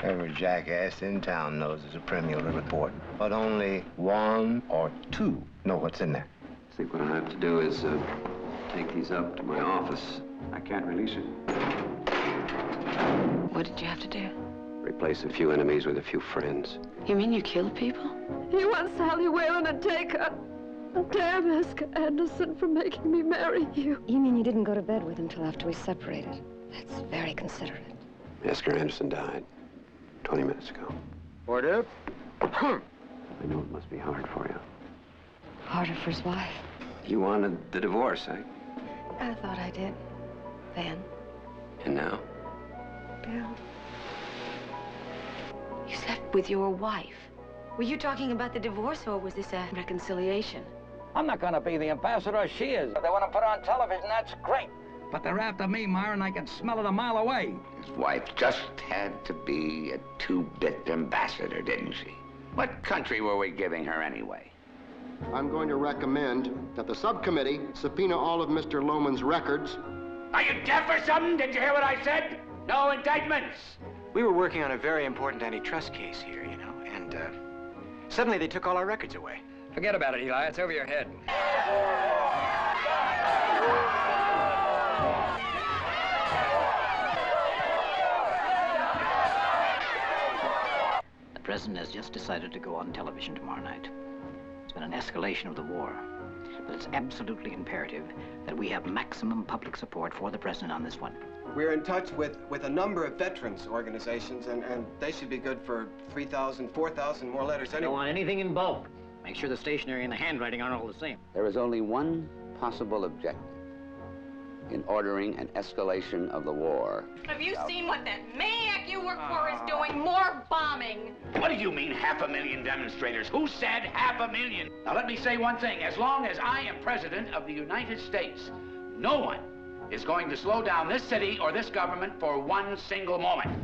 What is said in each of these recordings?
Every jackass in town knows there's a Primula report, but only one or two know what's in there. I think what I have to do is take these up to my office. I can't release it. What did you have to do? Replace a few enemies with a few friends. You mean you killed people? You want Sally Whalen to take her. Damn Eska Anderson for making me marry you. You mean you didn't go to bed with him till after we separated? That's very considerate. Eska Anderson died 20 minutes ago. Order. I know it must be hard for you. Harder for his wife. You wanted the divorce, eh? I thought I did. Then. And now? Yeah. You slept with your wife. Were you talking about the divorce, or was this a reconciliation? I'm not gonna be the ambassador, she is. If they want to put on television, that's great. But they're after me, Myra, and I can smell it a mile away. His wife just had to be a two-bit ambassador, didn't she? What country were we giving her anyway? I'm going to recommend that the subcommittee subpoena all of Mr. Lohman's records. Are you deaf or something? Did you hear what I said? No indictments. We were working on a very important antitrust case here, you know, and suddenly they took all our records away. Forget about it, Eli. It's over your head. The president has just decided to go on television tomorrow night. It's been an escalation of the war, but it's absolutely imperative that we have maximum public support for the president on this one. We're in touch with a number of veterans organizations, and they should be good for 3,000, 4,000 more letters anyway. Don't want anything in bulk. Make sure the stationery and the handwriting aren't all the same. There is only one possible objective in ordering an escalation of the war. Have you seen what that maniac you work for is doing? More bombing. What do you mean, 500,000 demonstrators? Who said 500,000? Now, let me say one thing. As long as I am president of the United States, no one is going to slow down this city or this government for one single moment.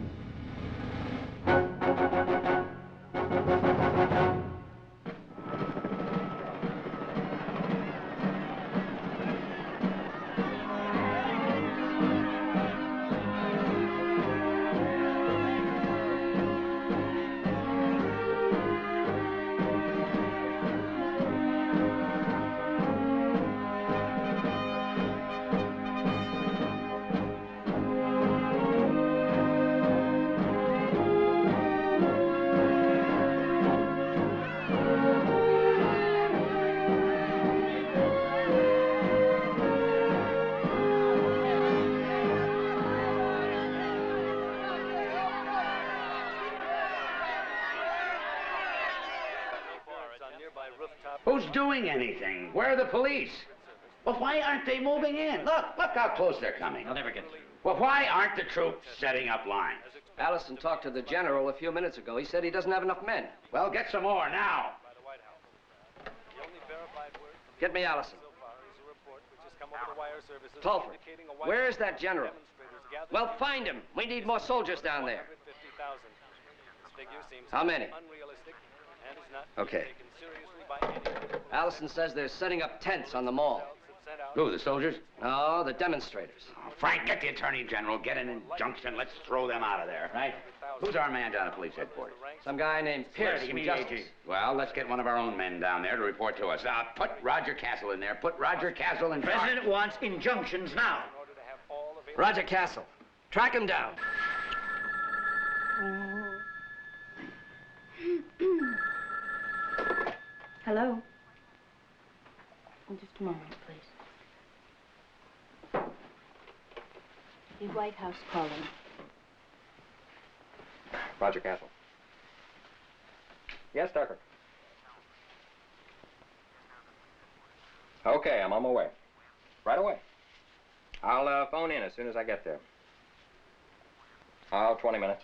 Who's doing anything? Where are the police? Well, why aren't they moving in? Look how close they're coming. They'll never get through. Well, why aren't the troops setting up lines? Allison talked to the general a few minutes ago. He said he doesn't have enough men. Well, get some more now. Get me Allison. Telford, where's that general? Well, find him. We need more soldiers down there. How many? Okay. Allison says they're setting up tents on the mall. Who, the soldiers? No, the demonstrators. Oh, Frank, get the Attorney General, get an injunction. Let's throw them out of there, right? Who's our man down at police headquarters? Some guy named Pierce from Justice. Well, let's get one of our own men down there to report to us. Put Roger Castle in there. Put Roger Castle in charge. President wants injunctions now. Roger Castle. Track him down. Hello? Just a moment, please. The White House calling. Roger Castle. Yes, Tucker. Okay, I'm on my way. Right away. I'll phone in as soon as I get there. 20 minutes.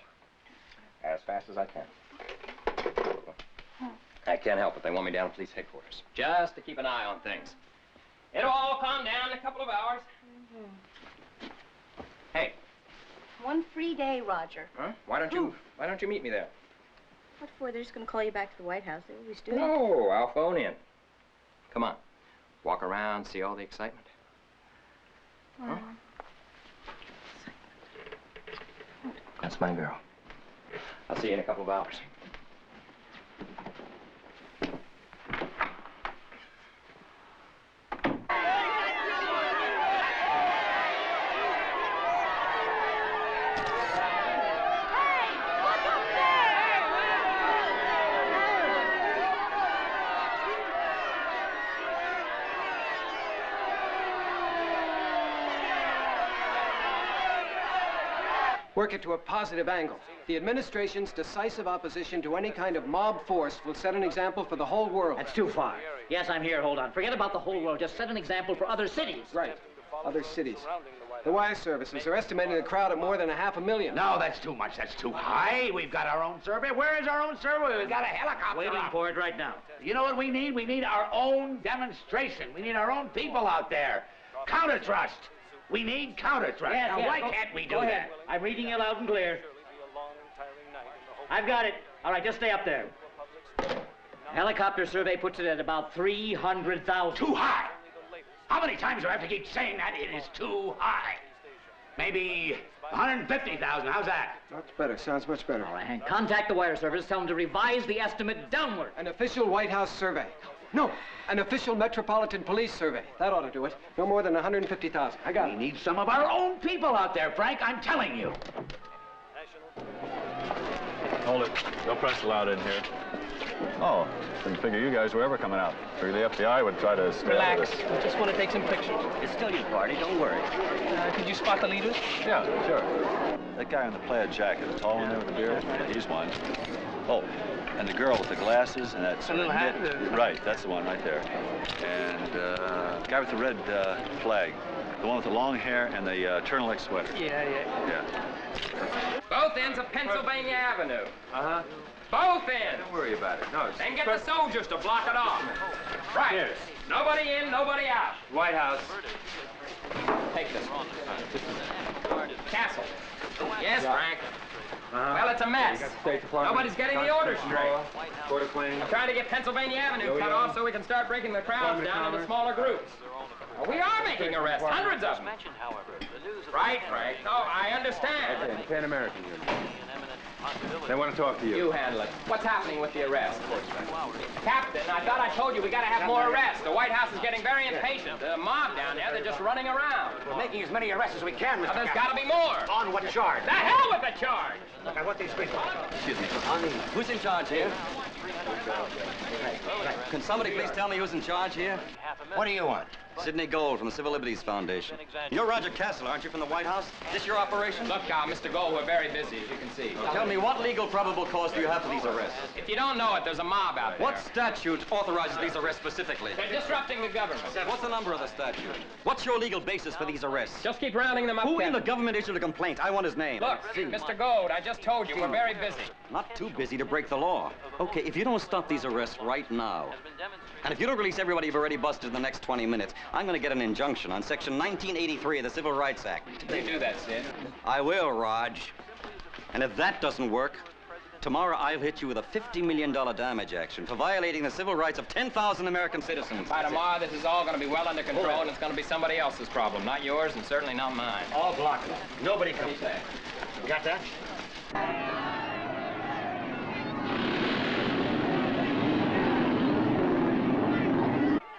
As fast as I can. I can't help it. They want me down at police headquarters. Just to keep an eye on things. It'll all calm down in a couple of hours. Hey. One free day, Roger. Huh? Why don't you meet me there? What for? They're just going to call you back to the White House. They always do. No, I'll phone in. Come on. Walk around, see all the excitement. Well, That's my girl. I'll see you in a couple of hours. Work it to a positive angle. The administration's decisive opposition to any kind of mob force will set an example for the whole world. That's too far. Yes, I'm here. Hold on. Forget about the whole world. Just set an example for other cities. Right. Other cities. The wire services are estimating the crowd at more than 500,000. No, that's too much. That's too high. We've got our own survey. Where is our own survey? We've got a helicopter. Waiting out. for it right now. You know what we need? We need our own demonstration. We need our own people out there. Counter thrust. We need counter thrust. Yes, now, yes. why can't we do Go ahead. that? I'm reading you loud and clear. I've got it. All right, just stay up there. Helicopter survey puts it at about 300,000. Too high. How many times do I have to keep saying that? It is too high. Maybe 150,000. How's that? Much better. Sounds much better. All right, and contact the wire service. Tell them to revise the estimate downward. An official White House survey. No, an official Metropolitan Police survey. That ought to do it. No more than 150,000. I got it. We need some of our own people out there, Frank. I'm telling you. Hold it. Don't press loud in here. Oh, didn't figure you guys were ever coming out. Figured the FBI would try to stay out of Relax. this. We just want to take some pictures. It's still your party, don't worry. Could you spot the leaders? Yeah, sure. That guy in the plaid jacket, the tall one there with the beard, he's one. Oh, and the girl with the glasses and that sort of little hat? Right, that's the one right there. And guy with the red flag. The one with the long hair and the turtleneck sweater. Yeah. Both ends of Pennsylvania Avenue. Uh-huh. Both ends. Don't worry about it. No, it's... Then get the soldiers to block it off. Right. Yes. Nobody in, nobody out. White House. Take this. Castle. Yes, Frank. Well, it's a mess. Nobody's getting the orders straight. I'm trying to get Pennsylvania Avenue cut off so we can start breaking the crowds down into smaller groups. We are making arrests, hundreds of them. Right, Frank. Oh, I understand. Okay, Pan American Union. They want to talk to you. You handle it. What's happening with the arrest? Captain, I thought I told you we got to have more arrests. The White House is getting very impatient. The mob down there, they're just running around. We're making as many arrests as we can, Mr. Now, there's Captain. got to be more. On what charge? The hell with the charge! Look, I want these people. Excuse me. Who's in charge here? Can somebody please tell me who's in charge here? What do you want? Sidney Gold from the Civil Liberties Foundation. You're Roger Castle, aren't you, from the White House? Is this your operation? Look, Mr. Gold, we're very busy, as you can see. Tell me, what legal probable cause do you have for these arrests? If you don't know it, there's a mob out there. What statute authorizes these arrests specifically? They're disrupting the government. What's the number of the statute? What's your legal basis for these arrests? Just keep rounding them up, Who in Captain. the government issued a complaint? I want his name. Look, Mr. Gold, I just told you, we're very busy. Not too busy to break the law. Okay, if you don't stop these arrests right now, and if you don't release everybody you've already busted in the next 20 minutes, I'm going to get an injunction on Section 1983 of the Civil Rights Act. You do that, Sid. I will, Raj. And if that doesn't work, tomorrow I'll hit you with a $50 million damage action for violating the civil rights of 10,000 American citizens. By tomorrow, this is all going to be well under control, and it's going to be somebody else's problem, not yours, and certainly not mine. All blocked. Nobody comes back. You got that?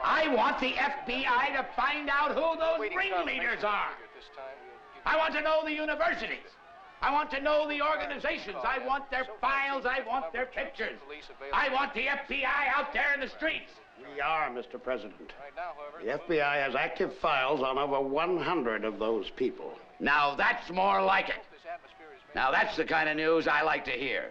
I want the FBI to find out who those ringleaders are. I want to know the universities. I want to know the organizations. I want their files. I want their pictures. I want the FBI out there in the streets. We are, Mr. President. The FBI has active files on over 100 of those people. Now that's more like it. Now that's the kind of news I like to hear.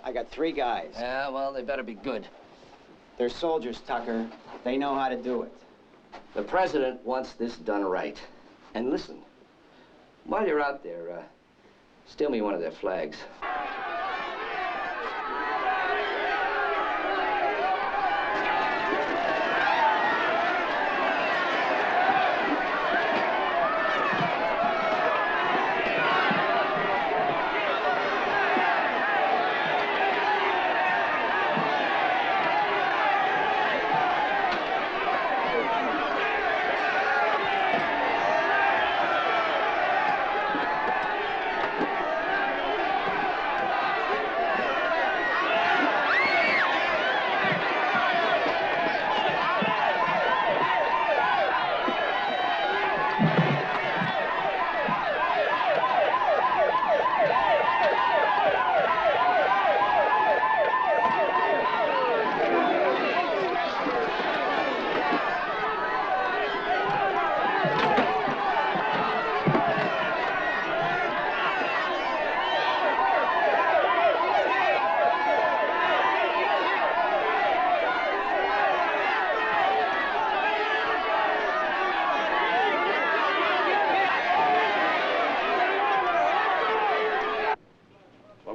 I got 3 guys. Yeah, well, they better be good. They're soldiers, Tucker. They know how to do it. The president wants this done right. And listen, while you're out there, Steal me one of their flags.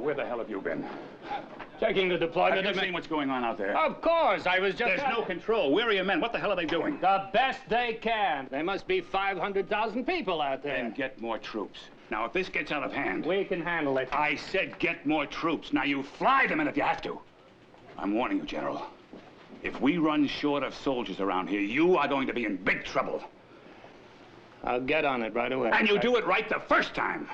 Where the hell have you been? Checking the deployment. Have you seen what's going on out there? Of course, I was just... There's no control. Where are your men? What the hell are they doing? The best they can. There must be 500,000 people out there. Then get more troops. Now, if this gets out of hand... We can handle it. I said get more troops. Now, you fly them in if you have to. I'm warning you, General. If we run short of soldiers around here, you are going to be in big trouble. I'll get on it right away. And you do it right the first time.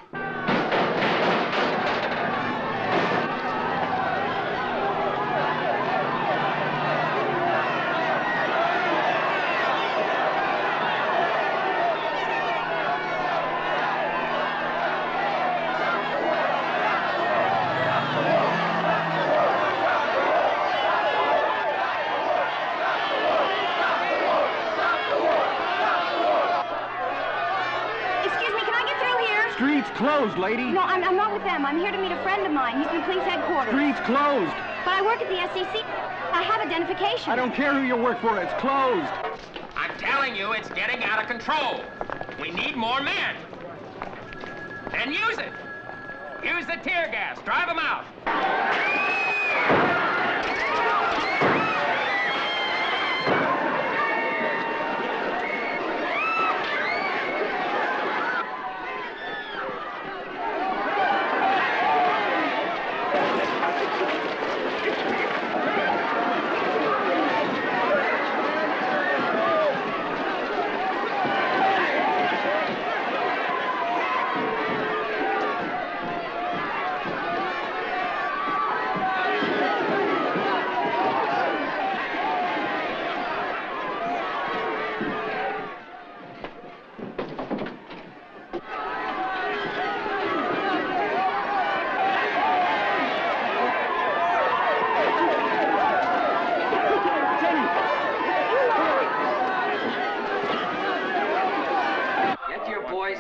Street's closed, lady. No, I'm not with them. I'm here to meet a friend of mine. He's in police headquarters. Street's closed. But I work at the SEC. I have identification. I don't care who you work for. It's closed. I'm telling you, it's getting out of control. We need more men. Then use it. Use the tear gas. Drive them out.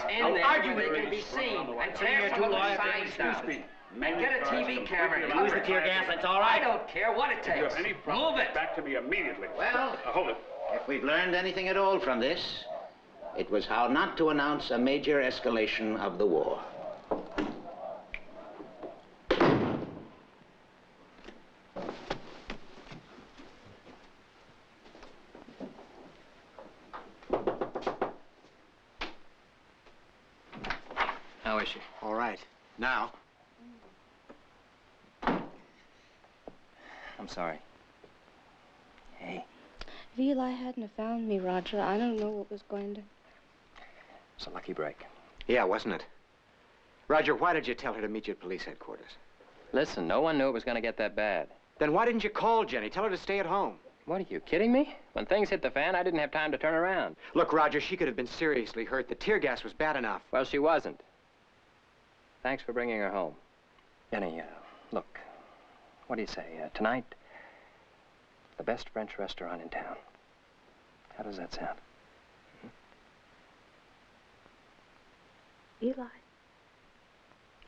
In there where they can be seen and tear some of the signs down. And get a TV camera. Use the tear gas, that's all right. I don't care what it takes. Any problem? Move it. Back to me immediately. Well, hold it. If we've learned anything at all from this, it was how not to announce a major escalation of the war. How is she? All right. Now. I'm sorry. Hey. If Eli hadn't have found me, Roger, I don't know what was going to... It's a lucky break. Yeah, wasn't it? Roger, why did you tell her to meet you at police headquarters? Listen, no one knew it was going to get that bad. Then why didn't you call Jenny? Tell her to stay at home. What, are you kidding me? When things hit the fan, I didn't have time to turn around. Look, Roger, she could have been seriously hurt. The tear gas was bad enough. Well, she wasn't. Thanks for bringing her home. Jenny, look, what do you say? Tonight, the best French restaurant in town. How does that sound? Eli.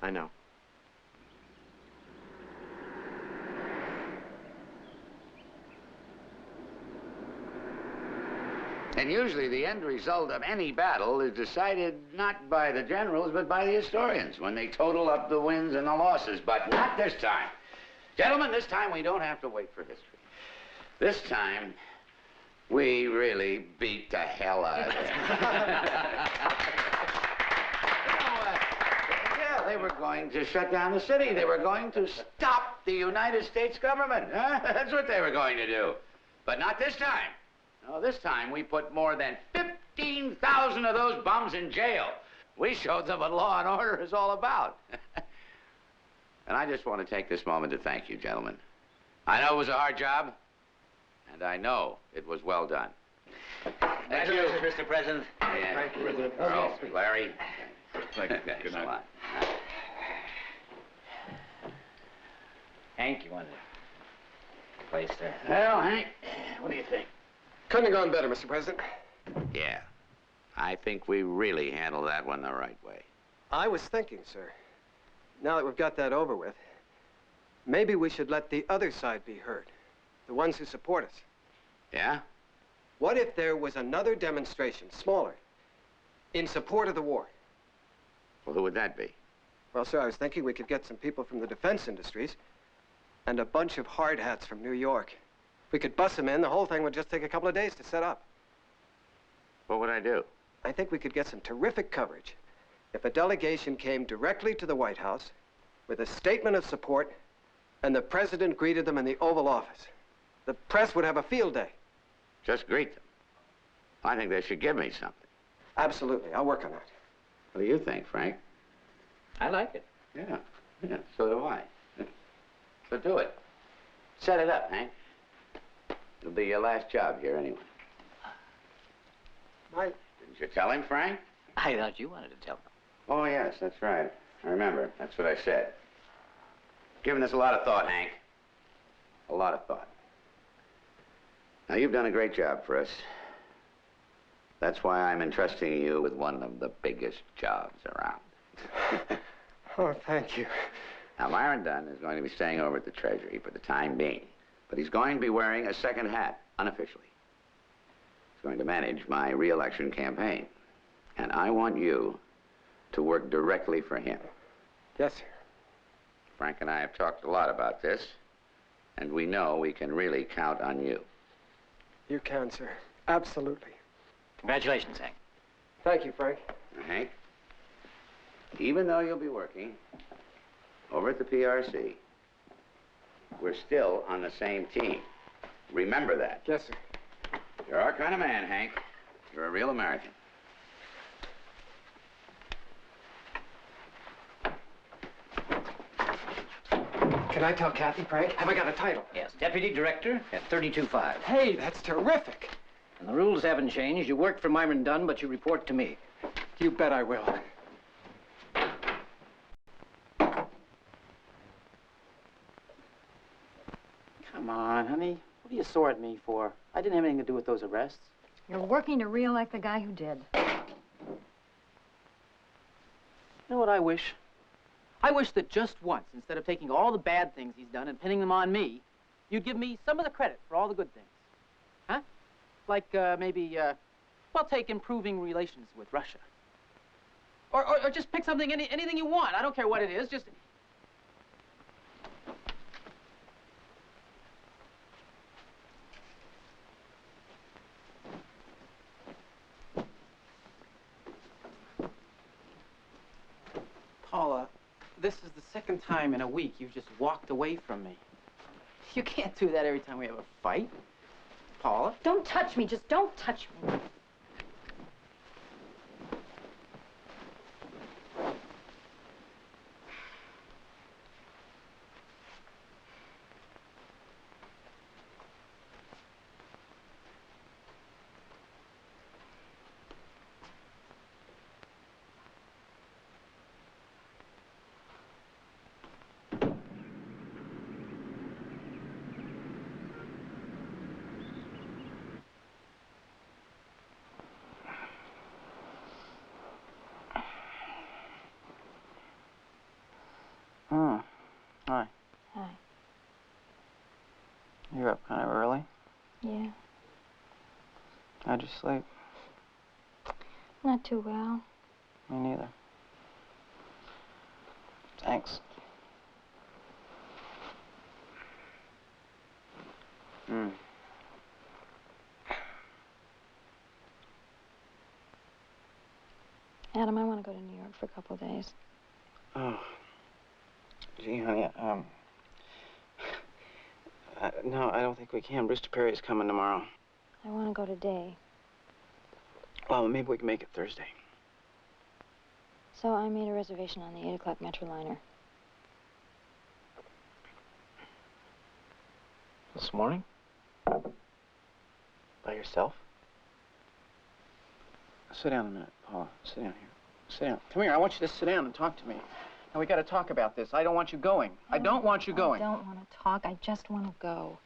I know. And usually the end result of any battle is decided not by the generals, but by the historians when they total up the wins and the losses. But not this time. Gentlemen, this time we don't have to wait for history. This time, we really beat the hell out of them. Yeah, they were going to shut down the city. They were going to stop the United States government. Huh? That's what they were going to do. But not this time. No, this time we put more than 15,000 of those bums in jail. We showed them what law and order is all about. And I just want to take this moment to thank you, gentlemen. I know it was a hard job, and I know it was well done. Thank you, Mr. President. Yeah. Thank you, President. Earl, Larry. Thank you. Good night. a lot. Hank, you wanted to place there? Well, Hank, what do you think? Couldn't have gone better, Mr. President. Yeah, I think we really handled that one the right way. I was thinking, sir, now that we've got that over with, maybe we should let the other side be heard, the ones who support us. Yeah? What if there was another demonstration, smaller, in support of the war? Well, who would that be? Well, sir, I was thinking we could get some people from the defense industries and a bunch of hard hats from New York. If we could bus them in, the whole thing would just take a couple of days to set up. What would I do? I think we could get some terrific coverage if a delegation came directly to the White House with a statement of support and the president greeted them in the Oval Office. The press would have a field day. Just greet them. I think they should give me something. Absolutely. I'll work on that. What do you think, Frank? I like it. Yeah, so do I. So do it. Set it up, Hank. It'll be your last job here anyway. Didn't you tell him, Frank? I thought you wanted to tell him. Oh, yes, that's right. I remember. That's what I said. Given this a lot of thought, Hank. A lot of thought. Now, you've done a great job for us. That's why I'm entrusting you with one of the biggest jobs around. Oh, thank you. Now, Myron Dunn is going to be staying over at the Treasury for the time being. But he's going to be wearing a second hat, unofficially. He's going to manage my re-election campaign. And I want you to work directly for him. Yes, sir. Frank and I have talked a lot about this, and we know we can really count on you. You can, sir. Absolutely. Congratulations, Hank. Thank you, Frank. Now, Hank, even though you'll be working over at the PRC, we're still on the same team. Remember that. Yes, sir. You're our kind of man, Hank. You're a real American. Can I tell Kathy, Frank? Have I got a title? Yes, Deputy Director at 32.5. Hey, that's terrific. And the rules haven't changed. You work for Myron Dunn, but you report to me. You bet I will. Come on, honey. What are you sore at me for? I didn't have anything to do with those arrests. You're working to re-elect the guy who did. You know what I wish? I wish that just once, instead of taking all the bad things he's done and pinning them on me, you'd give me some of the credit for all the good things. Huh? Like, maybe, well, take improving relations with Russia. Or just pick something, anything you want. I don't care what it is, just... Paula, this is the second time in a week you've just walked away from me. You can't do that every time we have a fight. Paula? Don't touch me. Just don't touch me. Hi. Hi. You're up kind of early. Yeah. I How'd you sleep? Not too well. Me neither. Thanks. Adam, I want to go to New York for a couple of days. Oh. Gee, honey, no, I don't think we can. Brewster Perry's coming tomorrow. I want to go today. Well, maybe we can make it Thursday. So I made a reservation on the 8 o'clock Metroliner. This morning? By yourself? Sit down a minute, Paula. Sit down here. Sit down. Come here. I want you to sit down and talk to me. Now, we got to talk about this. I don't want you going. I don't want you going. I don't want to talk. I just want to go.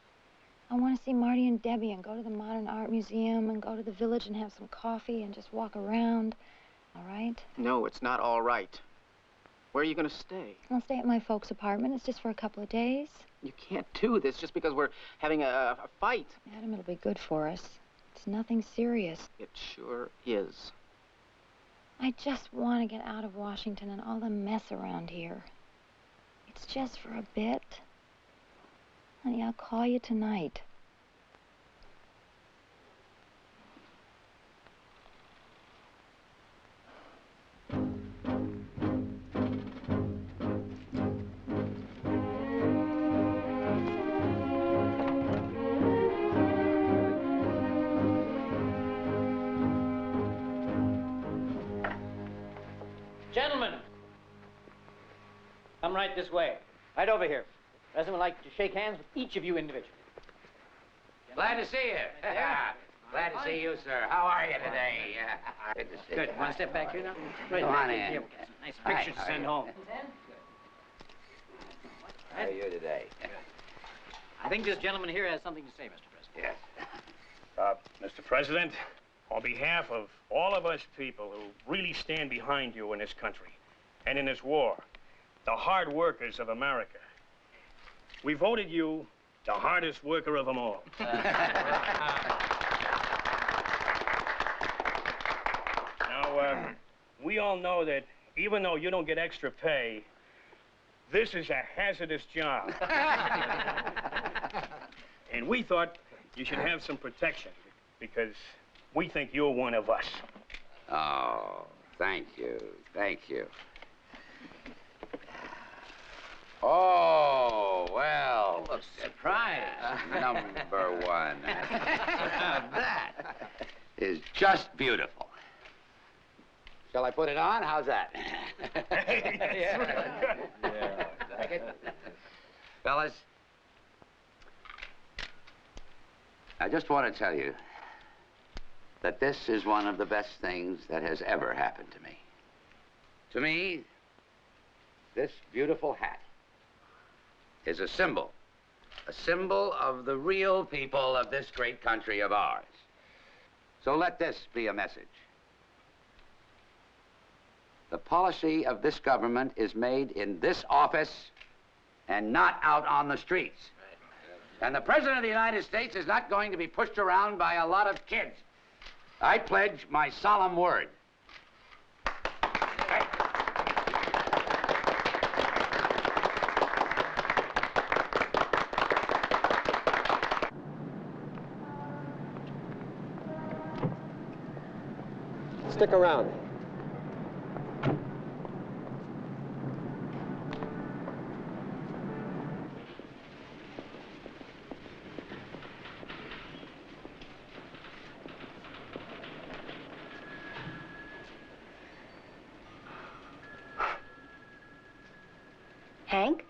I want to see Marty and Debbie and go to the Modern Art Museum and go to the Village and have some coffee and just walk around. All right? No, it's not all right. Where are you going to stay? I'll stay at my folks' apartment. It's just for a couple of days. You can't do this just because we're having a fight. Adam, it'll be good for us. It's nothing serious. It sure is. I just want to get out of Washington and all the mess around here. It's just for a bit. Honey, I'll call you tonight. Gentlemen, come right this way. Right over here. President would like to shake hands with each of you individually. Glad to see you. Glad to see you, sir. How are you today? Good to see you. Good. Want to step back here now? Right Come on back in. here. We'll get some nice pictures to send home. How are you today? I think this gentleman here has something to say, Mr. President. Yes. Mr. President, on behalf of all of us people who really stand behind you in this country and in this war, the hard workers of America, we voted you the hardest worker of them all. Now, we all know that even though you don't get extra pay, this is a hazardous job. And we thought you should have some protection because we think you're one of us. Oh, thank you. Thank you. Oh, well. Look, surprise. Number one. That is just beautiful. Shall I put it on? How's that? Yeah. Like it? Fellas, I just want to tell you that this is one of the best things that has ever happened to me. To me, this beautiful hat is a symbol of the real people of this great country of ours. So let this be a message. The policy of this government is made in this office and not out on the streets. And the President of the United States is not going to be pushed around by a lot of kids. I pledge my solemn word. Stick around. Hank?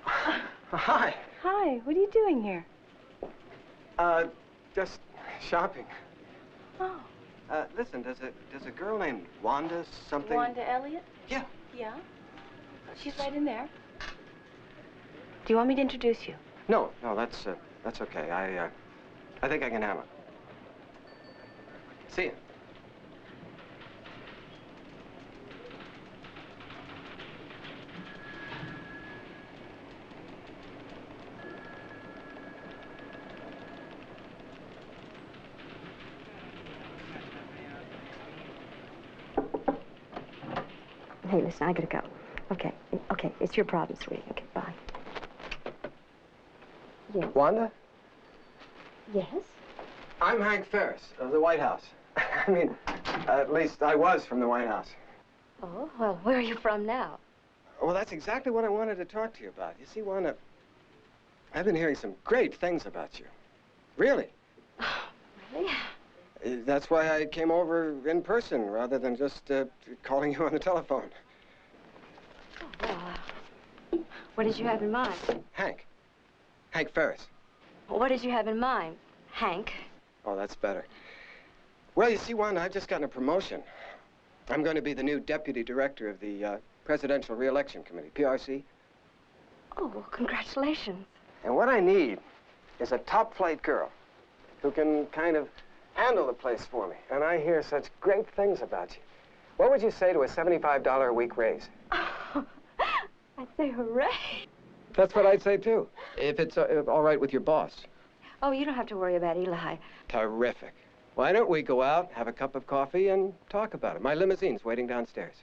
Hi. Hi, what are you doing here? Just shopping. Oh. Listen, does a girl named Wanda something? Wanda Elliott? Yeah. Yeah? She's right in there. Do you want me to introduce you? No, that's okay. I think I can handle it. See ya. Hey, listen, I gotta go. Okay, it's your problem, sweetie. Okay, bye. Yes? Wanda? Yes? I'm Hank Ferris of the White House. I mean, at least I was from the White House. Oh, well, where are you from now? Well, that's exactly what I wanted to talk to you about. You see, Wanda, I've been hearing some great things about you. Really. Really? That's why I came over in person rather than just calling you on the telephone. Oh, well, what did you have in mind? Hank. Hank Ferris. What did you have in mind, Hank? Oh, that's better. Well, you see, Wanda, I've just gotten a promotion. I'm going to be the new deputy director of the Presidential Re-Election Committee, PRC. Oh, well, congratulations. And what I need is a top-flight girl who can kind of handle the place for me. And I hear such great things about you. What would you say to a $75 a week raise? Oh, I'd say hooray. That's what I'd say, too, if it's all right with your boss. Oh, you don't have to worry about Eli. Terrific. Why don't we go out, have a cup of coffee, and talk about it? My limousine's waiting downstairs.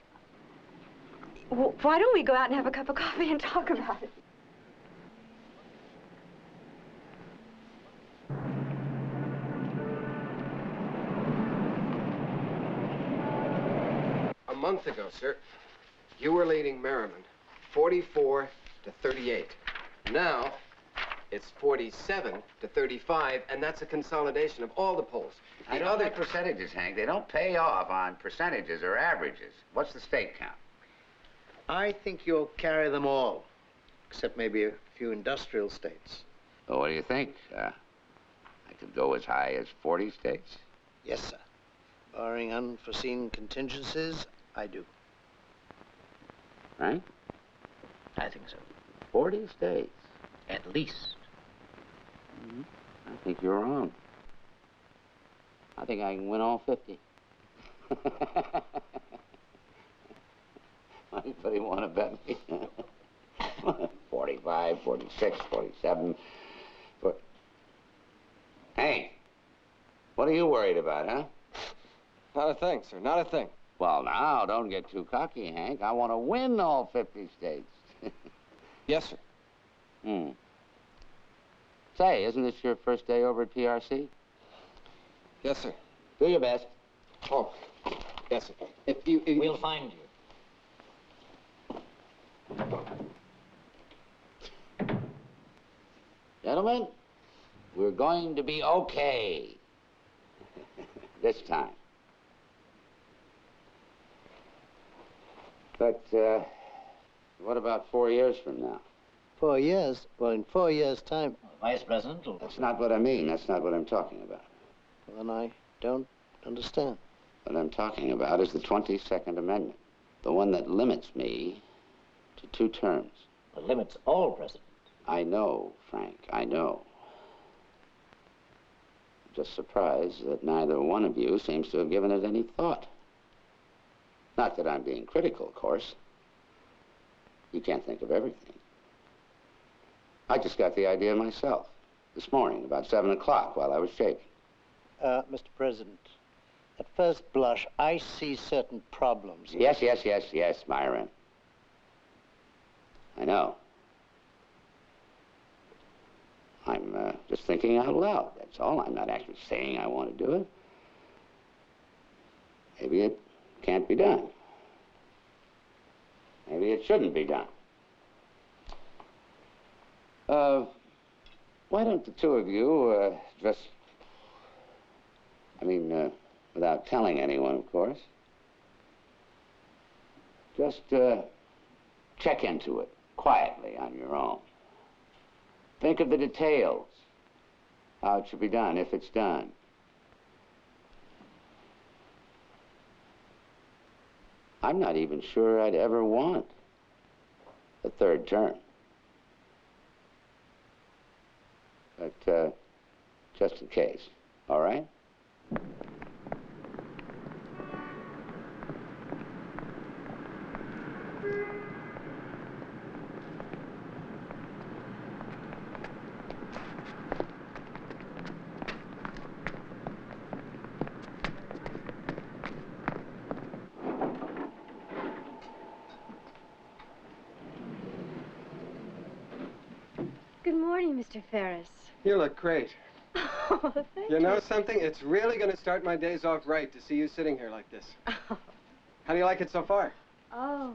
Well, why don't we go out and have a cup of coffee and talk about it? A month ago, sir, you were leading Merriman 44 to 38. Now, it's 47 to 35, and that's a consolidation of all the polls. I don't like percentages, Hank. They don't pay off on percentages or averages. What's the state count? I think you'll carry them all, except maybe a few industrial states. Well, what do you think? I could go as high as 40 states? Yes, sir. Barring unforeseen contingencies, I do. Right? I think so. 40 states? At least. I think you're wrong. I think I can win all 50. Anybody want to bet me? 45, 46, 47. But... Hey, what are you worried about, huh? Not a thing, sir, not a thing. Well, now, don't get too cocky, Hank. I want to win all 50 states. Yes, sir. Say, isn't this your first day over at PRC? Yes, sir. Do your best. Oh, yes, sir. We'll find you. Gentlemen, we're going to be okay. This time. But, what about 4 years from now? 4 years? Well, in 4 years' time... Vice President will... That's not what I mean. That's not what I'm talking about. Then I don't understand. What I'm talking about is the 22nd Amendment. The one that limits me to 2 terms. It limits all presidents. I know, Frank, I know. I'm just surprised that neither one of you seems to have given it any thought. Not that I'm being critical, of course. You can't think of everything. I just got the idea myself this morning, about 7 o'clock, while I was shaving. Mr. President, at first blush, I see certain problems. Yes, Myron. I know. I'm just thinking out loud, that's all. I'm not actually saying I want to do it. Maybe it can't be done. Maybe it shouldn't be done. Why don't the 2 of you just... without telling anyone, of course. Just check into it quietly on your own. Think of the details, how it should be done, if it's done. I'm not even sure I'd ever want a 3rd term. But just in case, all right? Good morning, Mr. Ferris. You look great. Oh, thank You know something? It's really going to start my days off right to see you sitting here like this. How do you like it so far? Oh,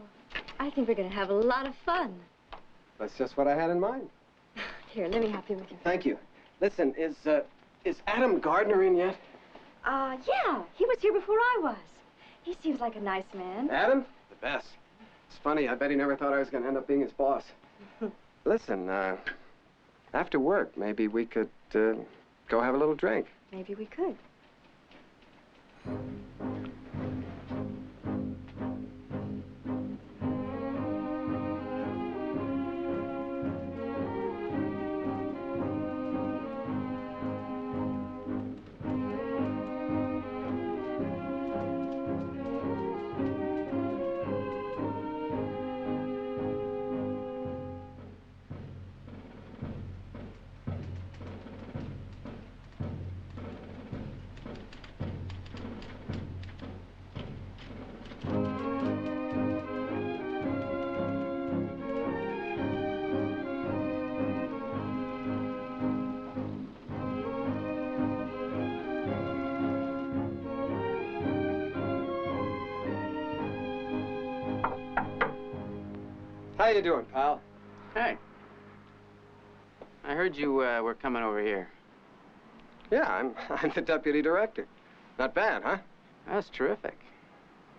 I think we're going to have a lot of fun. That's just what I had in mind. Here, let me help you with your... Thank you. Listen, is Adam Gardner in yet? Yeah. He was here before I was. He seems like a nice man. Adam? The best. It's funny, I bet he never thought I was going to end up being his boss. Listen, after work, maybe we could go have a little drink. Maybe we could. How you doing, pal? Hey. I heard you were coming over here. Yeah, I'm the deputy director. Not bad, huh? That's terrific.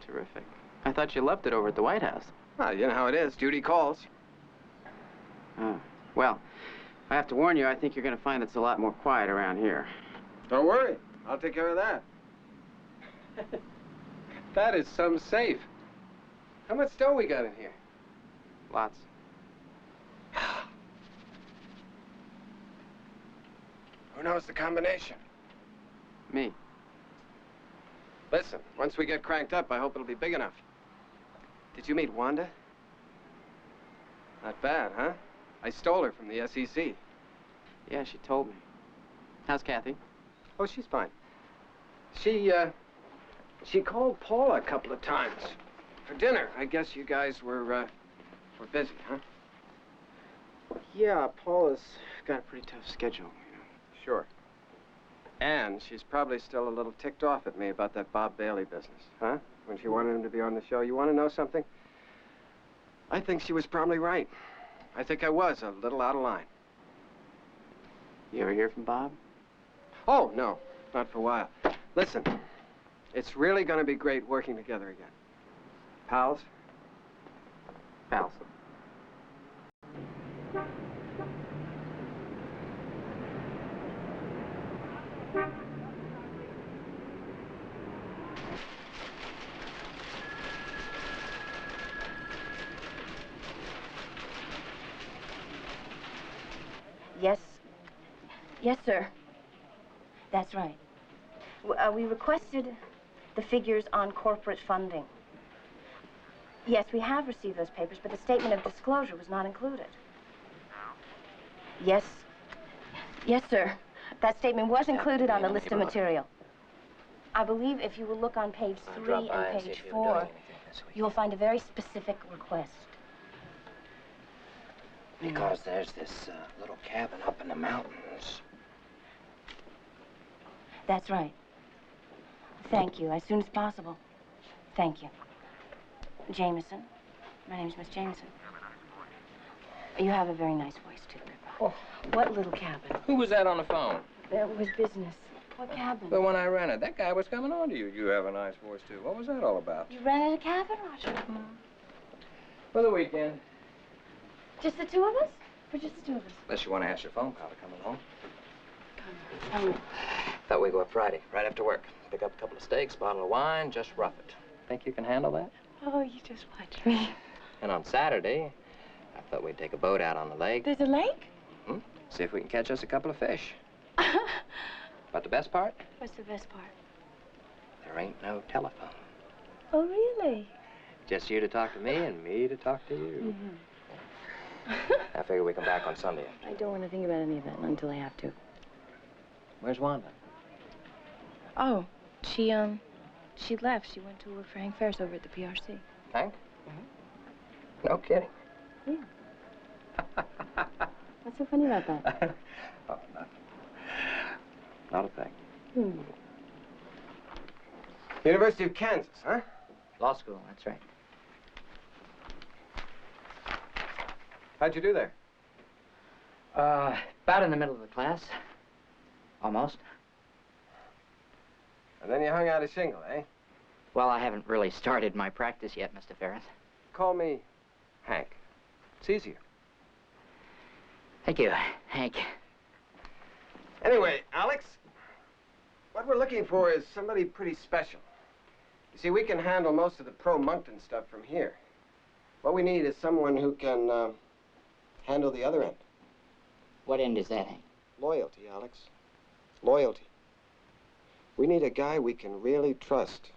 Terrific. I thought you loved it over at the White House. Well, you know how it is. Duty calls. Oh. Well, I have to warn you, I think you're going to find it's a lot more quiet around here. Don't worry. I'll take care of that. That is some safe. How much dough we got in here? Lots. Who knows the combination? Me. Listen, once we get cranked up, I hope it'll be big enough. Did you meet Wanda? Not bad, huh? I stole her from the SEC. Yeah, she told me. How's Kathy? Oh, she's fine. She called Paula a couple of times for dinner. I guess you guys were busy, huh? Yeah, Paula's got a pretty tough schedule, you know. Sure. And she's probably still a little ticked off at me about that Bob Bailey business, huh? When she wanted him to be on the show. You want to know something? I think she was probably right. I think I was a little out of line. You ever hear from Bob? Oh, no. Not for a while. Listen, it's really going to be great working together again. Pals? Pals. Yes. Yes, sir. That's right. We requested the figures on corporate funding. Yes, we have received those papers, but the statement of disclosure was not included. Yes. Yes, sir. That statement was included on the list of material. I believe if you will look on page 3 and page 4, you will find a very specific request. Because there's this little cabin up in the mountains. That's right. Thank you. As soon as possible. Thank you. Jameson. My name's Miss Jameson. You have a very nice voice, too, Pippa. Oh. What little cabin? Who was that on the phone? That was business. What cabin? The one I rented. That guy was coming on to you. You have a nice voice, too. What was that all about? You rented a cabin, Roger? For the weekend. Just the two of us? Or just the two of us? Unless you want to ask your phone pal to come along. Come. Thought we'd go up Friday, right after work. Pick up a couple of steaks, bottle of wine, just rough it. Think you can handle that? Oh, you just watch me. And on Saturday, I thought we'd take a boat out on the lake. There's a lake? See if we can catch us a couple of fish. But the best part? What's the best part? There ain't no telephone. Oh, really? Just you to talk to me and me to talk to you. I figure we come back on Sunday. I don't want to think about any of that until I have to. Where's Wanda? Oh, she left. She went to work for Hank Ferris over at the PRC. Hank? No kidding. Yeah. What's so funny about that? Oh, nothing. Not a thing. University of Kansas, huh? Law school, that's right. How'd you do there? About in the middle of the class. Almost. And then you hung out a shingle, eh? Well, I haven't really started my practice yet, Mr. Ferris. Call me Hank. It's easier. Thank you, Hank. Anyway, Alex, what we're looking for is somebody pretty special. You see, we can handle most of the pro-Moncton stuff from here. What we need is someone who can handle the other end. What end is that, Hank? Loyalty, Alex. Loyalty. We need a guy we can really trust,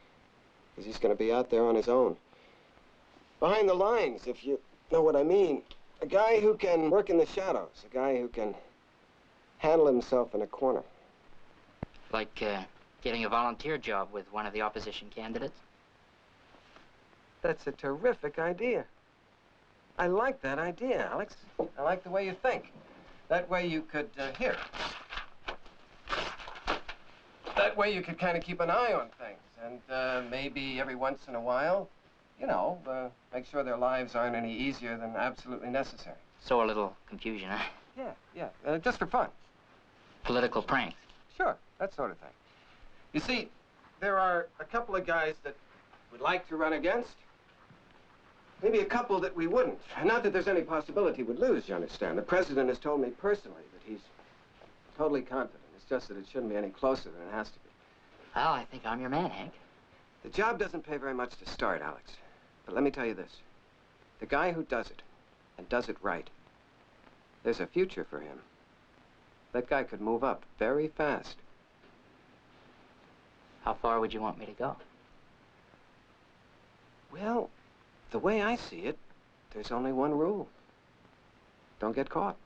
because he's going to be out there on his own. Behind the lines, if you know what I mean. A guy who can work in the shadows. A guy who can handle himself in a corner. Like, getting a volunteer job with one of the opposition candidates? That's a terrific idea. I like that idea, Alex. I like the way you think. That way you could, here. That way you could kind of keep an eye on things. And maybe every once in a while, you know, make sure their lives aren't any easier than absolutely necessary. So a little confusion, huh? Yeah. Just for fun. Political pranks. Sure, that sort of thing. You see, there are a couple of guys that we'd like to run against. Maybe a couple that we wouldn't. Not that there's any possibility we'd lose, you understand. The president has told me personally that he's totally confident. It's just that it shouldn't be any closer than it has to be. Well, I think I'm your man, Hank. The job doesn't pay very much to start, Alex. But let me tell you this. The guy who does it, and does it right, there's a future for him. That guy could move up very fast. How far would you want me to go? Well, the way I see it, there's only one rule. Don't get caught.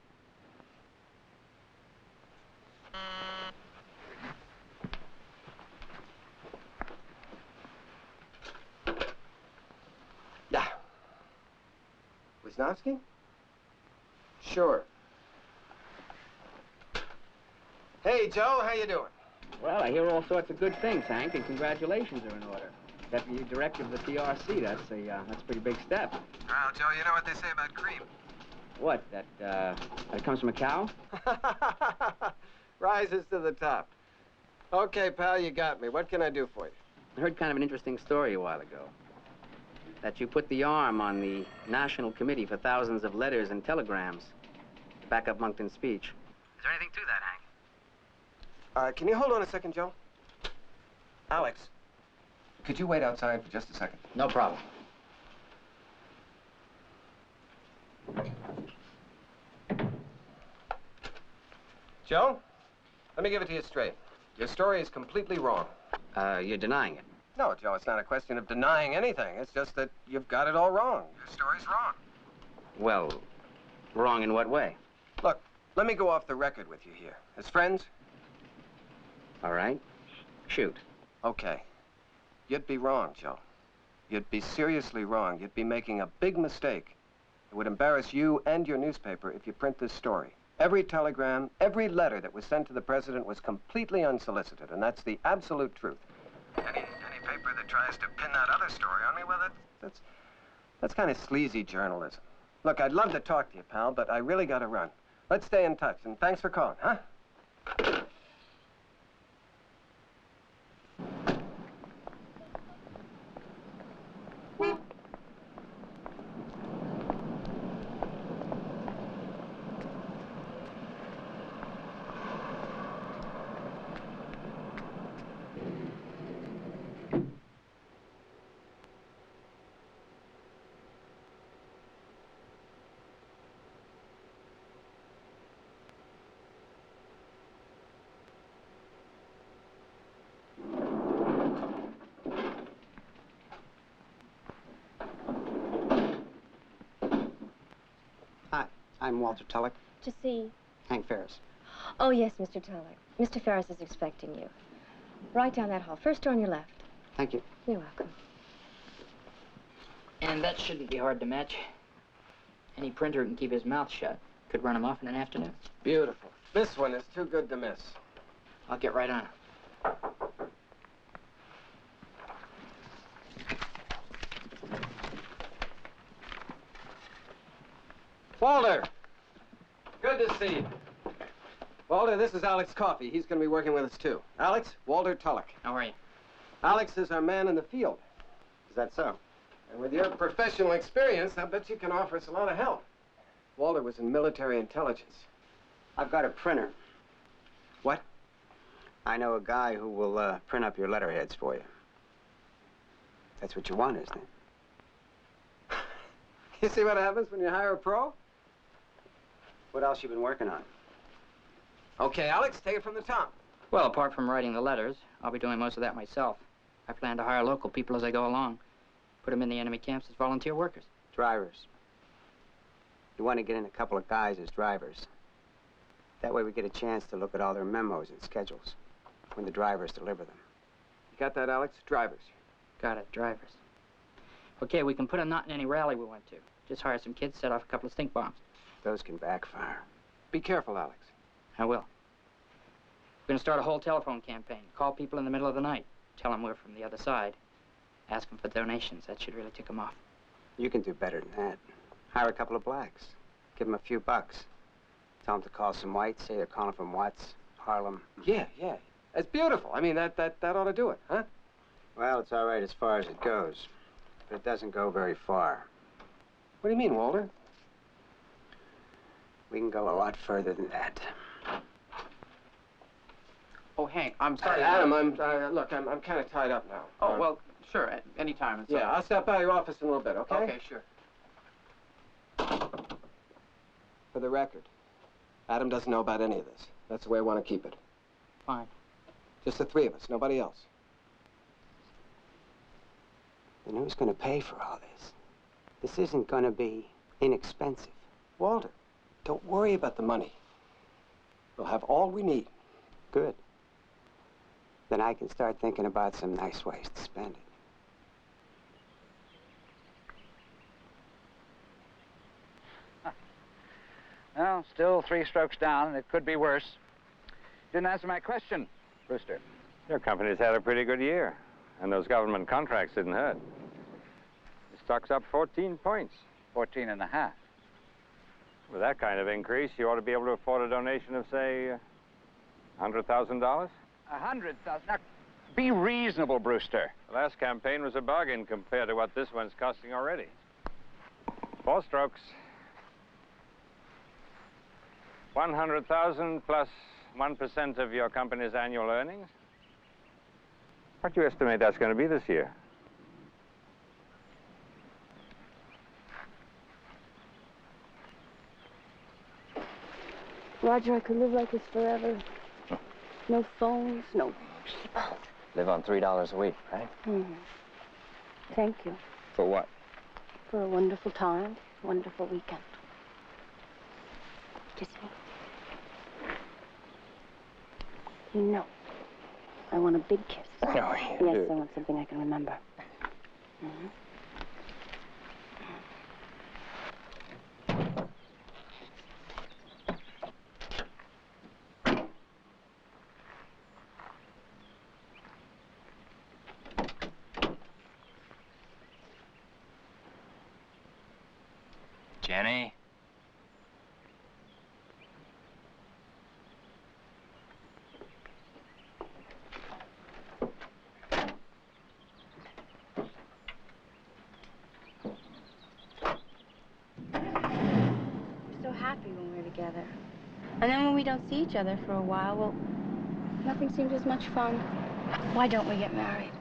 Yeah. Wisnowski? Sure. Hey, Joe, how you doing? Well, I hear all sorts of good things, Hank, and congratulations are in order. Deputy Director of the PRC, that's a pretty big step. Well, Joe, you know what they say about cream. What, that it comes from a cow? Rises to the top. Okay, pal, you got me. What can I do for you? I heard kind of an interesting story a while ago. That you put the arm on the National Committee for thousands of letters and telegrams to back up Moncton's speech. Is there anything to that, Hank? Can you hold on a second, Joe? Alex, could you wait outside for just a second? No problem. Joe, let me give it to you straight. Your story is completely wrong. You're denying it. No, Joe, it's not a question of denying anything. It's just that you've got it all wrong. Your story's wrong. Well, wrong in what way? Look, let me go off the record with you here. As friends? All right. Shoot. Okay. You'd be wrong, Joe. You'd be seriously wrong. You'd be making a big mistake. It would embarrass you and your newspaper if you print this story. Every telegram, every letter that was sent to the president was completely unsolicited, and that's the absolute truth. Any paper that tries to pin that other story on me, well, that's kind of sleazy journalism. Look, I'd love to talk to you, pal, but I really got to run. Let's stay in touch, and thanks for calling, huh? I'm Walter Tulloch. To see? Hank Ferris. Oh, yes, Mr. Tulloch. Mr. Ferris is expecting you. Right down that hall. First door on your left. Thank you. You're welcome. And that shouldn't be hard to match. Any printer can keep his mouth shut. Could run them off in an afternoon. Beautiful. This one is too good to miss. I'll get right on it. Walter! Good to see you. Walter, this is Alex Coffey. He's going to be working with us, too. Alex, Walter Tulloch. How are you? Alex is our man in the field. Is that so? And with your professional experience, I bet you can offer us a lot of help. Walter was in military intelligence. I've got a printer. What? I know a guy who will print up your letterheads for you. That's what you want, isn't it? You see what happens when you hire a pro? What else you been working on? Okay, Alex, take it from the top. Well, apart from writing the letters, I'll be doing most of that myself. I plan to hire local people as I go along. Put them in the enemy camps as volunteer workers. Drivers. You want to get in a couple of guys as drivers. That way we get a chance to look at all their memos and schedules when the drivers deliver them. You got that, Alex? Drivers. Got it, drivers. Okay, we can put a knot in any rally we went to. Just hire some kids, set off a couple of stink bombs. Those can backfire. Be careful, Alex. I will. We're going to start a whole telephone campaign. Call people in the middle of the night. Tell them we're from the other side. Ask them for donations. That should really tick them off. You can do better than that. Hire a couple of blacks. Give them a few bucks. Tell them to call some whites. Say they're calling from Watts, Harlem. Yeah. It's beautiful. I mean, that ought to do it, huh? Well, it's all right as far as it goes. But it doesn't go very far. What do you mean, Walter? We can go a lot further than that. Oh, Hank, I'm sorry. Adam, look, I'm kind of tied up now. Oh, well, sure, any time. Yeah, I'll stop by your office in a little bit, okay? Okay, sure. For the record, Adam doesn't know about any of this. That's the way I want to keep it. Fine. Just the three of us, nobody else. And who's going to pay for all this? This isn't going to be inexpensive. Walter, don't worry about the money. We'll have all we need. Good. Then I can start thinking about some nice ways to spend it. Well, still 3 strokes down, and it could be worse. Didn't answer my question, Brewster. Your company's had a pretty good year, and those government contracts didn't hurt. The stock's up 14 points. 14 and a half. With that kind of increase, you ought to be able to afford a donation of, say, $100,000? 100,000. Now, be reasonable, Brewster. The last campaign was a bargain compared to what this one's costing already. 4 strokes. 100,000 plus 1% of your company's annual earnings. What do you estimate that's going to be this year? Roger, I could live like this forever. No phones, no people. Live on $3 a week, right? Thank you For what? for a wonderful time, wonderful weekend. Kiss me. You know, I want a big kiss. Oh, you Yes, do. I want something I can remember. Jenny? We're so happy when we're together. And then when we don't see each other for a while, well, nothing seems as much fun. Why don't we get married?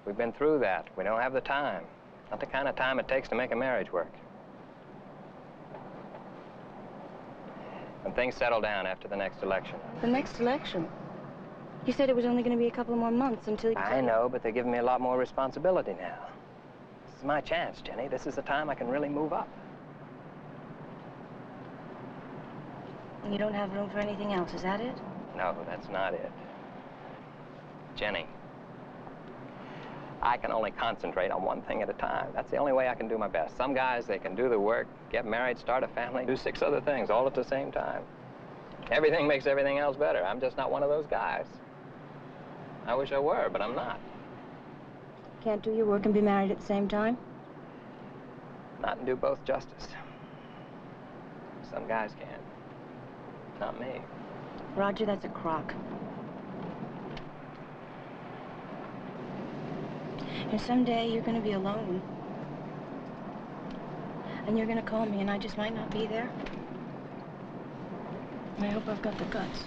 We've been through that. We don't have the time. Not the kind of time it takes to make a marriage work. When things settle down after the next election. The next election? You said it was only going to be a couple more months until... I know, but they're giving me a lot more responsibility now. This is my chance, Jenny. This is the time I can really move up. You don't have room for anything else, is that it? No, that's not it. Jenny, I can only concentrate on one thing at a time. That's the only way I can do my best. Some guys, they can do the work, get married, start a family, do 6 other things all at the same time. Everything makes everything else better. I'm just not one of those guys. I wish I were, but I'm not. Can't do your work and be married at the same time? Not and do both justice. Some guys can. Not me. Roger, that's a crock. And someday you're going to be alone. And you're going to call me, and I just might not be there. And I hope I've got the guts.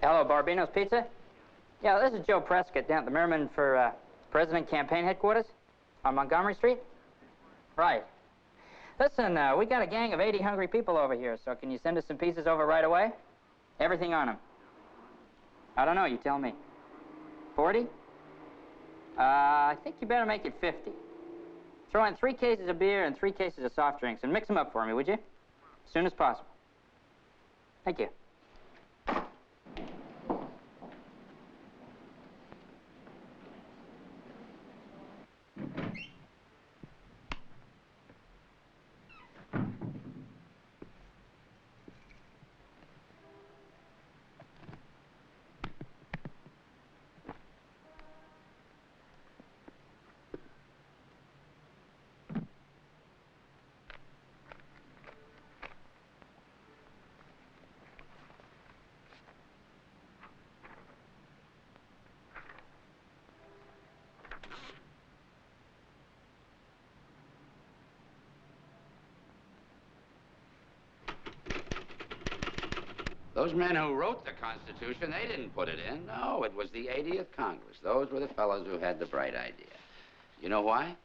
Hello, Barbino's Pizza? Yeah, this is Joe Prescott down at the Merriman for President Campaign Headquarters on Montgomery Street. Right. Listen, we got a gang of 80 hungry people over here, so can you send us some pizzas over right away? Everything on them. I don't know, you tell me. 40? I think you better make it 50. Throw in 3 cases of beer and 3 cases of soft drinks, and mix them up for me, would you? As soon as possible. Thank you. Those men who wrote the Constitution, they didn't put it in. No, it was the 80th Congress. Those were the fellows who had the bright idea. You know why?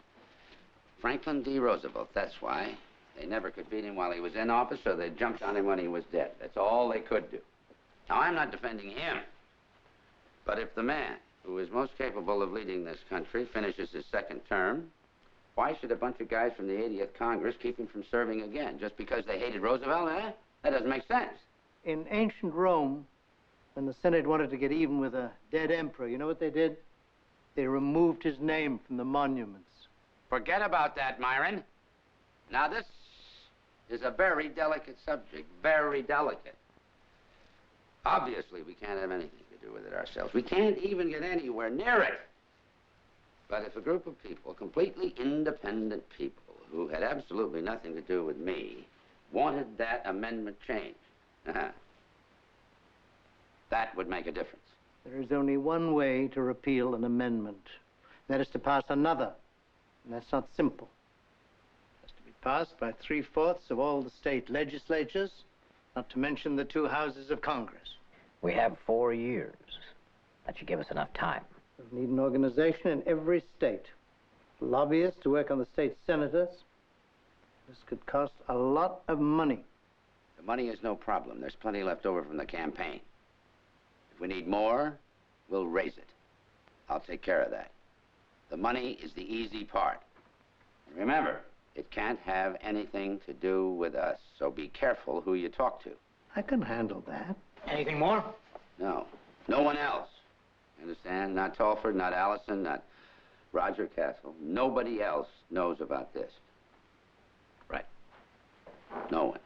Franklin D. Roosevelt, that's why. They never could beat him while he was in office, so they jumped on him when he was dead. That's all they could do. Now, I'm not defending him. But if the man who is most capable of leading this country finishes his 2nd term, why should a bunch of guys from the 80th Congress keep him from serving again? Just because they hated Roosevelt, eh? That doesn't make sense. In ancient Rome, when the Senate wanted to get even with a dead emperor, you know what they did? They removed his name from the monuments. Forget about that, Myron. Now, this is a very delicate subject, very delicate. Obviously, we can't have anything to do with it ourselves. We can't even get anywhere near it. But if a group of people, completely independent people, who had absolutely nothing to do with me, wanted that amendment changed, that would make a difference. There is only one way to repeal an amendment. That is to pass another. And that's not simple. It has to be passed by 3/4 of all the state legislatures, not to mention the 2 houses of Congress. We have 4 years. That should give us enough time. We need an organization in every state. Lobbyists to work on the state senators. This could cost a lot of money. The money is no problem. There's plenty left over from the campaign. If we need more, we'll raise it. I'll take care of that. The money is the easy part. And remember, it can't have anything to do with us, so be careful who you talk to. I can handle that. Anything more? No. No one else. Understand? Not Talford, not Allison, not Roger Castle. Nobody else knows about this. Right. No one.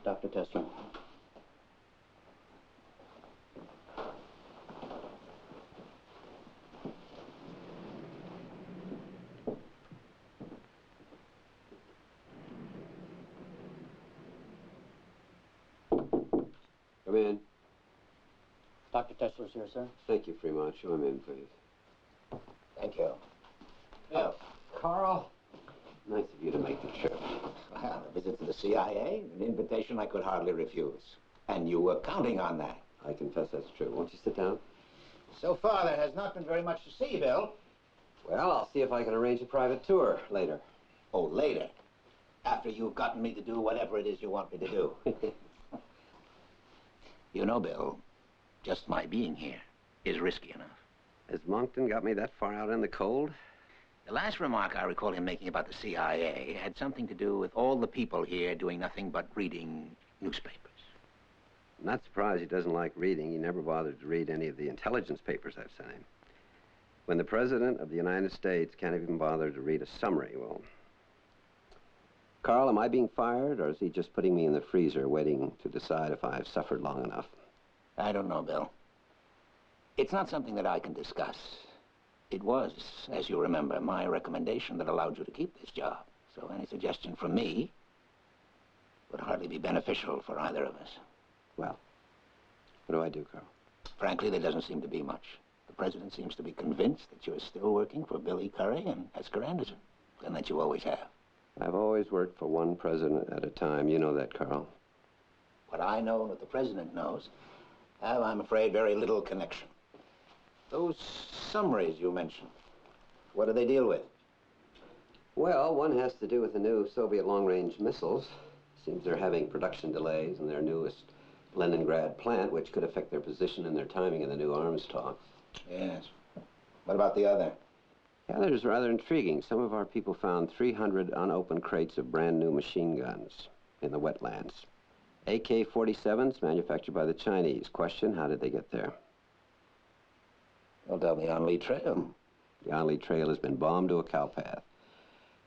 Dr. Tessler. Come in. Dr. Tessler's here, sir. Thank you, Fremont. Show him in, please. Thank you. Yeah. Carl. Nice of you to make the trip. Well, a visit to the CIA, an invitation I could hardly refuse. And you were counting on that. I confess that's true. Won't you sit down? So far, there has not been very much to see, Bill. Well, I'll see if I can arrange a private tour later. Oh, later? After you've gotten me to do whatever it is you want me to do. You know, Bill, just my being here is risky enough. Has Moncton got me that far out in the cold? The last remark I recall him making about the CIA had something to do with all the people here doing nothing but reading newspapers. I'm not surprised he doesn't like reading. He never bothered to read any of the intelligence papers I've sent him. When the President of the United States can't even bother to read a summary, well... Carl, am I being fired, or is he just putting me in the freezer waiting to decide if I've suffered long enough? I don't know, Bill. It's not something that I can discuss. It was, as you remember, my recommendation that allowed you to keep this job. So any suggestion from me would hardly be beneficial for either of us. Well, what do I do, Carl? Frankly, there doesn't seem to be much. The President seems to be convinced that you're still working for Billy Curry and Esker Anderson, and that you always have. I've always worked for one president at a time. You know that, Carl. What I know and what the President knows have, I'm afraid, very little connection. Those summaries you mentioned, what do they deal with? Well, one has to do with the new Soviet long-range missiles. Seems they're having production delays in their newest Leningrad plant, which could affect their position and their timing in the new arms talks. Yes. What about the other? The other is rather intriguing. Some of our people found 300 unopened crates of brand new machine guns in the wetlands. AK-47s manufactured by the Chinese. Question, how did they get there? Well, down the Onley Trail. The Onley Trail has been bombed to a cowpath.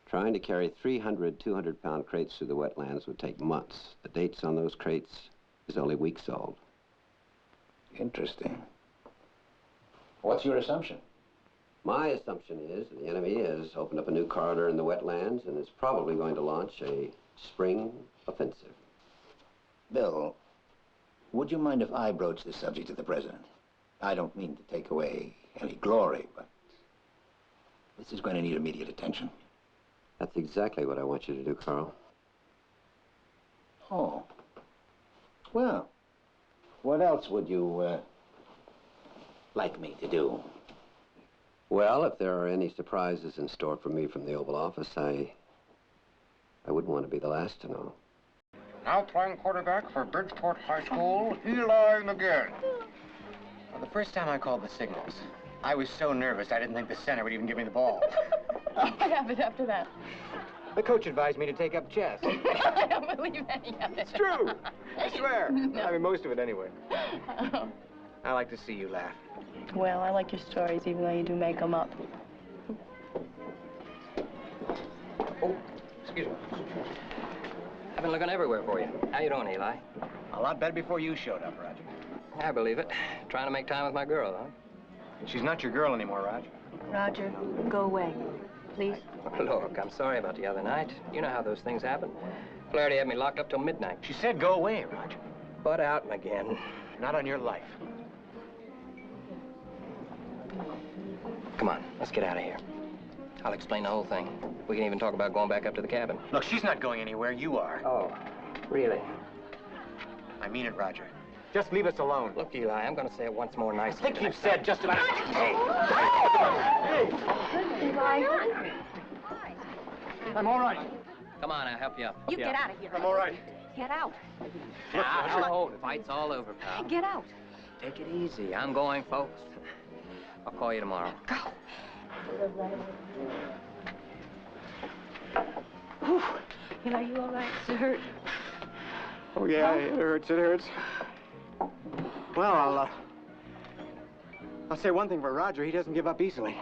Trying to carry 300 200-pound crates through the wetlands would take months. The dates on those crates is only weeks old. Interesting. What's your assumption? My assumption is the enemy has opened up a new corridor in the wetlands and is probably going to launch a spring offensive. Bill, would you mind if I broach this subject to the President? I don't mean to take away any glory, but this is going to need immediate attention. That's exactly what I want you to do, Carl. Oh. Well, what else would you, like me to do? Well, if there are any surprises in store for me from the Oval Office, I wouldn't want to be the last to know. Now playing quarterback for Bridgeport High School, Eli McGinn. Well, the first time I called the signals, I was so nervous I didn't think the center would even give me the ball. What happened after that? The coach advised me to take up chess. I don't believe any of it. It's true. I swear. No. I mean, most of it anyway. Oh. I like to see you laugh. Well, I like your stories, even though you do make them up. Oh, excuse me. I've been looking everywhere for you. How you doing, Eli? A lot better before you showed up, Roger. I believe it. Trying to make time with my girl, huh? She's not your girl anymore, Roger. Roger, go away, please. Look, I'm sorry about the other night. You know how those things happen. Flaherty had me locked up till midnight. She said go away, Roger. Butt out and again. Not on your life. Come on, let's get out of here. I'll explain the whole thing. We can even talk about going back up to the cabin. Look, she's not going anywhere. You are. Oh, really? I mean it, Roger. Just leave us alone. Look, Eli, I'm going to say it once more nicely. I think you've said just about... Hey! Eli. I'm all right. Come on, I'll help you up. You get out of here. I'm all right. Get out. Now, the fight's all over, pal. Get out. Take it easy. I'm going, folks. I'll call you tomorrow. Go. Whew. Eli, you all right? Does it hurt? Oh, yeah, it hurts. It hurts. Well, I'll say one thing for Roger. He doesn't give up easily.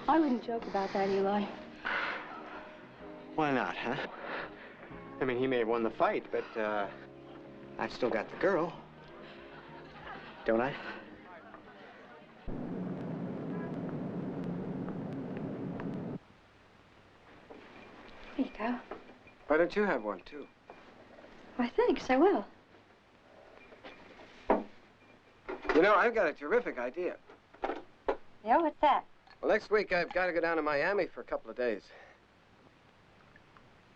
I wouldn't joke about that, Eli. Why not, huh? I mean, he may have won the fight, but, I've still got the girl. Don't I? Here you go. Why don't you have one, too? Why, thanks, I will. You know, I've got a terrific idea. Yeah, what's that? Well, next week I've got to go down to Miami for a couple of days.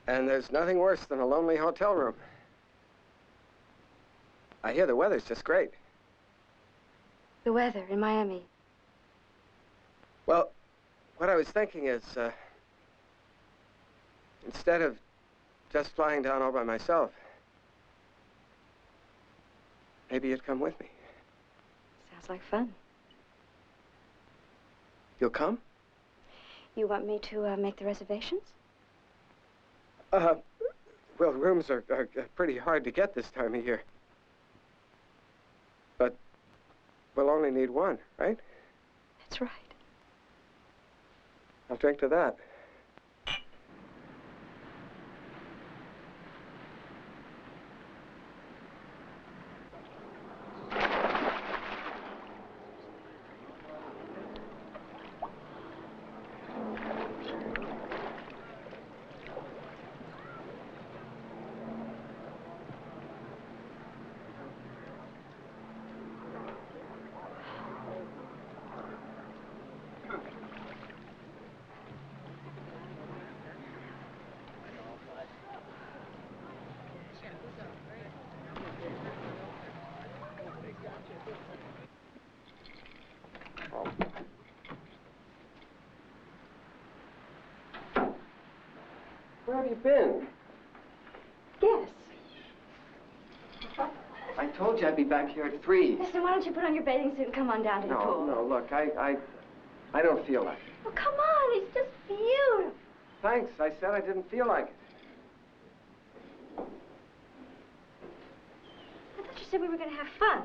And there's nothing worse than a lonely hotel room. I hear the weather's just great. The weather in Miami. Well, what I was thinking is, instead of just flying down all by myself, maybe you'd come with me. Sounds like fun. You'll come? You want me to make the reservations? Well, rooms are pretty hard to get this time of year. But we'll only need one, right? That's right. I'll drink to that. Where have you been? Guess. I told you I'd be back here at 3. Listen, why don't you put on your bathing suit and come on down to the pool? No, look, I don't feel like it. Oh, come on, it's just beautiful. Thanks, I said I didn't feel like it. I thought you said we were going to have fun.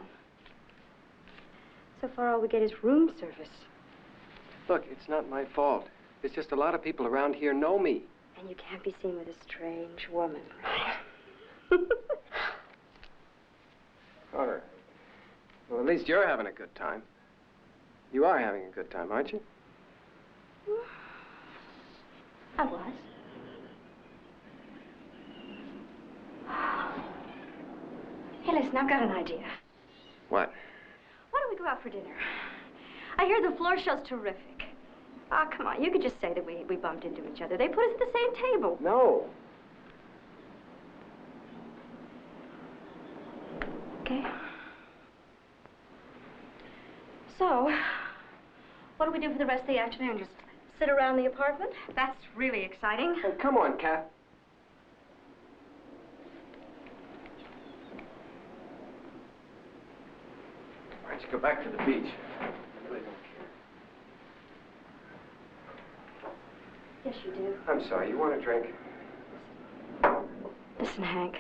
So far, all we get is room service. Look, it's not my fault. It's just a lot of people around here know me. And you can't be seen with a strange woman. Carter, well, at least you're having a good time. You are having a good time, aren't you? I was. Hey, listen, I've got an idea. What? Why don't we go out for dinner? I hear the floor show's terrific. Ah, come on, you could just say that we bumped into each other. They put us at the same table. No. Okay. So, what do we do for the rest of the afternoon? Just sit around the apartment? That's really exciting. Oh, come on, Kat. Why don't you go back to the beach? I really don't care. Yes, you do. I'm sorry, you want a drink? Listen, Hank.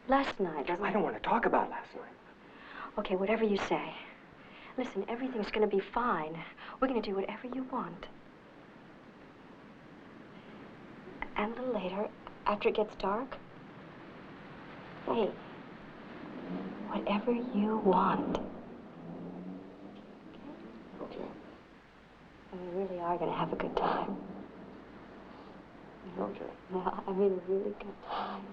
Last night... I don't want to talk about last night. Okay, whatever you say. Listen, everything's going to be fine. We're going to do whatever you want. And a little later, after it gets dark, hey, whatever you want. Okay. And we really are going to have a good time. Okay. No, I mean a really good time.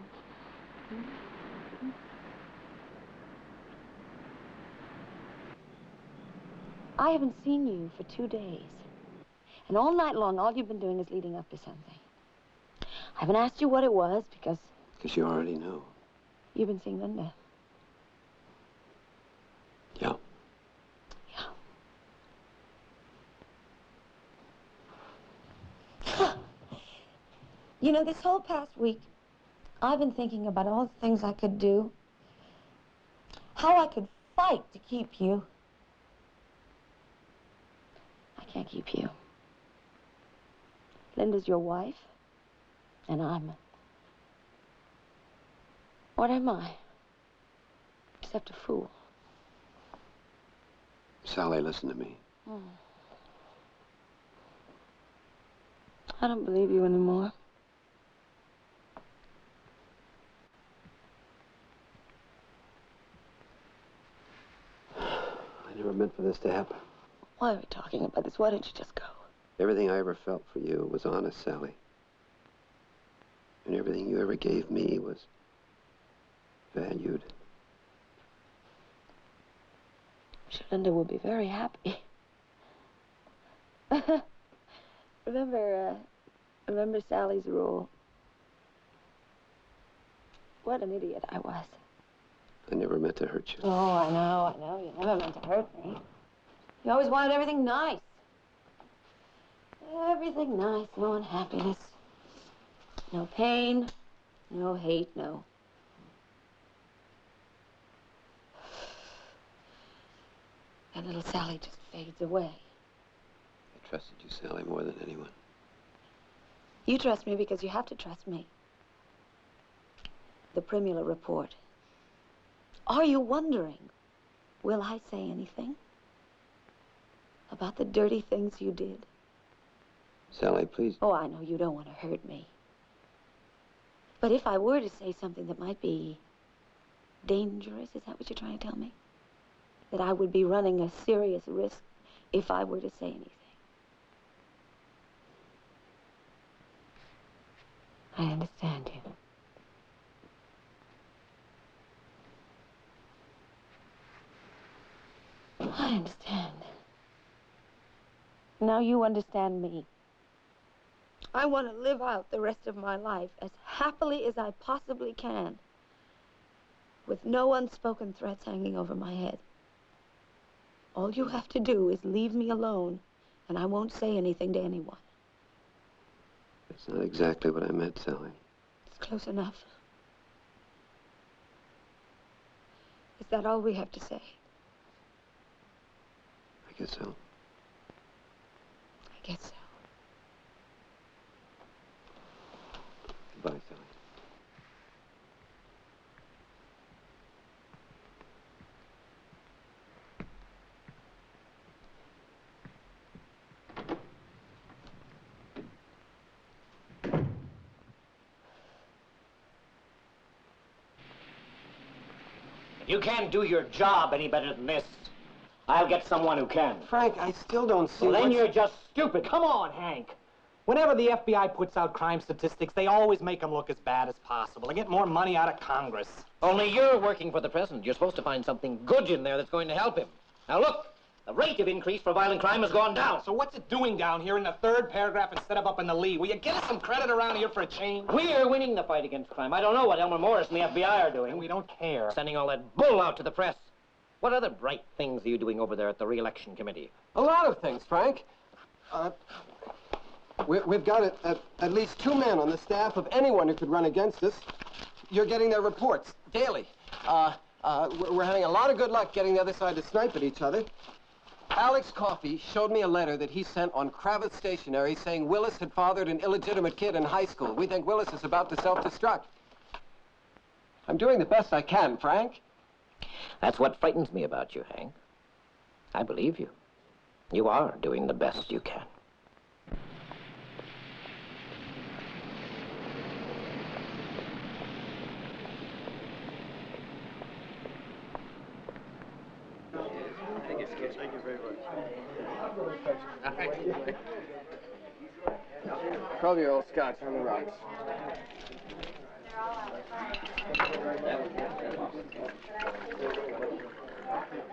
I haven't seen you for 2 days. And all night long, all you've been doing is leading up to something. I haven't asked you what it was because... Because you already know. You've been seeing Linda. Yeah. Yeah. You know, this whole past week, I've been thinking about all the things I could do. How I could fight to keep you. I can't keep you. Linda's your wife, and I'm... What am I? Except a fool. Sally, listen to me. I don't believe you anymore. I never meant for this to happen. Why are we talking about this? Why don't you just go? Everything I ever felt for you was honest, Sally. And everything you ever gave me was valued. Linda will be very happy. Remember Sally's rule? What an idiot I was. I never meant to hurt you. Oh, I know. You never meant to hurt me. You always wanted everything nice. Everything nice, no unhappiness. No pain, no hate, no And little Sally just fades away. I trusted you, Sally, more than anyone. You trust me because you have to trust me. The Primula report. Are you wondering, will I say anything about the dirty things you did? Sally, please. Oh, I know you don't want to hurt me. But if I were to say something that might be dangerous, is that what you're trying to tell me? That I would be running a serious risk if I were to say anything? I understand you. I understand. Now you understand me. I want to live out the rest of my life as happily as I possibly can, with no unspoken threats hanging over my head. All you have to do is leave me alone, and I won't say anything to anyone. That's not exactly what I meant, Sally. It's close enough. Is that all we have to say? I guess so. I guess so. Goodbye, Sally. If you can't do your job any better than this, I'll get someone who can. Frank, I still don't see Well, then what's- you're just stupid. Come on, Hank. Whenever the FBI puts out crime statistics, they always make them look as bad as possible. They get more money out of Congress. Only you're working for the president. You're supposed to find something good in there that's going to help him. Now look, the rate of increase for violent crime has gone down. So what's it doing down here in the third paragraph instead of up in the lead? Will you give us some credit around here for a change? We're winning the fight against crime. I don't know what Elmer Morris and the FBI are doing. And we don't care. Sending all that bull out to the press. What other bright things are you doing over there at the re-election committee? A lot of things, Frank. We've got at least 2 men on the staff of anyone who could run against us. You're getting their reports daily. We're having a lot of good luck getting the other side to snipe at each other. Alex Coffey showed me a letter that he sent on Kravitz Stationery saying Willis had fathered an illegitimate kid in high school. We think Willis is about to self-destruct. I'm doing the best I can, Frank. That's what frightens me about you, Hank. I believe you. You are doing the best you can. Thank you very much. 12-year-old Scotch on the rocks.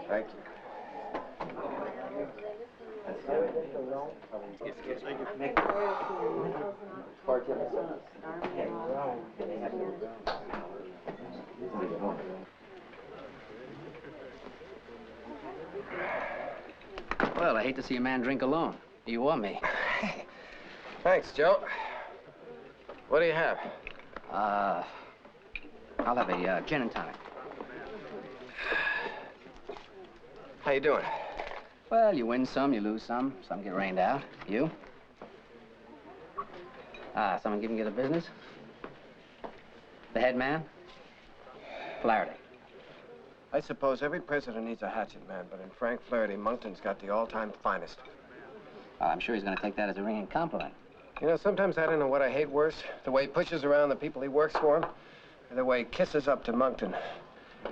Thank you. Well, I hate to see a man drink alone. You or me. Thanks, Joe. What do you have? I'll have a gin and tonic. How you doing? Well, you win some, you lose some. Some get rained out. You? Someone giving you the business? The head man? Flaherty. I suppose every president needs a hatchet man, but in Frank Flaherty, Monkton's got the all-time finest. Well, I'm sure he's going to take that as a ringing compliment. You know, sometimes I don't know what I hate worse, the way he pushes around the people he works for him, or the way he kisses up to Monkton.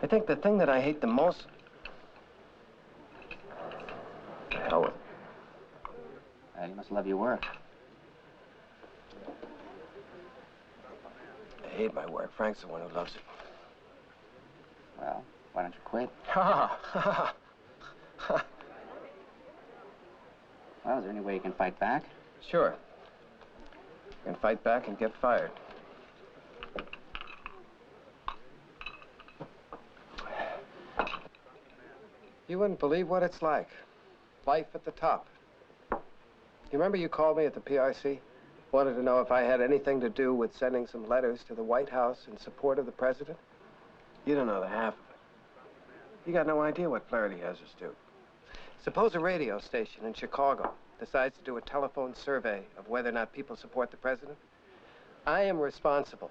I think the thing that I hate the most... The hell with it. Well, you must love your work. I hate my work. Frank's the one who loves it. Well, why don't you quit? Well, is there any way you can fight back? Sure. You can fight back and get fired. You wouldn't believe what it's like. Life at the top. You remember you called me at the PRC? Wanted to know if I had anything to do with sending some letters to the White House in support of the president? You don't know the half of it. You got no idea what Flaherty has us do. Suppose a radio station in Chicago decides to do a telephone survey of whether or not people support the president. I am responsible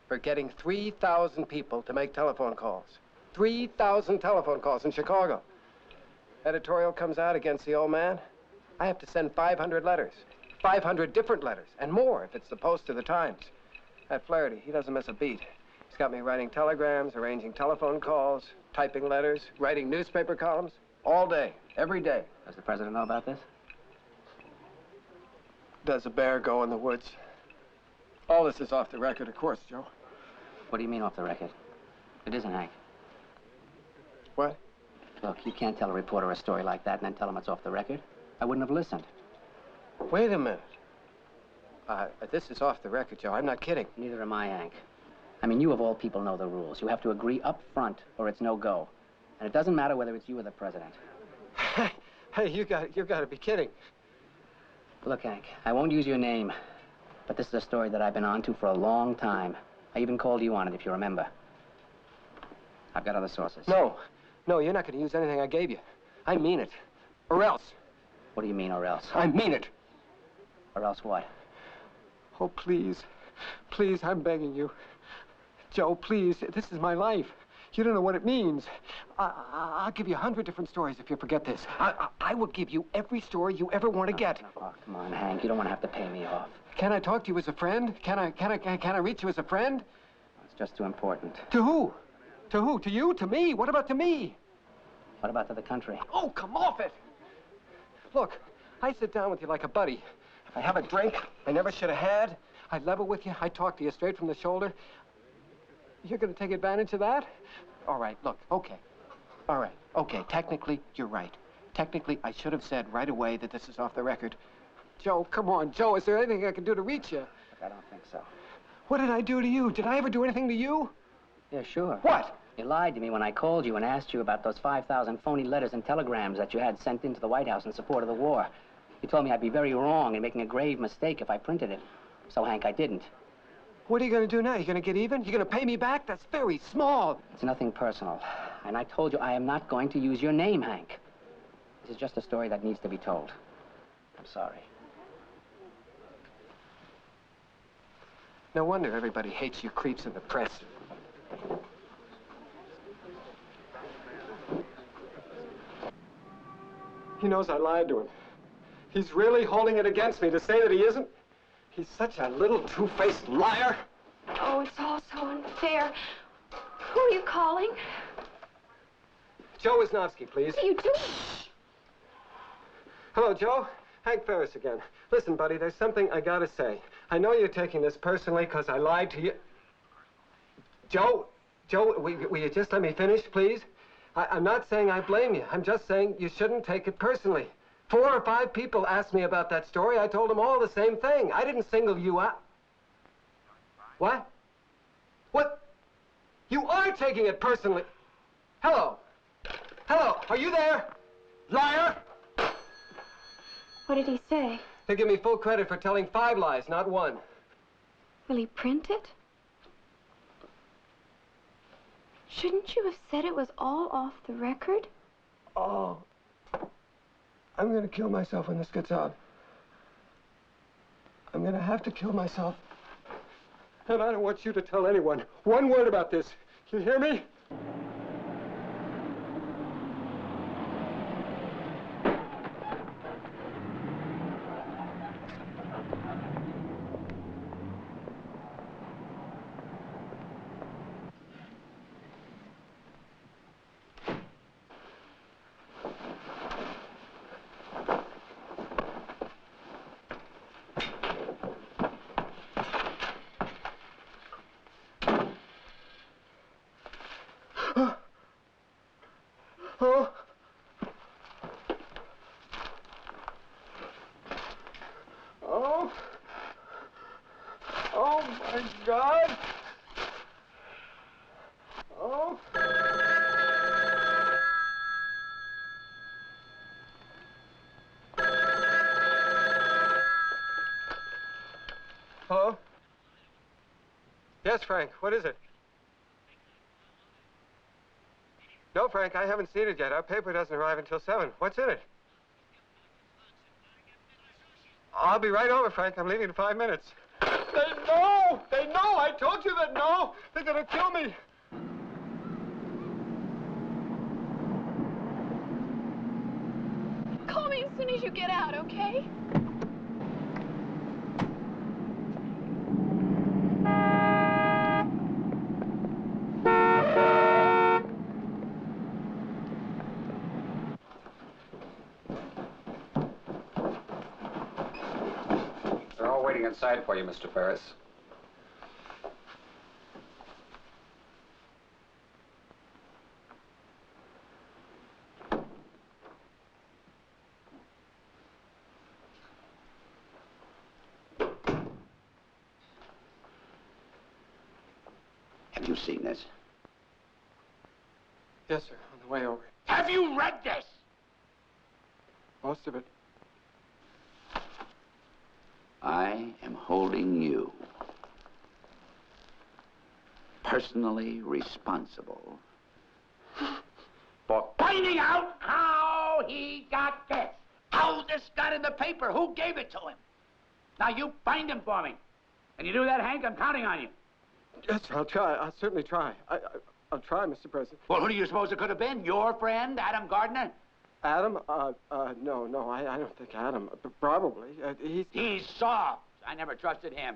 for getting 3,000 people to make telephone calls. 3,000 telephone calls in Chicago. Editorial comes out against the old man. I have to send 500 letters. 500 different letters, and more if it's the Post or the Times. That Flaherty, he doesn't miss a beat. He's got me writing telegrams, arranging telephone calls, typing letters, writing newspaper columns, all day, every day. Does the president know about this? Does a bear go in the woods? All this is off the record, of course, Joe. What do you mean off the record? It isn't, Hank. What? Look, you can't tell a reporter a story like that and then tell him it's off the record. I wouldn't have listened. Wait a minute. This is off the record, Joe. I'm not kidding. Neither am I, Hank. I mean, you of all people know the rules. You have to agree up front or it's no go. And it doesn't matter whether it's you or the president. Hey, you got to be kidding. Look, Hank, I won't use your name, but this is a story that I've been on to for a long time. I even called you on it, if you remember. I've got other sources. No, you're not going to use anything I gave you. I mean it. Or else. What do you mean, or else? I mean it. Or else what? Oh, please. Please, I'm begging you. Joe, please, this is my life. You don't know what it means. I'll give you 100 different stories if you forget this. I will give you every story you ever want to get. Oh, come on, Hank. You don't want to have to pay me off. Can I talk to you as a friend? Can I reach you as a friend? It's just too important. To who? To who? To you? To me? What about to me? What about to the country? Oh, come off it! Look, I sit down with you like a buddy. If I have a drink I never should have had, I level with you, I talk to you straight from the shoulder. You're going to take advantage of that? All right, look, okay. All right, okay, technically, you're right. Technically, I should have said right away that this is off the record. Joe, come on, Joe, is there anything I can do to reach you? Look, I don't think so. What did I do to you? Did I ever do anything to you? Yeah, sure. What? You lied to me when I called you and asked you about those 5,000 phony letters and telegrams that you had sent into the White House in support of the war. You told me I'd be very wrong in making a grave mistake if I printed it. So, Hank, I didn't. What are you going to do now? You going to get even? You going to pay me back? That's very small. It's nothing personal. And I told you I am not going to use your name, Hank. This is just a story that needs to be told. I'm sorry. No wonder everybody hates you creeps in the press. He knows I lied to him. He's really holding it against me to say that he isn't. He's such a little two-faced liar. Oh, it's all so unfair. Who are you calling? Joe Wisnowski, please. What are you doing? Hello, Joe. Hank Ferris again. Listen, buddy, there's something I gotta say. I know you're taking this personally because I lied to you. Joe, will you just let me finish, please? I'm not saying I blame you. I'm just saying you shouldn't take it personally. 4 or 5 people asked me about that story. I told them all the same thing. I didn't single you out. What? What? You are taking it personally. Hello? Hello? Are you there? Liar! What did he say? He'll give me full credit for telling 5 lies, not 1. Will he print it? Shouldn't you have said it was all off the record? Oh. I'm going to kill myself when this gets out. I'm going to have to kill myself. And I don't want you to tell anyone 1 word about this. You hear me? Oh. Oh. Oh, my God. Oh. Hello? Yes, Frank, what is it? No, Frank, I haven't seen it yet. Our paper doesn't arrive until 7. What's in it? I'll be right over, Frank. I'm leaving in 5 minutes. They know! They know! I told you they know! They're gonna kill me! Call me as soon as you get out, okay? They're all waiting inside for you, Mr. Ferris. Have you seen this? Yes, sir. On the way over. Have you read this? Most of it. I am holding you personally responsible for finding out how he got this. How this got in the paper. Who gave it to him? Now you find him for me. Can you do that, Hank? I'm counting on you. Yes, sir. I'll try. I'll certainly try. I'll try, Mr. President. Well, who do you suppose it could have been? Your friend, Adam Gardner? Adam? No, I don't think Adam. Probably. He's soft. I never trusted him.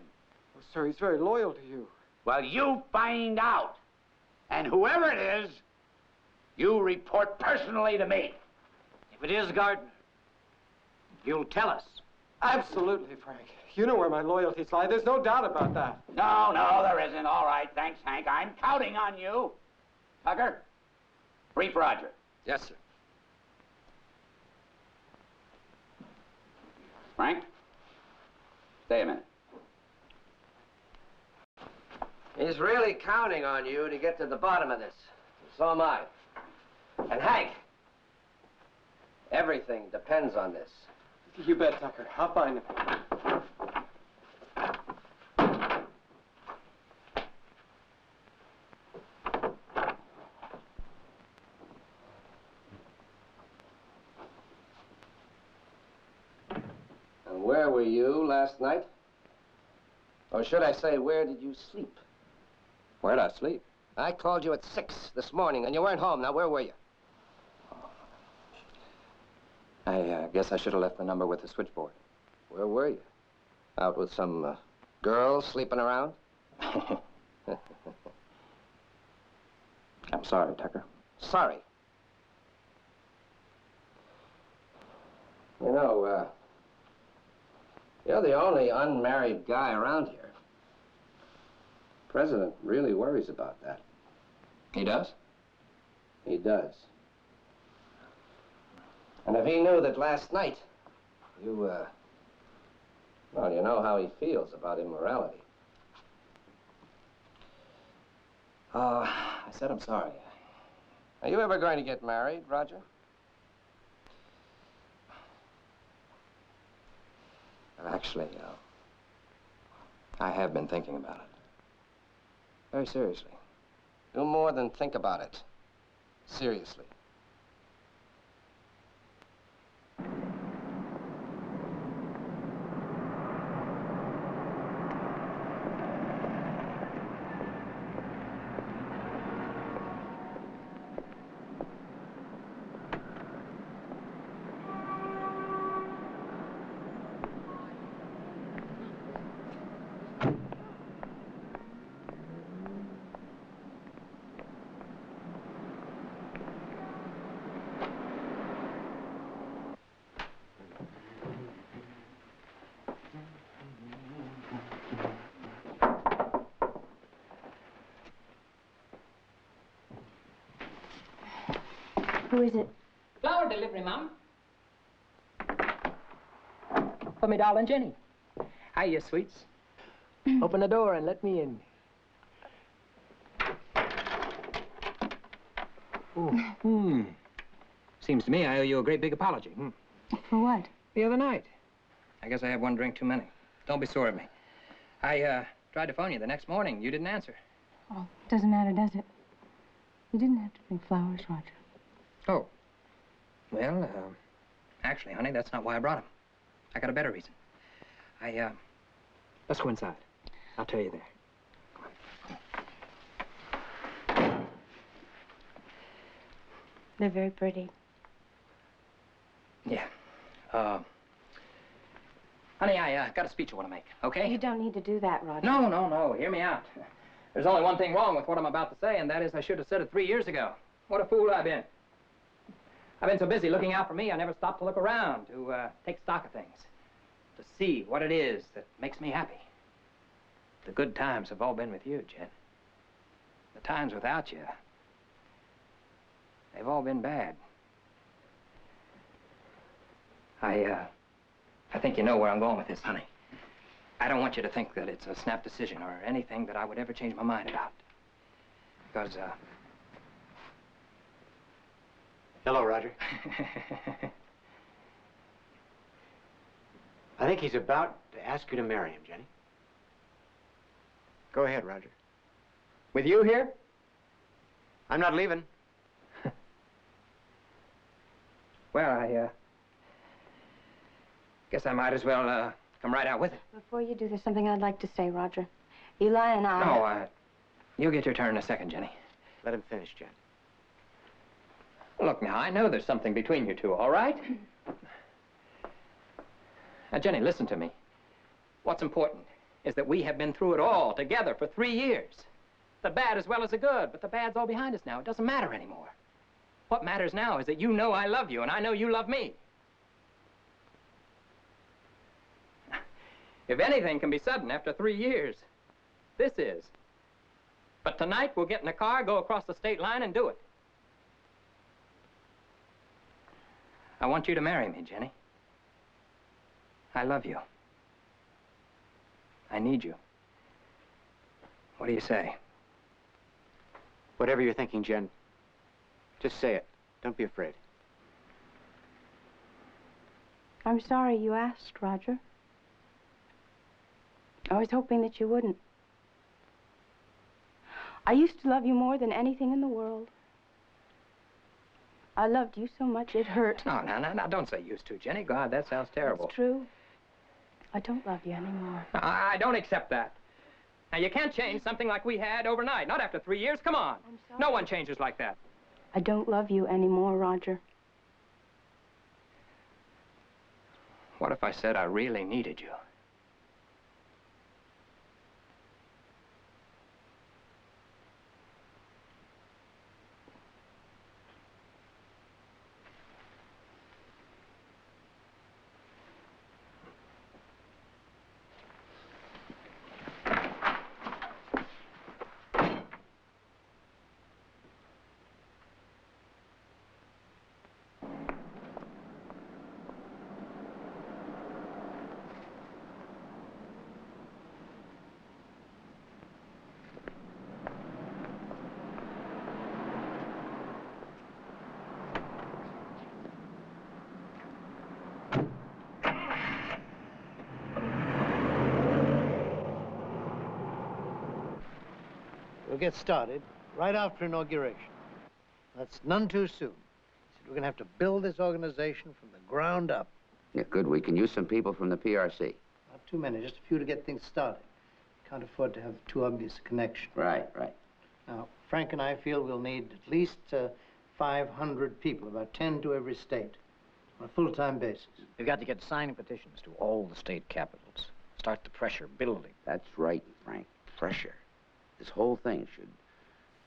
Oh, sir, he's very loyal to you. Well, you find out. And whoever it is, you report personally to me. If it is Gardner, you'll tell us. Absolutely, Frank. You know where my loyalties lie. There's no doubt about that. No, there isn't. All right, thanks, Hank. I'm counting on you. Tucker, brief Roger. Yes, sir. Frank, stay a minute. He's really counting on you to get to the bottom of this. So am I. And Hank, everything depends on this. You bet, Tucker. I'll find him. And where were you last night? Or should I say, where did you sleep? Where'd I sleep? I called you at 6 this morning, and you weren't home. Now, where were you? I guess I should have left the number with the switchboard. Where were you? Out with some girls sleeping around? I'm sorry, Tucker. Sorry. You know, you're the only unmarried guy around here. The president really worries about that. He does? He does. And if he knew that last night you, well, you know how he feels about immorality. I said I'm sorry. Are you ever going to get married, Roger? Actually, I have been thinking about it. Very seriously. Do more than think about it. Seriously. Who is it? Flower delivery, Mom. For me darling Jenny. Hiya, sweets. Open the door and let me in. Ooh. Seems to me I owe you a great big apology. For what? The other night. I guess I had one drink too many. Don't be sore at me. I tried to phone you the next morning. You didn't answer. Oh, doesn't matter, does it? You didn't have to bring flowers, Roger. Oh. Well, actually, honey, that's not why I brought them. I got a better reason. Let's go inside. I'll tell you there. They're very pretty. Yeah. Honey, I got a speech I want to make, okay? You don't need to do that, Roger. No. Hear me out. There's only one thing wrong with what I'm about to say, and that is I should have said it 3 years ago. What a fool I've been. I've been so busy looking out for me, I never stopped to look around, to take stock of things, to see what it is that makes me happy. The good times have all been with you, Jen. The times without you, they've all been bad. I think you know where I'm going with this, honey. I don't want you to think that it's a snap decision or anything that I would ever change my mind about. Because, Hello, Roger. I think he's about to ask you to marry him, Jenny. Go ahead, Roger. With you here? I'm not leaving. Well, I guess I might as well, come right out with it. Before you do, there's something I'd like to say, Roger. Eli and I... No, you'll get your turn in a second, Jenny. Let him finish, Jen. Look, now, I know there's something between you two, all right? Now, Jenny, listen to me. What's important is that we have been through it all together for 3 years. The bad as well as the good, but the bad's all behind us now. It doesn't matter anymore. What matters now is that you know I love you, and I know you love me. If anything can be sudden after 3 years, this is. But tonight, we'll get in a car, go across the state line, and do it. I want you to marry me, Jenny. I love you. I need you. What do you say? Whatever you're thinking, Jen, just say it. Don't be afraid. I'm sorry you asked, Roger. I was hoping that you wouldn't. I used to love you more than anything in the world. I loved you so much it hurt. No, don't say used to, Jenny. God, that sounds terrible. It's true. I don't love you anymore. I don't accept that. Now, you can't change something like we had overnight. Not after 3 years. Come on. I'm sorry. No one changes like that. I don't love you anymore, Roger. What if I said I really needed you? We'll get started right after inauguration. That's none too soon. We're going to have to build this organization from the ground up. Yeah, good. We can use some people from the PRC. Not too many, just a few to get things started. Can't afford to have too obvious a connection. Right. Now, Frank and I feel we'll need at least 500 people, about 10 to every state, on a full-time basis. We've got to get signing petitions to all the state capitals. Start the pressure building. That's right, Frank. Pressure. This whole thing should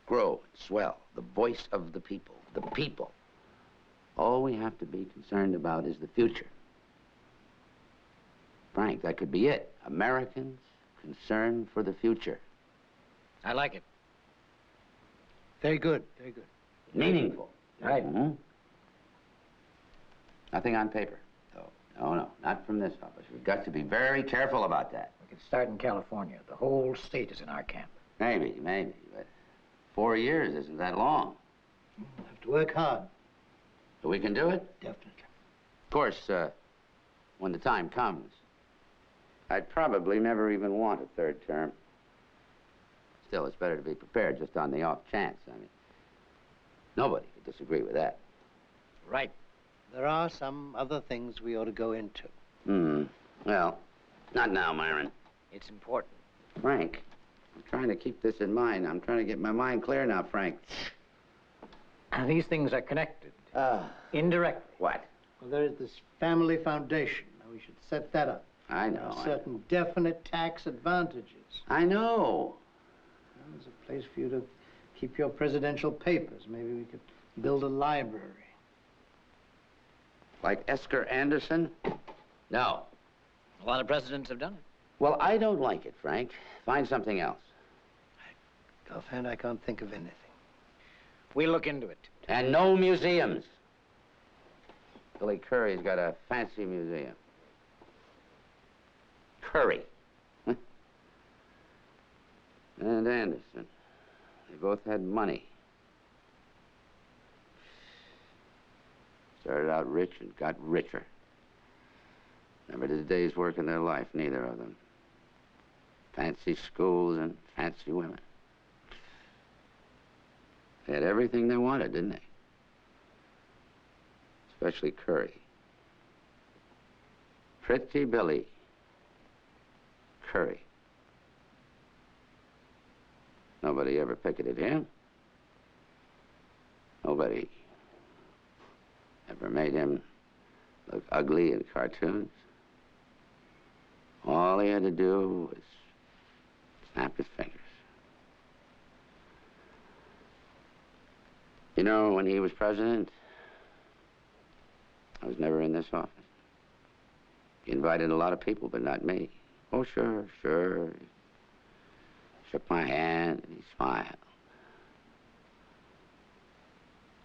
grow and swell. The voice of the people. The people. All we have to be concerned about is the future. Frank, that could be it. Americans concerned for the future. I like it. Very good, very good. Meaningful. Right. Mm-hmm. Nothing on paper. No, not from this office. We've got to be very careful about that. We could start in California. The whole state is in our camp. Maybe, but 4 years isn't that long. We'll have to work hard. But we can do it? Definitely. Of course, when the time comes, I'd probably never even want a third term. Still, it's better to be prepared just on the off chance. I mean, nobody could disagree with that. Right. There are some other things we ought to go into. Well, Not now, Myron. It's important. Frank, I'm trying to keep this in mind. I'm trying to get my mind clear now, Frank. These things are connected. Indirectly. What? Well, there is this family foundation. Now, we should set that up. I know. Certain definite tax advantages. I know. Well, there's a place for you to keep your presidential papers. Maybe we could build a library. Like Esker Anderson? No. A lot of presidents have done it. Well, I don't like it, Frank. Find something else. Offhand, I can't think of anything. We'll look into it. And no museums. Billy Curry's got a fancy museum. Curry. Huh? And Anderson. They both had money. Started out rich and got richer. Never did a day's work in their life, neither of them. Fancy schools and fancy women. They had everything they wanted, didn't they? Especially Curry. Pretty Billy Curry. Nobody ever picketed him. Nobody ever made him look ugly in cartoons. All he had to do was snap his fingers. You know, when he was president, I was never in this office. He invited a lot of people, but not me. Oh, sure, sure. He shook my hand and he smiled.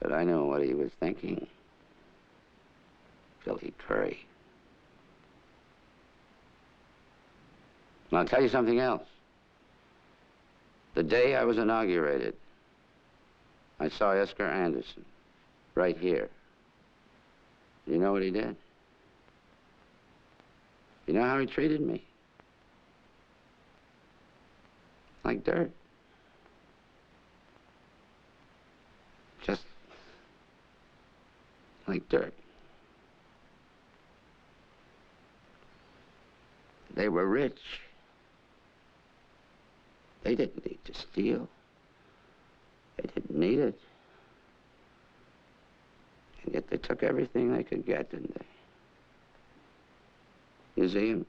But I know what he was thinking. Billy Curry. And I'll tell you something else. The day I was inaugurated, I saw Esker Anderson right here. You know what he did? You know how he treated me? Like dirt. Just like dirt. They were rich. They didn't need to steal. They didn't need it. And yet they took everything they could get, didn't they? Museums,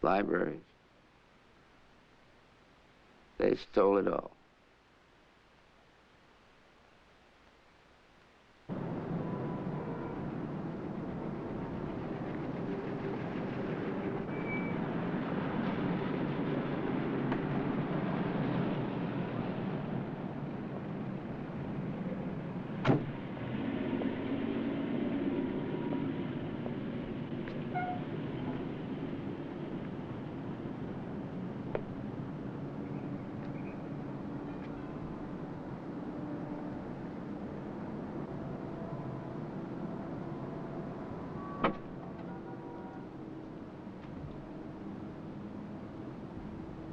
libraries. They stole it all.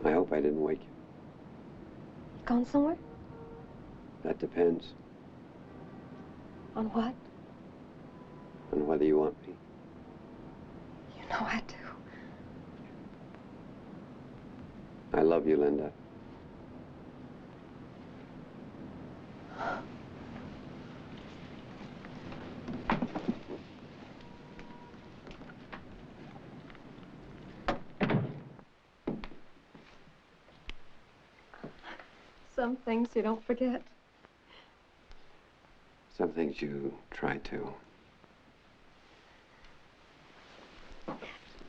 I hope I didn't wake you. Gone somewhere? That depends On what? on whether you want me. You know I do. I love you, Linda. Some things you don't forget. Some things you try to.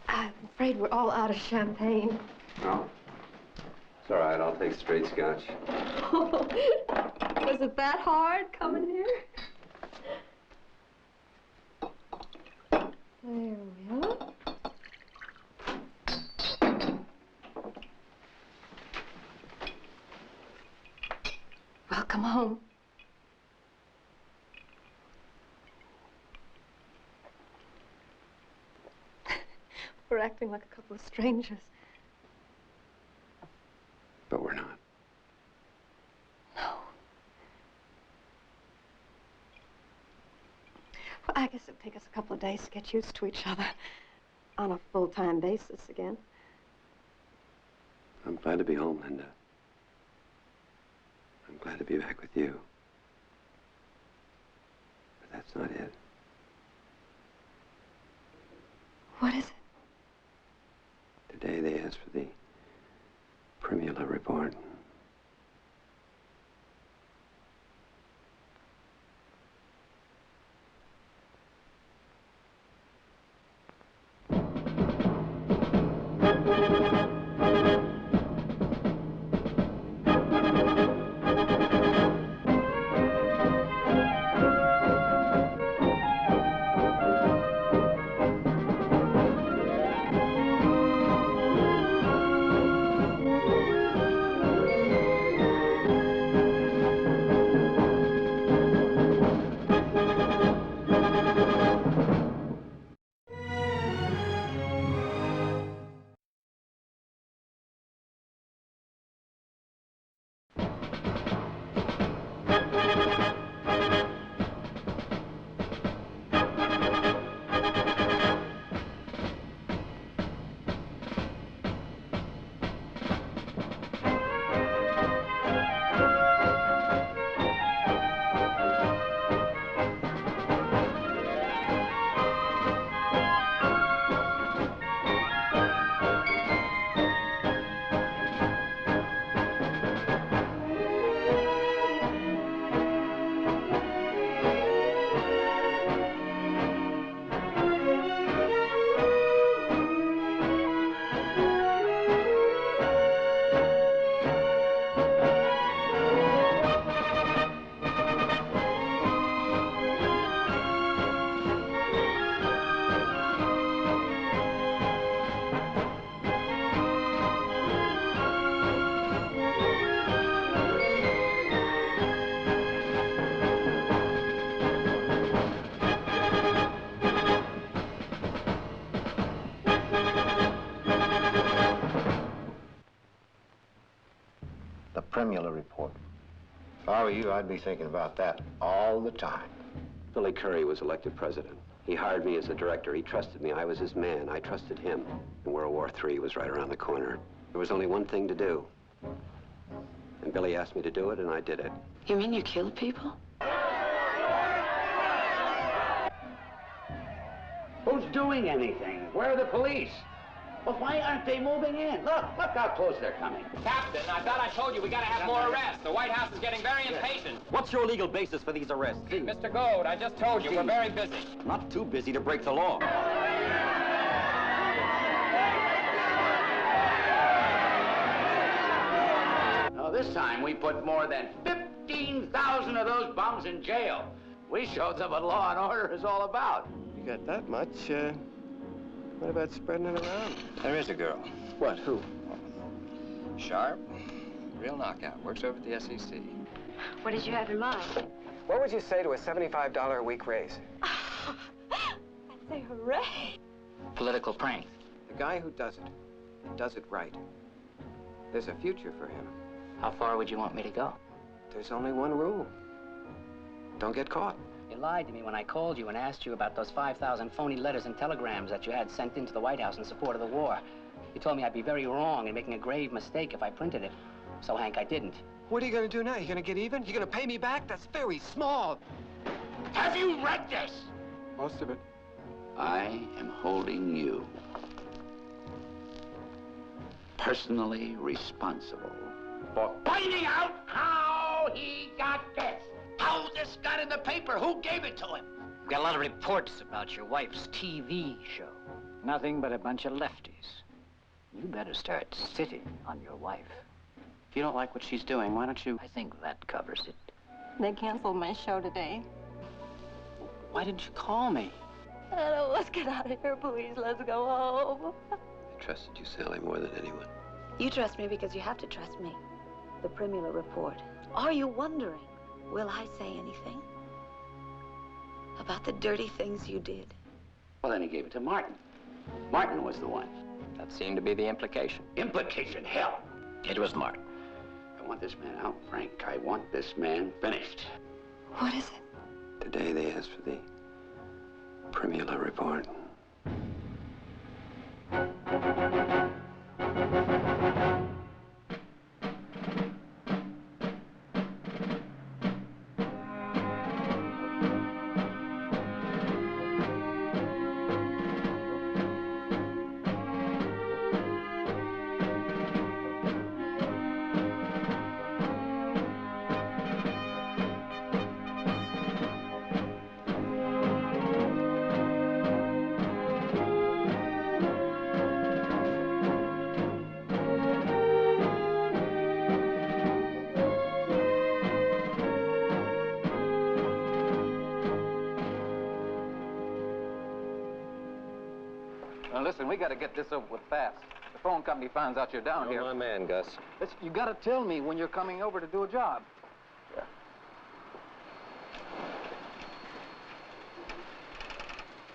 I'm afraid we're all out of champagne. Oh. It's all right. I'll take straight scotch. Was it that hard coming here? There we are. Welcome home. We're acting like a couple of strangers. But we're not. No. Well, I guess it'll take us a couple of days to get used to each other. on a full-time basis again. I'm glad to be home, Linda. I'm glad to be back with you. But that's not it. What is it? Today they asked for the Primula report. The Primula report. If I were you, I'd be thinking about that all the time. Billy Currie was elected president. He hired me as a director. He trusted me. I was his man. I trusted him. And World War III was right around the corner. There was only one thing to do. And Billy asked me to do it, and I did it. You mean you killed people? Who's doing anything? Where are the police? Well, why aren't they moving in? Look how close they're coming. Captain, I thought I told you we gotta have more arrests. The White House is getting very impatient. What's your legal basis for these arrests? Mr. Gold, I just told you, we're very busy. Not too busy to break the law. No, this time we put more than 15,000 of those bums in jail. We showed them what law and order is all about. You got that much, what about spreading it around? There is a girl. What, who? Sharp, real knockout, works over at the SEC. What did you have in mind? What would you say to a $75 a week raise? I'd say hooray. Political prank. The guy who does it right. There's a future for him. How far would you want me to go? There's only one rule. Don't get caught. You lied to me when I called you and asked you about those 5,000 phony letters and telegrams that you had sent into the White House in support of the war. You told me I'd be very wrong and making a grave mistake if I printed it. So, Hank, I didn't. What are you going to do now? You going to get even? You going to pay me back? That's very small. Have you read this? Most of it. I am holding you personally responsible for finding out how he got this. How this got in the paper? Who gave it to him? We've got a lot of reports about your wife's TV show. Nothing but a bunch of lefties. You better start sitting on your wife. If you don't like what she's doing, why don't you... I think that covers it. They canceled my show today. Why didn't you call me? Anna, let's get out of here, please. Let's go home. I trusted you, Sally, more than anyone. You trust me because you have to trust me. The Primula report. Are you wondering, will I say anything about the dirty things you did? Well, then he gave it to Martin. Martin was the one. That seemed to be the implication. Implication? Hell. It was Martin. I want this man out, Frank. I want this man finished. What is it? Today they asked for the Primula report. Now, listen, we got to get this over with fast. The phone company finds out you're down here. You're my man, Gus. Listen, you got to tell me when you're coming over to do a job. Yeah.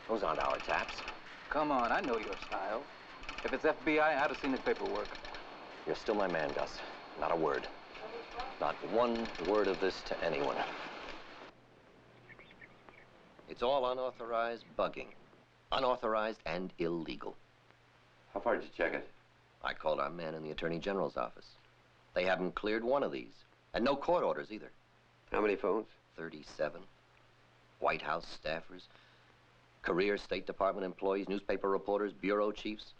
Those aren't our taps. Come on, I know your style. If it's FBI, I'd have seen his paperwork. You're still my man, Gus. Not a word. Not one word of this to anyone. It's all unauthorized bugging. Unauthorized and illegal. How far did you check it? I called our man in the Attorney General's office. They haven't cleared one of these. And no court orders either. How many phones? 37. White House staffers, career State Department employees, newspaper reporters, bureau chiefs.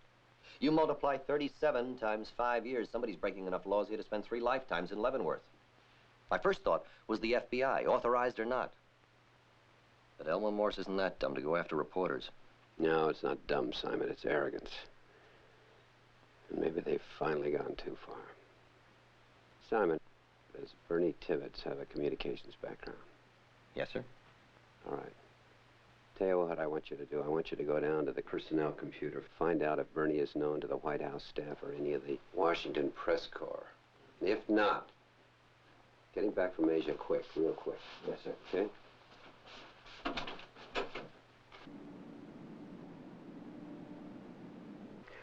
You multiply 37 times 5 years, somebody's breaking enough laws here to spend 3 lifetimes in Leavenworth. My first thought was the FBI, authorized or not. But Elmer Morse isn't that dumb to go after reporters. No, it's not dumb, Simon. It's arrogance. And maybe they've finally gone too far. Simon, does Bernie Tibbetts have a communications background? Yes, sir. All right. Tell you what I want you to do. I want you to go down to the personnel computer, find out if Bernie is known to the White House staff or any of the Washington press corps. And if not, get him back from Asia quick, real quick. Yes, sir. Okay?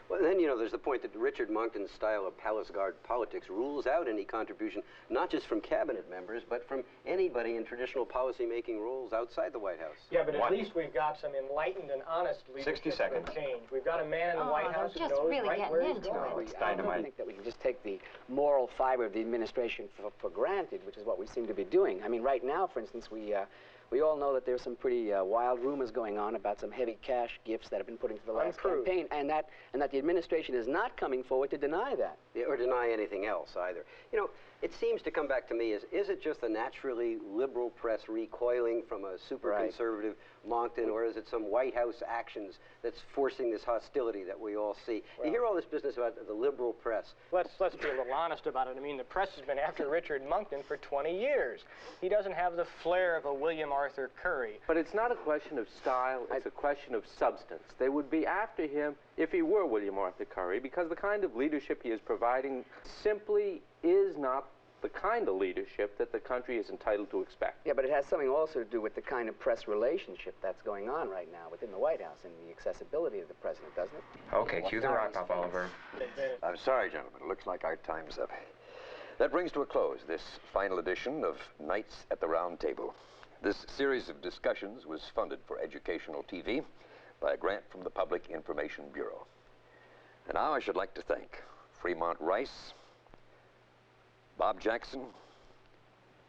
Well, then, you know, there's the point that Richard Monckton's style of palace guard politics rules out any contribution, not just from cabinet members, but from anybody in traditional policy-making roles outside the White House. Yeah, but at least we've got some enlightened and honest leadership 60 seconds. for change. We've got a man in the White House who knows really right where he's into going. it. I don't think that we can just take the moral fiber of the administration for granted, which is what we seem to be doing. I mean, right now, for instance, we all know that there's some pretty wild rumors going on about some heavy cash gifts that have been put into the last campaign, and that the administration is not coming forward to deny that. Yeah, or deny anything else either. You know, it seems to come back to me as, is it just the naturally liberal press recoiling from a super conservative Monckton, or is it some White House actions that's forcing this hostility that we all see? Well, you hear all this business about the liberal press. Let's be a little honest about it. I mean, the press has been after Richard Monckton for 20 years. He doesn't have the flair of a William Arthur Curry. But it's not a question of style, it's a question of substance. They would be after him if he were William Arthur Curry, because the kind of leadership he is providing simply is not the kind of leadership that the country is entitled to expect. Yeah, but it has something also to do with the kind of press relationship that's going on right now within the White House and the accessibility of the president, doesn't it? Okay, cue the rock up, Oliver. I'm sorry, gentlemen. It looks like our time's up. That brings to a close this final edition of Knights at the Round Table. This series of discussions was funded for educational TV by a grant from the Public Information Bureau. And now I should like to thank Fremont Rice, Bob Jackson,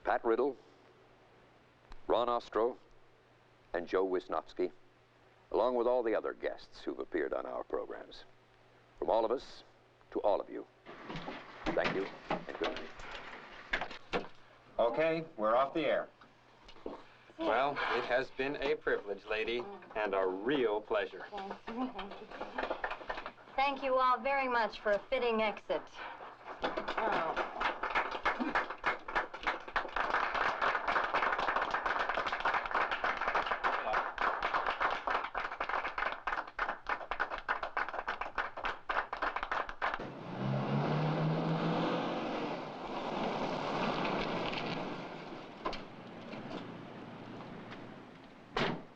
Pat Riddle, Ron Ostro, and Joe Wisnowski, along with all the other guests who've appeared on our programs. From all of us to all of you, thank you and good night. Okay, we're off the air. Well, it has been a privilege, lady, and a real pleasure. Thank you all very much for a fitting exit. Oh.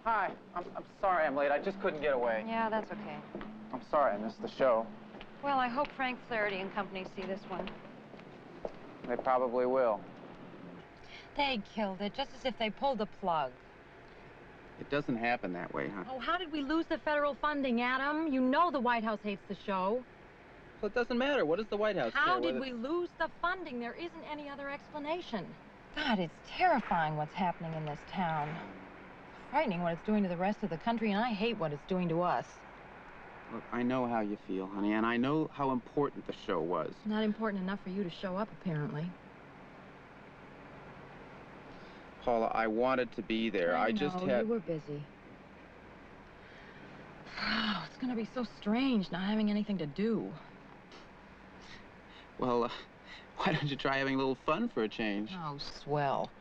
Hi, I'm sorry I'm late. I just couldn't get away. Yeah, that's okay. I'm sorry I missed the show. Well, I hope Frank Flaherty and company see this one. They probably will. They killed it, just as if they pulled the plug. It doesn't happen that way, huh? Oh, how did we lose the federal funding, Adam? You know the White House hates the show. Well, it doesn't matter. What does the White House How care did we lose the funding? There isn't any other explanation. God, it's terrifying what's happening in this town. Frightening what it's doing to the rest of the country, and I hate what it's doing to us. Look, I know how you feel, honey, and I know how important the show was. Not important enough for you to show up, apparently. Paula, I wanted to be there. I just had... you were busy. Oh, it's going to be so strange not having anything to do. Well, why don't you try having a little fun for a change? Oh, swell.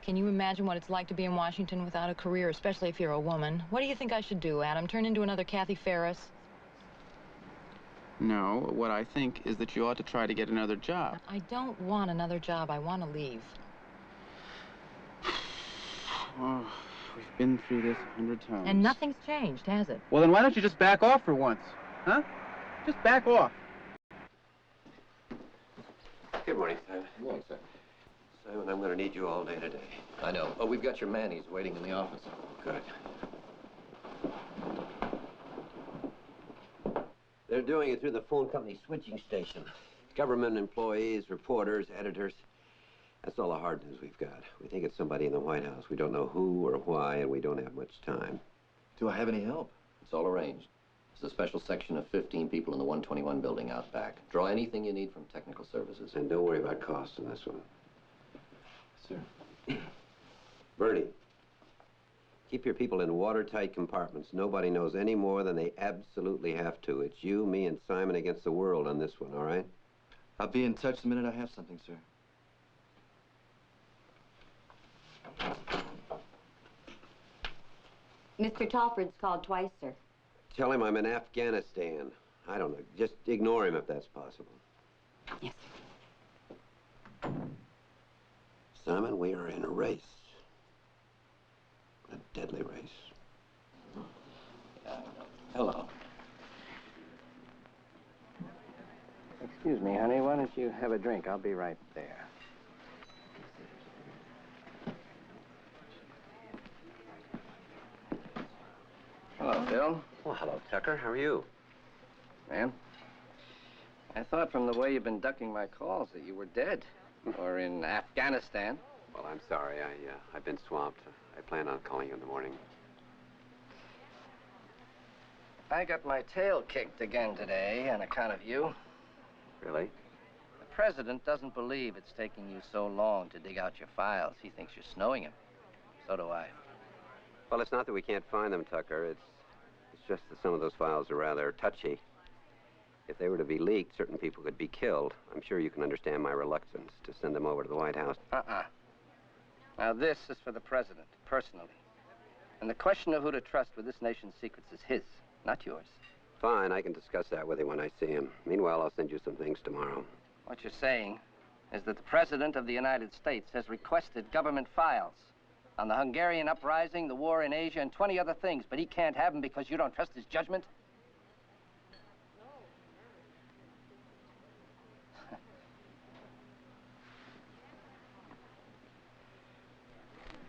Can you imagine what it's like to be in Washington without a career, especially if you're a woman? What do you think I should do, Adam? Turn into another Kathy Ferris? No, what I think is that you ought to try to get another job. I don't want another job. I want to leave. Oh, we've been through this 100 times. And nothing's changed, has it? Well, then why don't you just back off for once? Huh? Just back off. Good morning, Simon. Good morning, sir. Simon, I'm going to need you all day today. I know. Oh, we've got your man. He's waiting in the office. Good. They're doing it through the phone company switching station. Government employees, reporters, editors. That's all the hard news we've got. We think it's somebody in the White House. We don't know who or why, and we don't have much time. Do I have any help? It's all arranged. There's a special section of 15 people in the 121 building out back. Draw anything you need from technical services. And don't worry about costs in this one. Sir. Bernie, keep your people in watertight compartments. Nobody knows any more than they absolutely have to. It's you, me, and Simon against the world on this one, all right? I'll be in touch the minute I have something, sir. Mr. Talford's called twice, sir. Tell him I'm in Afghanistan. I don't know. Just ignore him if that's possible. Yes, sir. Simon, we are in a race. A deadly race. Hello. Excuse me, honey. Why don't you have a drink? I'll be right there. Hello, Bill. Well, hello, Tucker. How are you? Ma'am, I thought from the way you've been ducking my calls that you were dead. Or in Afghanistan. Well, I'm sorry. I've been swamped. I plan on calling you in the morning. I got my tail kicked again today on account of you. Really? The president doesn't believe it's taking you so long to dig out your files. He thinks you're snowing him. So do I. Well, it's not that we can't find them, Tucker. It's just that some of those files are rather touchy. If they were to be leaked, certain people could be killed. I'm sure you can understand my reluctance to send them over to the White House. Now, this is for the president, personally. And the question of who to trust with this nation's secrets is his, not yours. Fine, I can discuss that with him when I see him. Meanwhile, I'll send you some things tomorrow. What you're saying is that the President of the United States has requested government files on the Hungarian uprising, the war in Asia, and 20 other things, but he can't have them because you don't trust his judgment?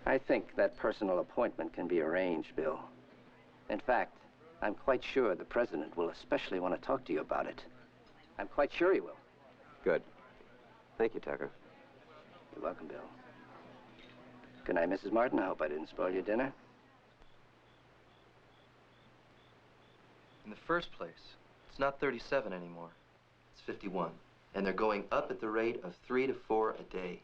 I think that personal appointment can be arranged, Bill. In fact, I'm quite sure the President will especially want to talk to you about it. I'm quite sure he will. Good. Thank you, Tucker. You're welcome, Bill. Good night, Mrs. Martin. I hope I didn't spoil your dinner. In the first place, it's not 37 anymore. It's 51. And they're going up at the rate of 3 to 4 a day.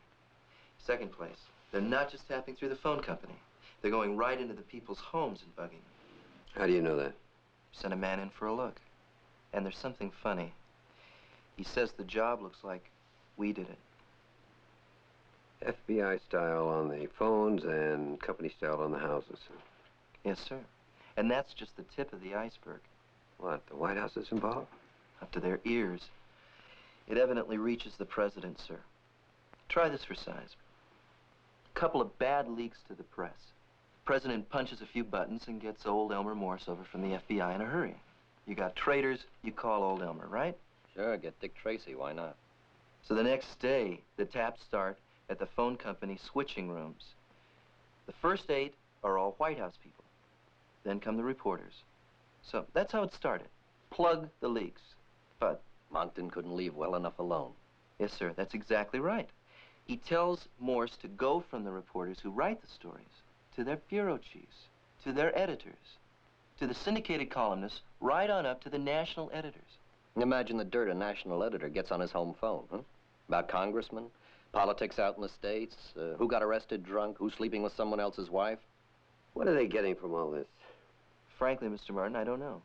Second place, they're not just tapping through the phone company. They're going right into the people's homes and bugging them. How do you know that? Sent a man in for a look. And there's something funny. He says the job looks like we did it. FBI style on the phones and company style on the houses. Yes, sir. And that's just the tip of the iceberg. What, the White House is involved? Up to their ears. It evidently reaches the president, sir. Try this for size. A couple of bad leaks to the press. The president punches a few buttons and gets old Elmer Morse over from the FBI in a hurry. You got traitors, you call old Elmer, right? Sure, get Dick Tracy, why not? So the next day, the taps start at the phone company switching rooms. The first 8 are all White House people. Then come the reporters. So that's how it started. Plug the leaks. But Monckton couldn't leave well enough alone. Yes, sir, that's exactly right. He tells Morse to go from the reporters who write the stories to their bureau chiefs, to their editors, to the syndicated columnists, right on up to the national editors. Imagine the dirt a national editor gets on his home phone, huh? About congressmen, politics out in the States, who got arrested drunk, who's sleeping with someone else's wife. What are they getting from all this? Frankly, Mr. Martin, I don't know.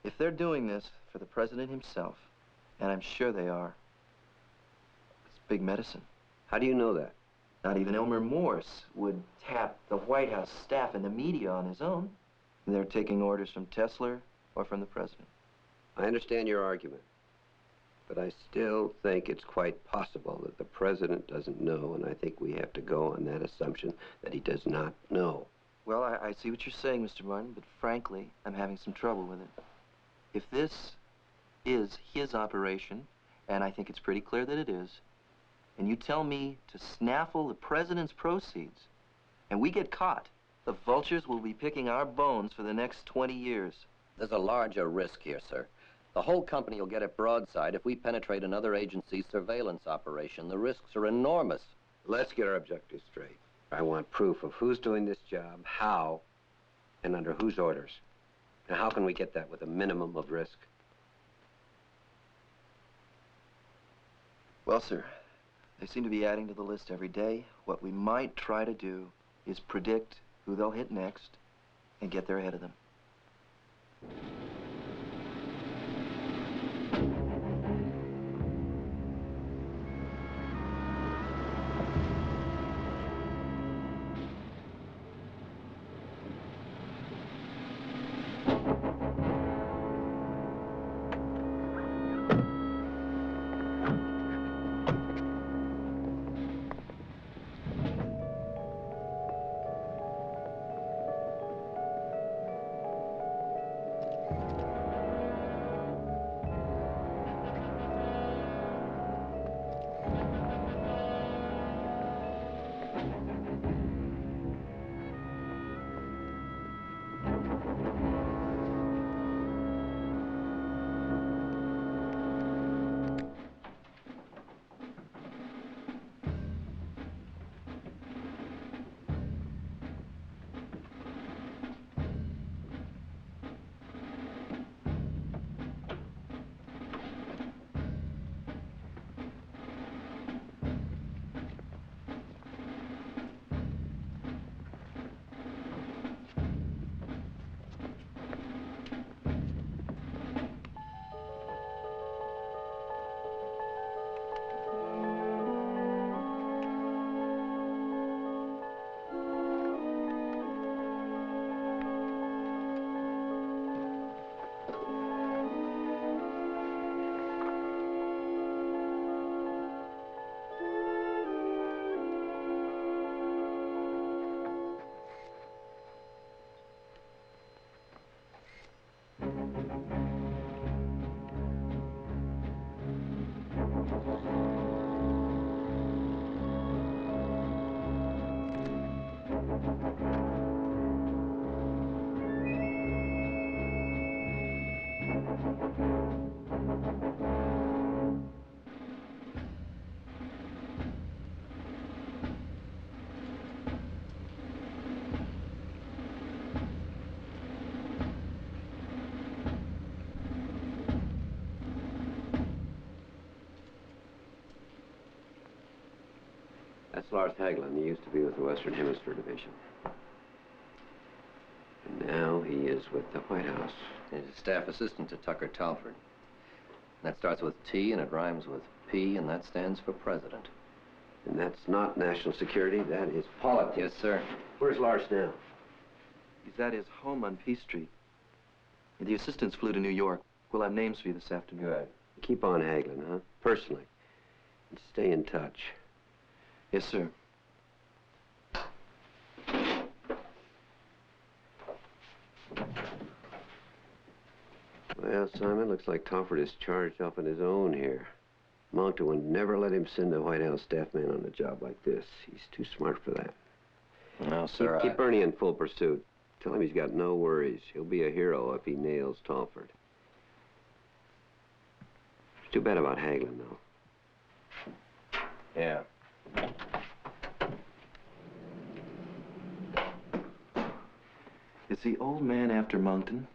If they're doing this for the president himself, and I'm sure they are, it's big medicine. How do you know that? Not even Elmer Morse would tap the White House staff and the media on his own. They're taking orders from Tesler or from the president. I understand your argument. But I still think it's quite possible that the president doesn't know, and I think we have to go on that assumption that he does not know. Well, I see what you're saying, Mr. Martin, but frankly, I'm having some trouble with it. If this is his operation, and I think it's pretty clear that it is, and you tell me to snaffle the president's proceeds, and we get caught, the vultures will be picking our bones for the next 20 years. There's a larger risk here, sir. The whole company will get it broadside if we penetrate another agency's surveillance operation. The risks are enormous. Let's get our objectives straight. I want proof of who's doing this job, how, and under whose orders. And how can we get that with a minimum of risk? Well, sir, they seem to be adding to the list every day. What we might try to do is predict who they'll hit next and get there ahead of them. That's Lars Hagelin. He used to be with the Western Hemisphere Division. And now he is with the White House. He's a staff assistant to Tucker Talford. That starts with T and it rhymes with P, and that stands for president. And that's not national security, that is politics. Yes, sir. Where's Lars now? He's at his home on Peace Street. The assistants flew to New York. We'll have names for you this afternoon. Good. Keep on Hagelin, huh? Personally. And stay in touch. Yes, sir. Well, Simon, looks like Talford is charged up on his own here. Moncton would never let him send a White House staff man on a job like this. He's too smart for that. No, sir, Keep Bernie in full pursuit. Tell him he's got no worries. He'll be a hero if he nails Talford. It's too bad about Hagelin, though. Yeah. Is the old man after Moncton?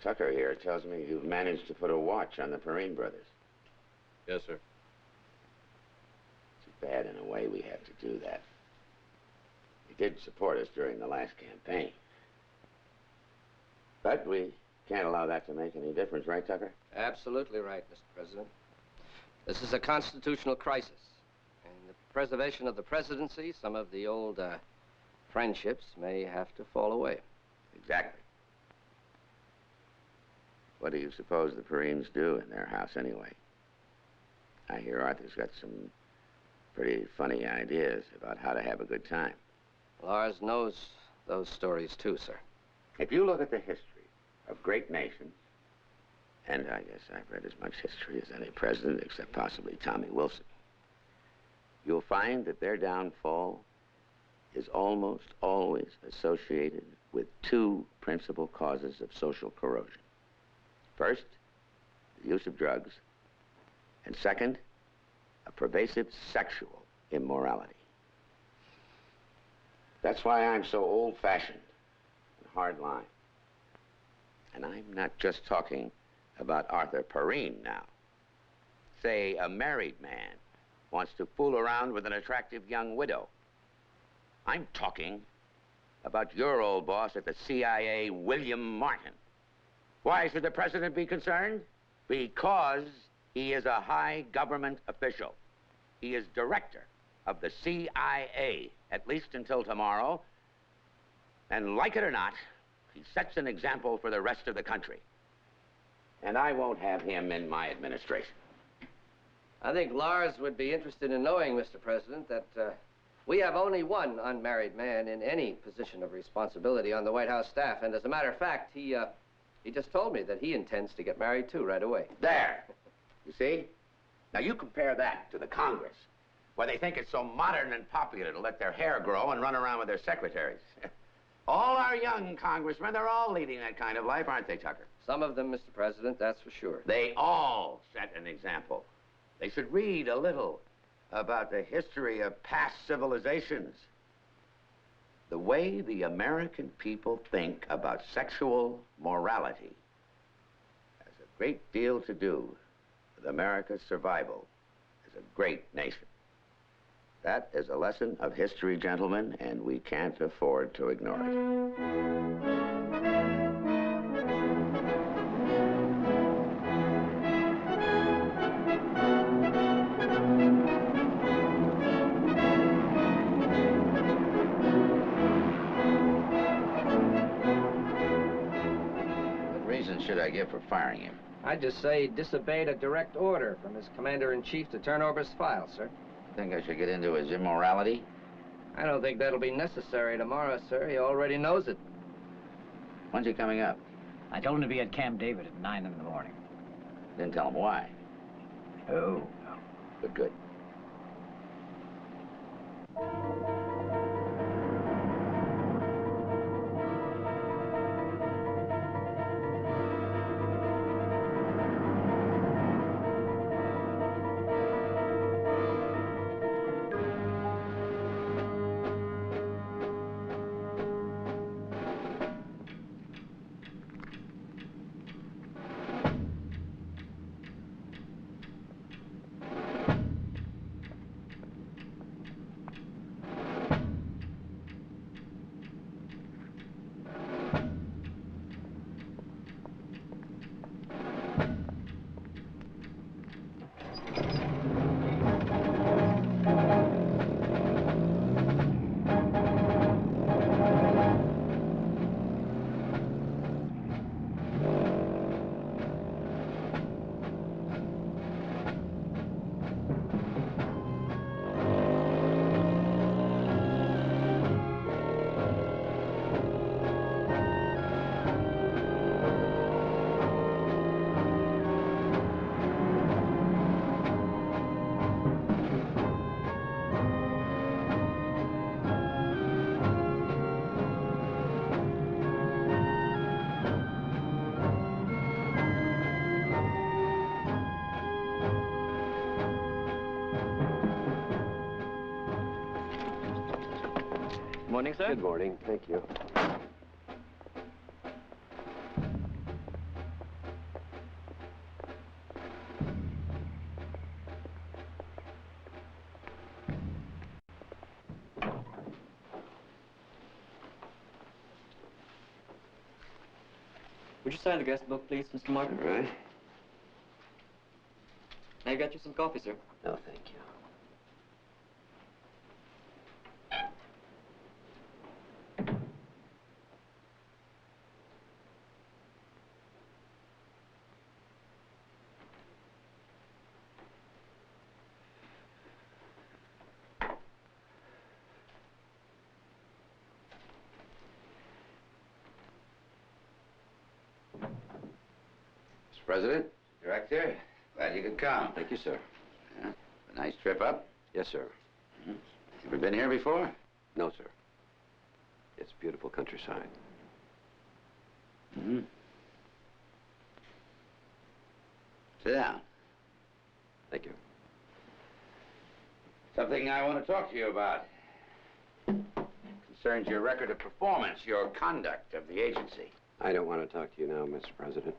Tucker here tells me you've managed to put a watch on the Perrine brothers. Yes, sir. Too bad in a way we have to do that. They did support us during the last campaign. But we can't allow that to make any difference, right, Tucker? Absolutely right, Mr. President. This is a constitutional crisis. And the preservation of the presidency, some of the old friendships may have to fall away. Exactly. What do you suppose the Perrines do in their house anyway? I hear Arthur's got some pretty funny ideas about how to have a good time. Lars knows those stories too, sir. If you look at the history of great nations, and I guess I've read as much history as any president except possibly Tommy Wilson, you'll find that their downfall is almost always associated with two principal causes of social corrosion. First, the use of drugs, and second, a pervasive sexual immorality. That's why I'm so old-fashioned and hard-line. And I'm not just talking about Arthur Perrine now. Say a married man wants to fool around with an attractive young widow. I'm talking about your old boss at the CIA, William Martin. Why should the president be concerned? Because he is a high government official. He is director of the CIA, at least until tomorrow. And like it or not, he sets an example for the rest of the country. And I won't have him in my administration. I think Lars would be interested in knowing, Mr. President, that we have only one unmarried man in any position of responsibility on the White House staff. And as a matter of fact, he just told me that he intends to get married too right away. There. You see? Now you compare that to the Congress, where they think it's so modern and popular to let their hair grow and run around with their secretaries. All our young congressmen, they're all leading that kind of life, aren't they, Tucker? Some of them, Mr. President, that's for sure. They all set an example. They should read a little about the history of past civilizations. The way the American people think about sexual morality has a great deal to do with America's survival as a great nation. That is a lesson of history, gentlemen, and we can't afford to ignore it. Should I give for firing him? I'd just say he disobeyed a direct order from his commander-in-chief to turn over his files, sir. Think I should get into his immorality? I don't think that'll be necessary tomorrow, sir. He already knows it. When's he coming up? I told him to be at Camp David at 9 in the morning. Didn't tell him why? Oh. Good, good. Morning, sir. Good morning. Thank you. Would you sign the guest book, please, Mr. Martin? All right. I got you some coffee, sir. No, thank you. Mr. President, Director, glad you could come. Thank you, sir. Yeah. A nice trip up? Yes, sir. Ever been here before? No, sir. It's beautiful countryside. Mm-hmm. Sit down. Thank you. Something I want to talk to you about. Concerns your record of performance, your conduct of the agency. I don't want to talk to you now, Mr. President.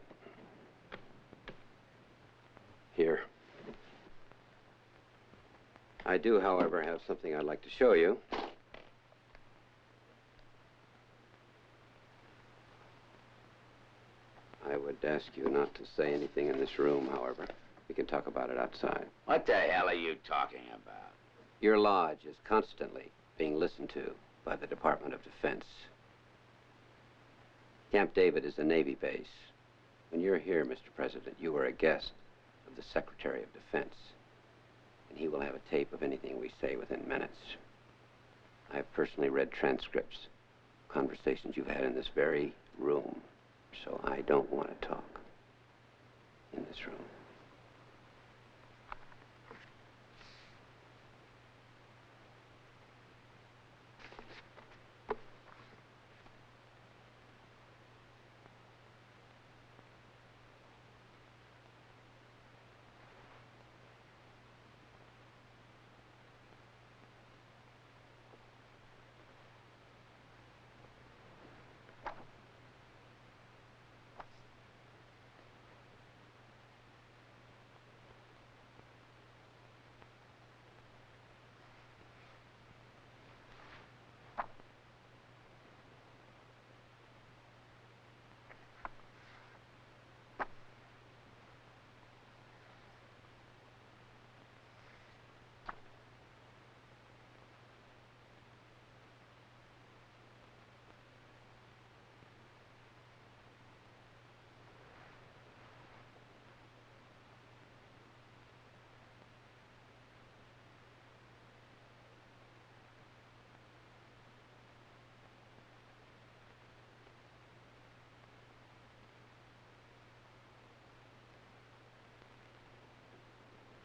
Here. I do, however, have something I'd like to show you. I would ask you not to say anything in this room, however. We can talk about it outside. What the hell are you talking about? Your lodge is constantly being listened to by the Department of Defense. Camp David is a Navy base. When you're here, Mr. President, you are a guest of the Secretary of Defense. And he will have a tape of anything we say within minutes. I have personally read transcripts, conversations you've had in this very room. So I don't want to talk in this room.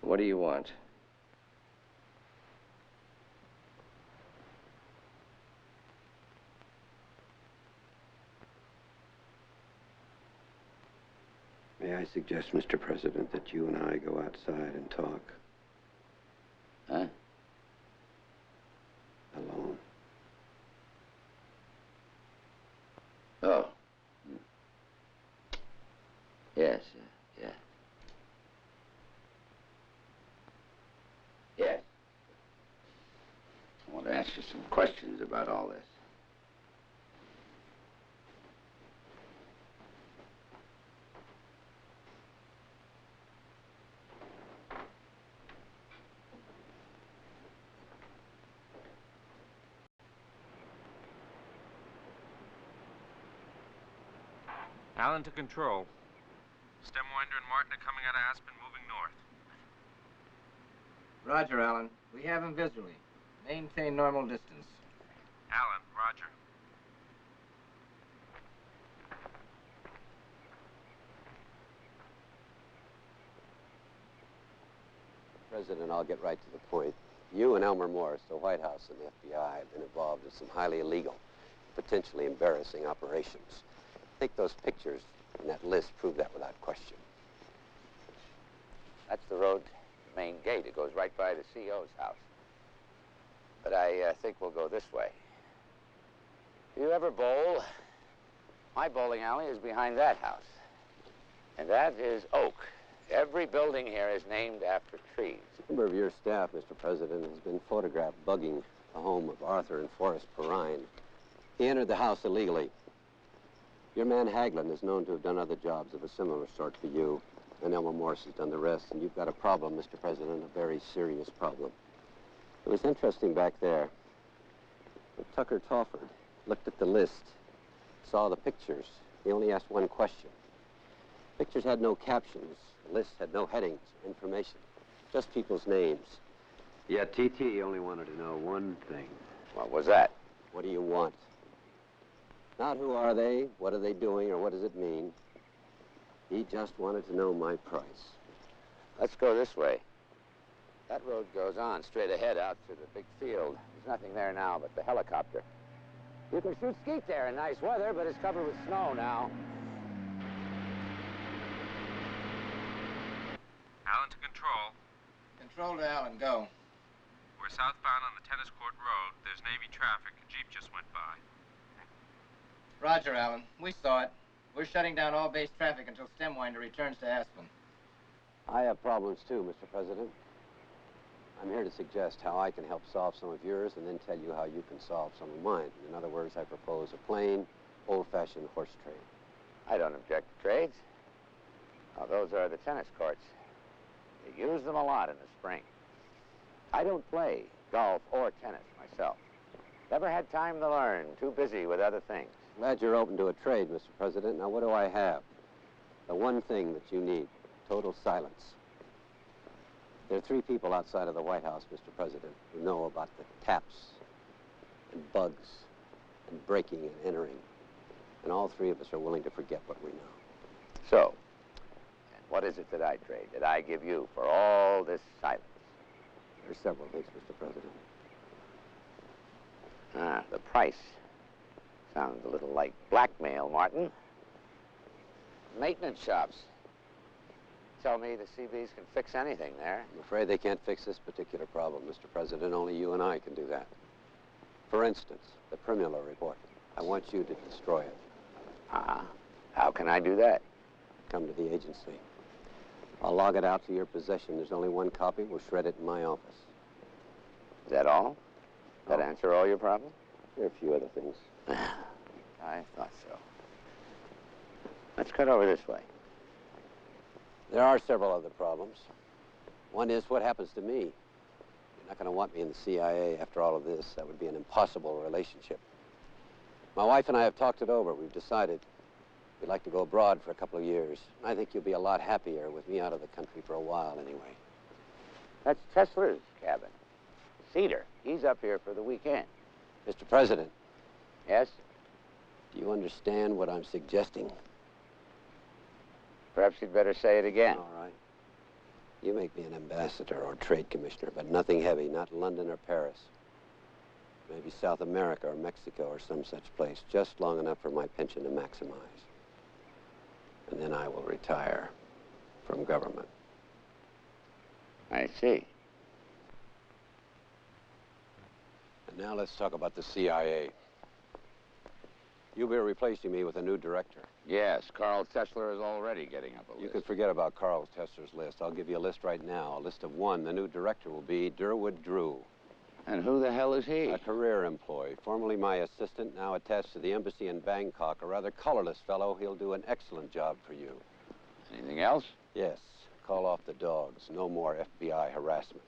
What do you want? May I suggest, Mr. President, that you and I go outside and talk? Huh? Alone. Oh. Yes, yeah. Yes. I want to ask you some questions about all this. Allen to control. Stemwinder and Martin are coming out of Aspen, moving north. Roger, Allen. We have him visually. Maintain normal distance. Allen, roger. President, I'll get right to the point. You and Elmer Morris, the White House and the FBI, have been involved in some highly illegal, potentially embarrassing operations. I think those pictures in that list prove that without question. That's the road, the main gate. It goes right by the CO's house. But I think we'll go this way. Do you ever bowl? My bowling alley is behind that house. And that is Oak. Every building here is named after trees. A member of your staff, Mr. President, has been photographed bugging the home of Arthur and Forrest Perrine. He entered the house illegally. Your man Haglund is known to have done other jobs of a similar sort for you, and Elmer Morse has done the rest, and you've got a problem, Mr. President, a very serious problem. It was interesting back there. But Tucker Tolford looked at the list, saw the pictures. He only asked one question. Pictures had no captions. The list had no headings, information, just people's names. Yet T.T. only wanted to know one thing. What was that? What do you want? Not who are they, what are they doing, or what does it mean. He just wanted to know my price. Let's go this way. That road goes on straight ahead out to the big field. There's nothing there now but the helicopter. You can shoot skeet there in nice weather, but it's covered with snow now. Allen to control. Control to Allen, go. We're southbound on the Tennis Court Road. There's Navy traffic. A Jeep just went by. Roger, Allen. We saw it. We're shutting down all base traffic until Stemwinder returns to Aspen. I have problems too, Mr. President. I'm here to suggest how I can help solve some of yours and then tell you how you can solve some of mine. In other words, I propose a plain, old-fashioned horse trade. I don't object to trades. Now, those are the tennis courts. You use them a lot in the spring. I don't play golf or tennis myself. Never had time to learn. Too busy with other things. Glad you're open to a trade, Mr. President. Now, what do I have? The one thing that you need, total silence. There are 3 people outside of the White House, Mr. President, who know about the taps and bugs and breaking and entering. And all 3 of us are willing to forget what we know. So, and what is it that I trade, that I give you for all this silence? There are several things, Mr. President. The price. Sounds a little like blackmail, Martin. Maintenance shops. Tell me the CBs can fix anything there. I'm afraid they can't fix this particular problem, Mr. President. Only you and I can do that. For instance, the Primula report. I want you to destroy it. How can I do that? Come to the agency. I'll log it out to your possession. There's only one copy. We'll shred it in my office. Is that all? That answer all your problems? There are a few other things. I thought so. Let's cut over this way. There are several other problems. One is, what happens to me? You're not going to want me in the CIA after all of this. That would be an impossible relationship. My wife and I have talked it over. We've decided we'd like to go abroad for a couple of years. I think you'll be a lot happier with me out of the country for a while, anyway. That's Tesler's cabin. Cedar. He's up here for the weekend. Mr. President. Yes? Do you understand what I'm suggesting? Perhaps you'd better say it again. All right. You make me an ambassador or trade commissioner, but nothing heavy, not London or Paris. Maybe South America or Mexico or some such place, just long enough for my pension to maximize. And then I will retire from government. I see. And now let's talk about the CIA. You'll be replacing me with a new director. Yes, Carl Tesler is already getting up a list. You can forget about Carl Tesler's list. I'll give you a list right now, a list of 1. The new director will be Durwood Drew. And who the hell is he? A career employee, formerly my assistant, now attached to the embassy in Bangkok. A rather colorless fellow. He'll do an excellent job for you. Anything else? Yes. Call off the dogs. No more FBI harassment.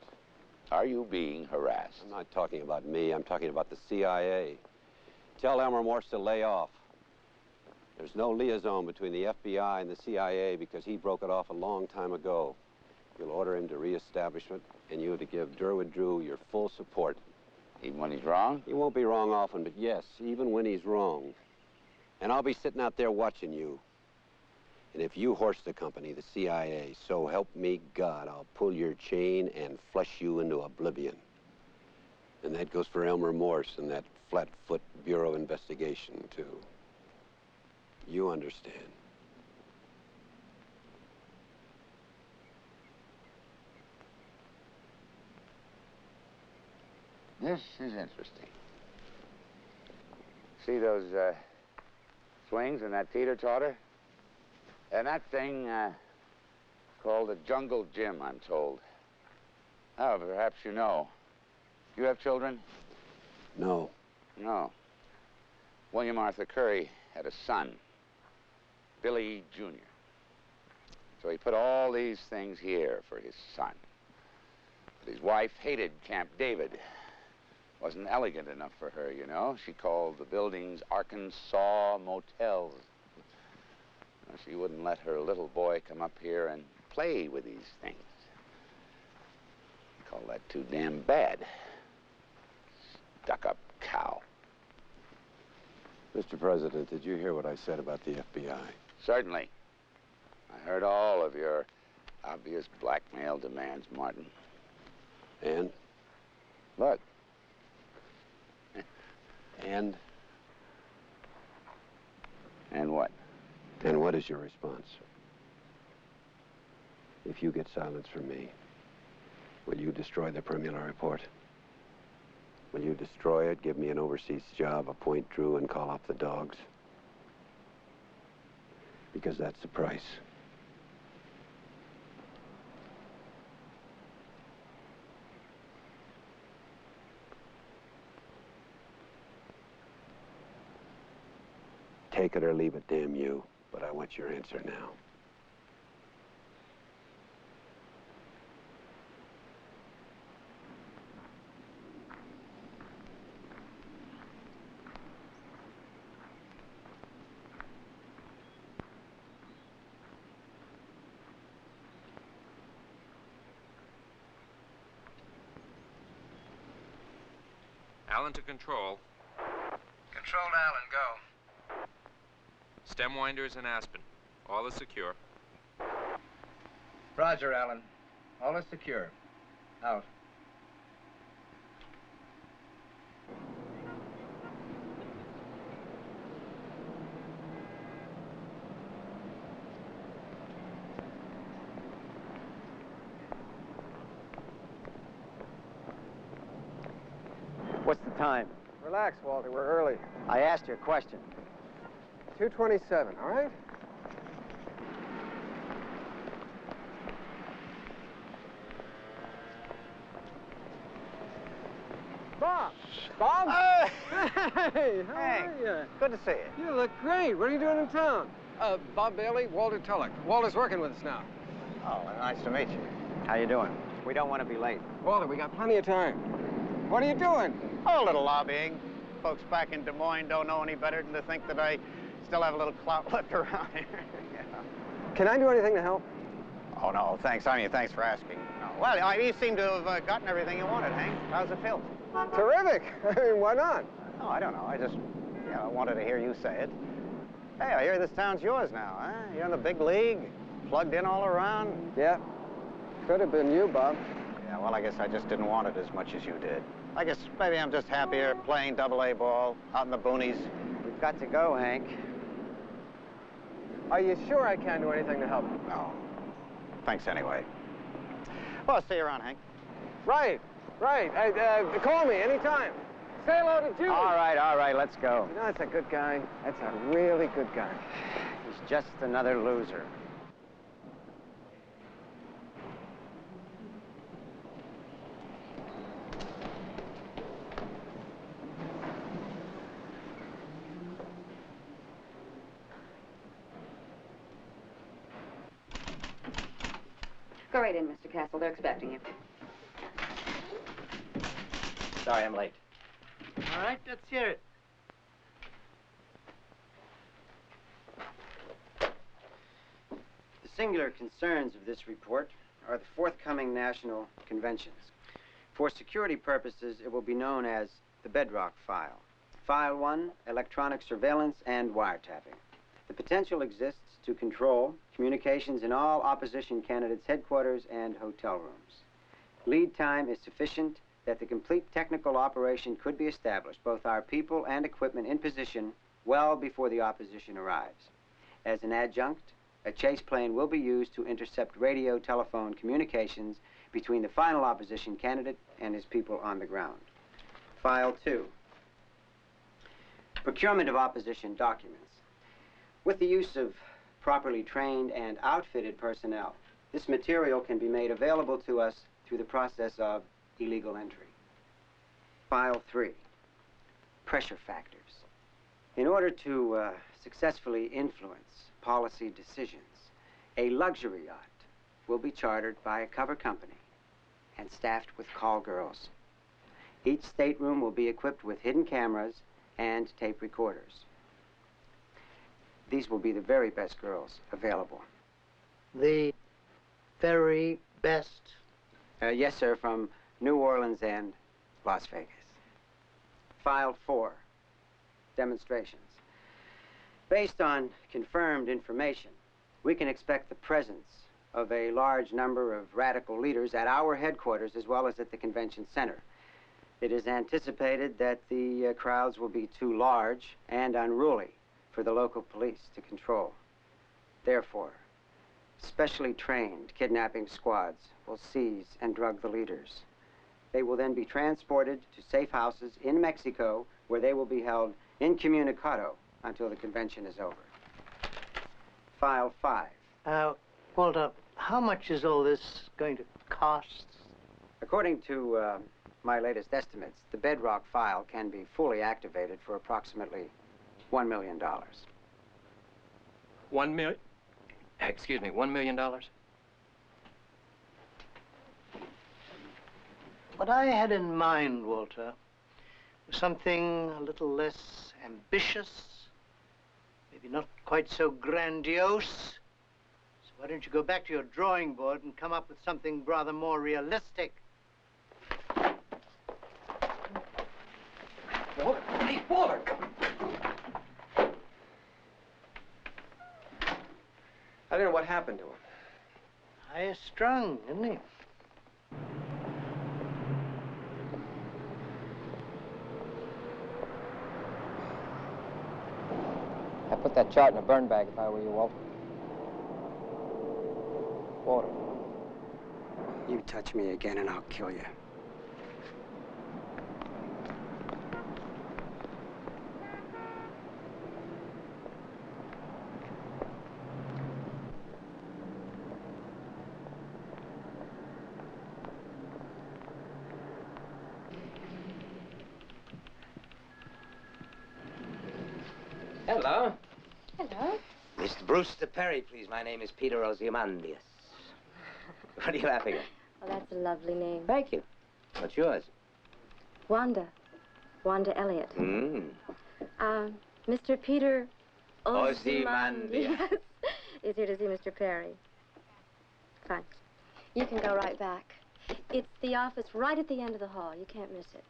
Are you being harassed? I'm not talking about me. I'm talking about the CIA. Tell Elmer Morse to lay off. There's no liaison between the FBI and the CIA because he broke it off a long time ago. You'll order him to reestablishment and you to give Durwood Drew your full support. Even when he's wrong? He won't be wrong often, but yes, even when he's wrong. And I'll be sitting out there watching you. And if you horse the company, the CIA, so help me God, I'll pull your chain and flush you into oblivion. And that goes for Elmer Morse and that flat-foot Bureau investigation, too. You understand. This is interesting. See those swings and that teeter-totter? And that thing called a jungle gym, I'm told. Oh, perhaps you know. You have children? No. No. William Arthur Curry had a son. Billy Jr. So he put all these things here for his son. But his wife hated Camp David. Wasn't elegant enough for her, you know. She called the buildings Arkansas Motels. Well, she wouldn't let her little boy come up here and play with these things. Call that too damn bad. Stuck-up cow. Mr. President, did you hear what I said about the FBI? Certainly. I heard all of your obvious blackmail demands, Martin. And? Look. And? And what? And what is your response? If you get silence from me, will you destroy the Primula report? Will you destroy it, give me an overseas job, appoint Drew, and call off the dogs? Because that's the price. Take it or leave it, damn you. But I want your answer now. Allen to control. Control to Allen, go. Stem winders and Aspen. All is secure. Roger, Allen. All is secure. Out. What's the time? Relax, Walter. We're early. I asked you a question. 2:27, all right? Bob! Bob? Hey, how are you? Good to see you. You look great. What are you doing in town? Bob Bailey, Walter Tulloch. Walter's working with us now. Oh, well, nice to meet you. How you doing? We don't want to be late. Walter, we got plenty of time. What are you doing? Oh, a little lobbying. Folks back in Des Moines don't know any better than to think that I still have a little clout left around here. Yeah. Can I do anything to help? Oh, no, thanks. I mean, thanks for asking. No. Well, you seem to have gotten everything you wanted, Hank. How's it feel? Terrific. I mean, why not? Oh, I don't know. I just, wanted to hear you say it. Hey, I hear this town's yours now, huh? You're in the big league, plugged in all around. Yeah. Could have been you, Bob. Yeah, well, I guess I just didn't want it as much as you did. I guess maybe I'm just happier playing AA ball out in the boonies. We've got to go, Hank. Are you sure I can't do anything to help? No. Thanks anyway. Well, I'll see you around, Hank. Right. Call me anytime. Say hello to Judy. All right, let's go. You know, that's a good guy. That's a really good guy. He's just another loser. Go right in, Mr. Castle. They're expecting you. Sorry, I'm late. All right, let's hear it. The singular concerns of this report are the forthcoming national conventions. For security purposes, it will be known as the Bedrock File. File 1, electronic surveillance and wiretapping. The potential exists to control communications in all opposition candidates' headquarters and hotel rooms. Lead time is sufficient that the complete technical operation could be established, both our people and equipment in position, well before the opposition arrives. As an adjunct, a chase plane will be used to intercept radio telephone communications between the final opposition candidate and his people on the ground. File 2. Procurement of opposition documents. With the use of properly trained and outfitted personnel, this material can be made available to us through the process of illegal entry. File 3. Pressure factors. In order to successfully influence policy decisions, a luxury yacht will be chartered by a cover company and staffed with call girls. Each stateroom will be equipped with hidden cameras and tape recorders. These will be the very best girls available. The very best? Yes, sir, from New Orleans and Las Vegas. File 4, demonstrations. Based on confirmed information, we can expect the presence of a large number of radical leaders at our headquarters as well as at the convention center. It is anticipated that the crowds will be too large and unruly for the local police to control. Therefore, specially trained kidnapping squads will seize and drug the leaders. They will then be transported to safe houses in Mexico, where they will be held incommunicado until the convention is over. File 5. Walter, how much is all this going to cost? According to my latest estimates, the Bedrock file can be fully activated for approximately $1 million. Excuse me, $1 million? What I had in mind, Walter, was something a little less ambitious, maybe not quite so grandiose. So why don't you go back to your drawing board and come up with something rather more realistic? Walter, hey, Walter! I don't know what happened to him. High strung, isn't he? I'd put that chart in a burn bag if I were you, Walt. Walter. You touch me again and I'll kill you. Hello. Hello. Mr. Brewster Perry, please. My name is Peter Ozymandias. What are you laughing at? Well, that's a lovely name. Thank you. What's yours? Wanda. Wanda Elliott. Mr. Peter Ozymandias is here to see Mr. Perry. Fine. You can go right back. It's the office right at the end of the hall. You can't miss it.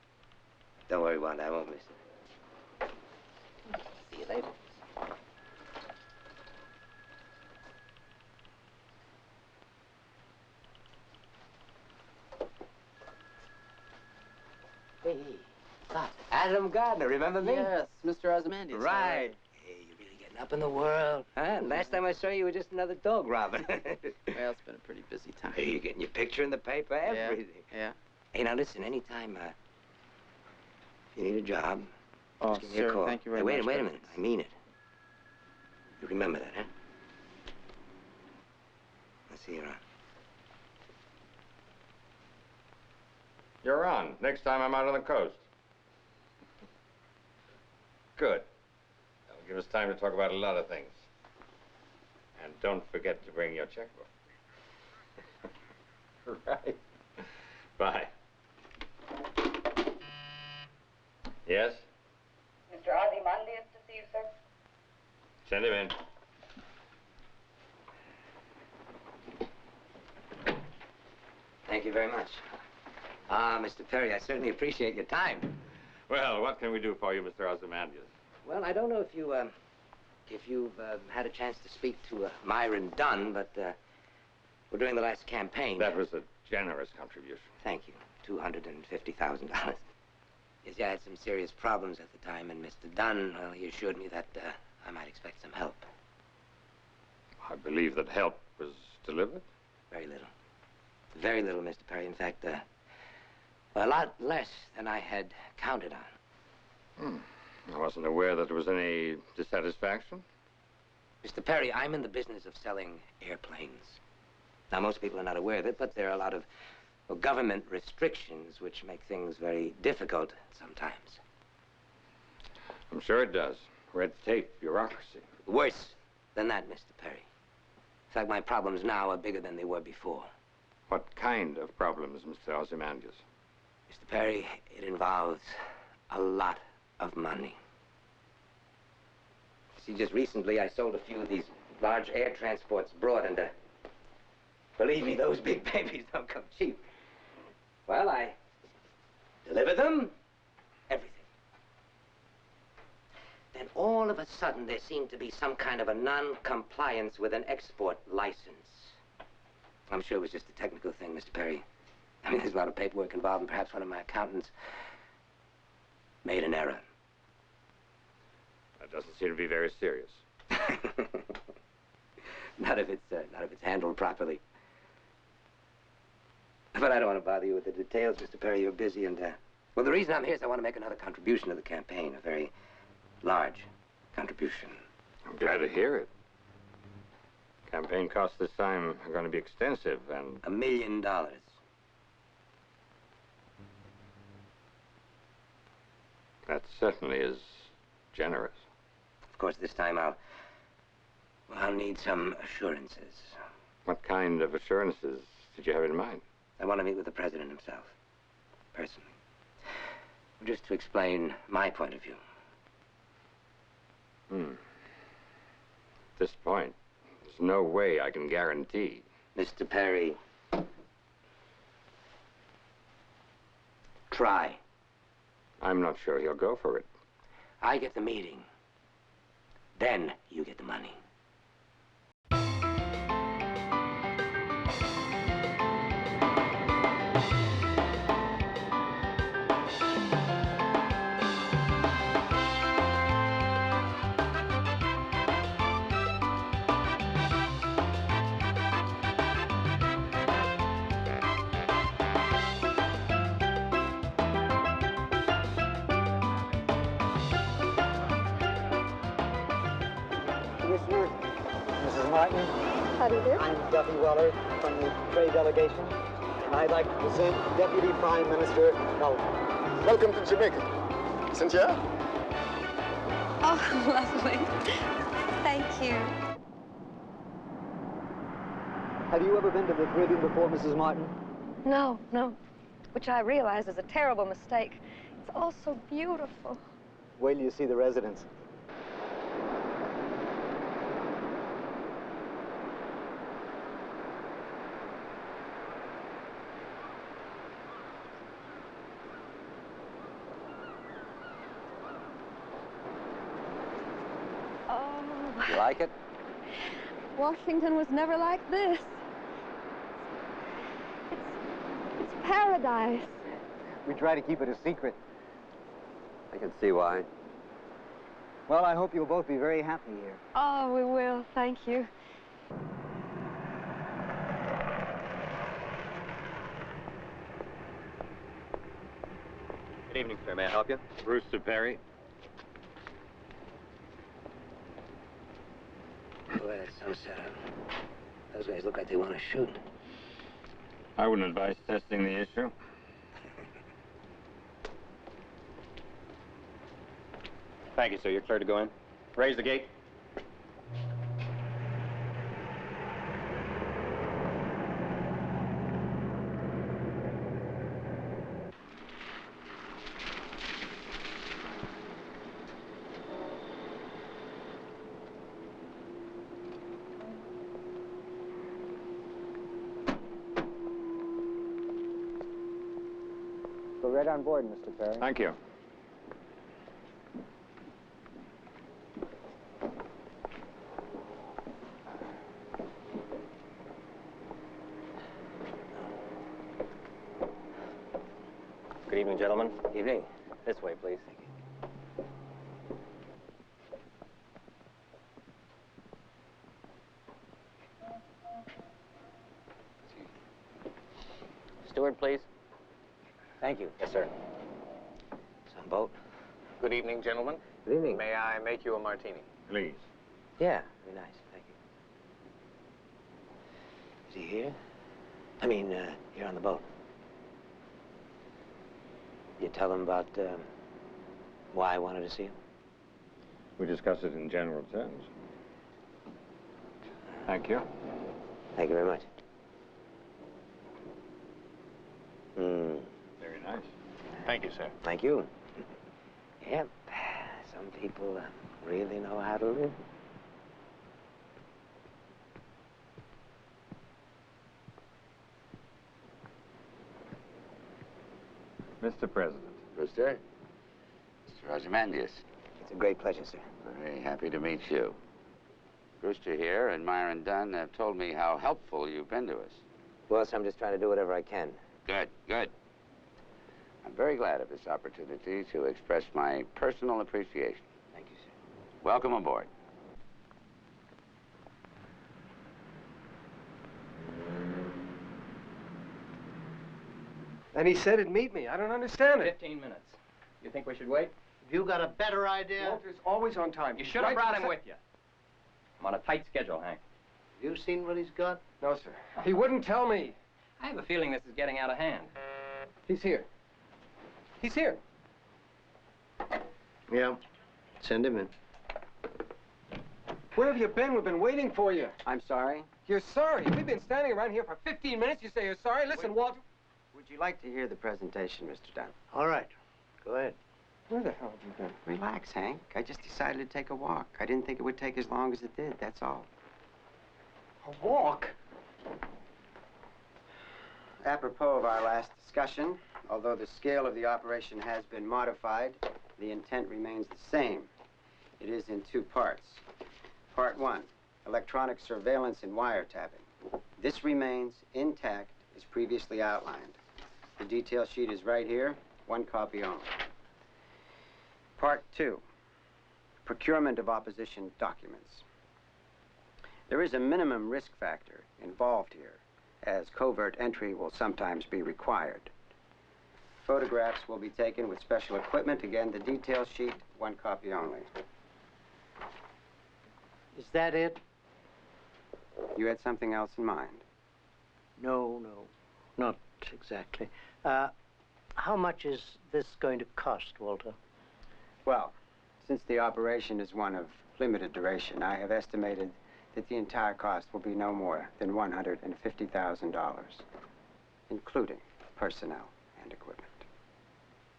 Don't worry, Wanda. I won't miss it. See you later. Hey, Adam Gardner, remember me? Yes, Mr. Ozymandias. Right. Hey, you're really getting up in the world. Huh? Last time I saw you, you were just another dog robber. Well, it's been a pretty busy time. Hey, you're getting your picture in the paper, everything. Yeah. Hey, now listen, anytime you need a job, Oh, just give me a sir, call. thank you very Hey, much. wait a minute. I mean it. You remember that, huh? Let's see you around. You're on. Next time I'm out on the coast. Good. That'll give us time to talk about a lot of things. And don't forget to bring your checkbook. Right. Bye. Yes? Mr. Ozymandias to see you, sir. Send him in. Thank you very much. Mr. Perry, I certainly appreciate your time. Well, what can we do for you, Mr. Ozymandias? Well, I don't know if you've had a chance to speak to Myron Dunn, but we're doing the last campaign. That was a generous contribution. Thank you. $250,000. Yes, I had some serious problems at the time, and Mr. Dunn, well, he assured me that I might expect some help. I believe that help was delivered. Very little. Very little, Mr. Perry. In fact, a lot less than I had counted on. I wasn't aware that there was any dissatisfaction. Mr. Perry, I'm in the business of selling airplanes. Now, most people are not aware of it, but there are a lot of government restrictions which make things very difficult sometimes. I'm sure it does. Red tape, bureaucracy. Worse than that, Mr. Perry. In fact, my problems now are bigger than they were before. What kind of problems, Mr. Ozymandias? Mr. Perry, it involves a lot of money. See, just recently I sold a few of these large air transports abroad, and believe me, those big babies don't come cheap. Well, I deliver them, everything. Then all of a sudden there seemed to be some kind of a non-compliance with an export license. I'm sure it was just a technical thing, Mr. Perry. I mean, there's a lot of paperwork involved, and perhaps one of my accountants made an error. That doesn't seem to be very serious. Not if it's handled properly. But I don't want to bother you with the details, Mr. Perry. You're busy, and well, the reason I'm here is I want to make another contribution to the campaign, a very large contribution. I'm glad to hear it. Campaign costs this time are going to be extensive, and... $1 million. That certainly is generous. Of course, this time I'll need some assurances. What kind of assurances did you have in mind? I want to meet with the president himself, personally. Just to explain my point of view. At this point, there's no way I can guarantee. Mr. Perry, try. I'm not sure he'll go for it. I get the meeting. Then you get the money. Commissioner, Mrs. Martin. How do you do? I'm Duffy Weller from the trade delegation, and I'd like to present Deputy Prime Minister Melvin. Welcome to Jamaica. Cynthia? Oh, lovely. Thank you. Have you ever been to the Caribbean before, Mrs. Martin? No, which I realize is a terrible mistake. It's all so beautiful. Wait till you see the residents. You like it? Washington was never like this. It's paradise. We try to keep it a secret. I can see why. Well, I hope you'll both be very happy here. Oh, we will. Thank you. Good evening, sir. May I help you? Brewster Perry. Boy, that sunset. Those guys look like they want to shoot. I wouldn't advise testing the issue. Thank you, sir. You're clear to go in. Raise the gate. Go right on board, Mr. Perry. Thank you. Good evening, gentlemen. Evening. This way, please. Steward, please. Thank you. Yes, sir. Some boat. Good evening, gentlemen. Good evening. May I make you a martini? Please. Yeah, very nice. Thank you. Is he here? I mean, here on the boat. You tell him about why I wanted to see him? We discuss it in general terms. Thank you. Thank you very much. Very nice. Thank you, sir. Thank you. Yep. Some people really know how to live. Mr. President. Brewster. Mr. Ozymandias. It's a great pleasure, sir. Very happy to meet you. Brewster here and Myron Dunn have told me how helpful you've been to us. Well, sir, I'm just trying to do whatever I can. Good, good. I'm very glad of this opportunity to express my personal appreciation. Thank you, sir. Welcome aboard. And he said he'd meet me. I don't understand it. 15 minutes. You think we should wait? You got a better idea? Walter's always on time. You should have brought him with you. I'm on a tight schedule, Hank. Have you seen what he's got? No, sir. He wouldn't tell me. I have a feeling this is getting out of hand. He's here. He's here. Yeah. Send him in. Where have you been? We've been waiting for you. I'm sorry. You're sorry. We've been standing around here for 15 minutes. You say you're sorry. Listen, Walter. Would you like to hear the presentation, Mr. Dunn? All right. Go ahead. Where the hell have you been? Relax, Hank. I just decided to take a walk. I didn't think it would take as long as it did, that's all. A walk? Apropos of our last discussion, although the scale of the operation has been modified, the intent remains the same. It is in two parts. Part one, electronic surveillance and wiretapping. This remains intact as previously outlined. The detail sheet is right here, one copy only. Part two, procurement of opposition documents. There is a minimum risk factor involved here, as covert entry will sometimes be required. Photographs will be taken with special equipment. Again, the detail sheet, one copy only. Is that it? You had something else in mind? No, not exactly. How much is this going to cost, Walter? Well, since the operation is one of limited duration, I have estimated that the entire cost will be no more than $150,000, including personnel and equipment.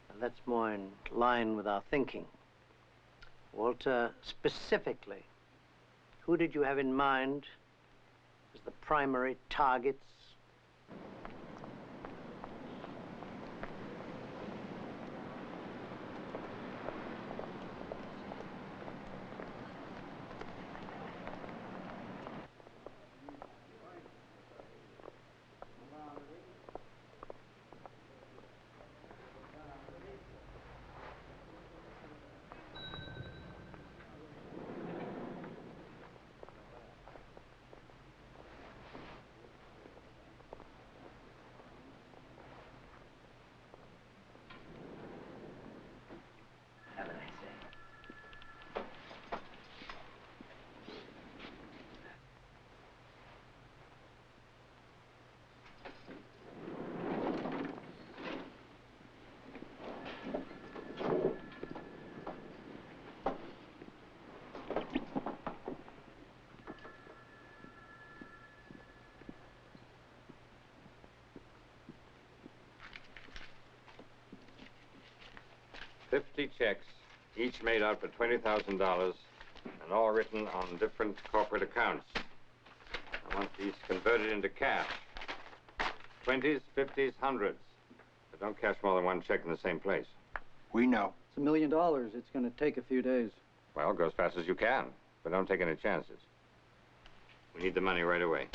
Well, that's more in line with our thinking. Walter, specifically, who did you have in mind as the primary targets? $50 checks, each made out for $20,000, and all written on different corporate accounts. I want these converted into cash. 20s, 50s, 100s. But don't cash more than one check in the same place. We know. It's $1 million. It's going to take a few days. Well, go as fast as you can, but don't take any chances. We need the money right away.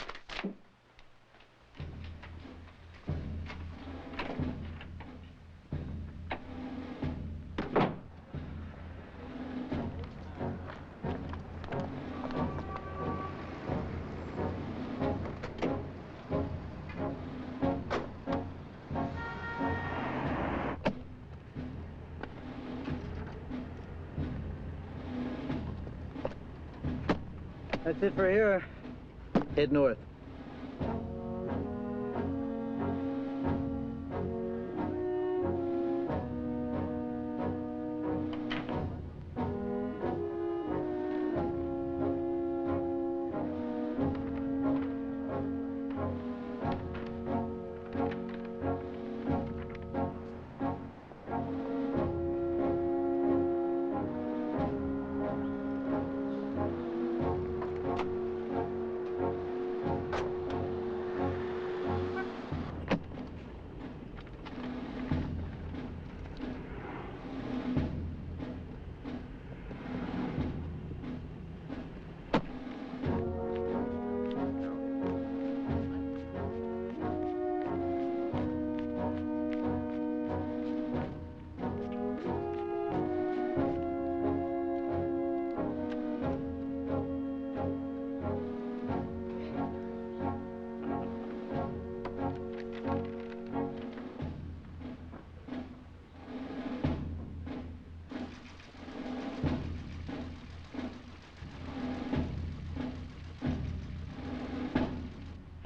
That's it for here. Head north.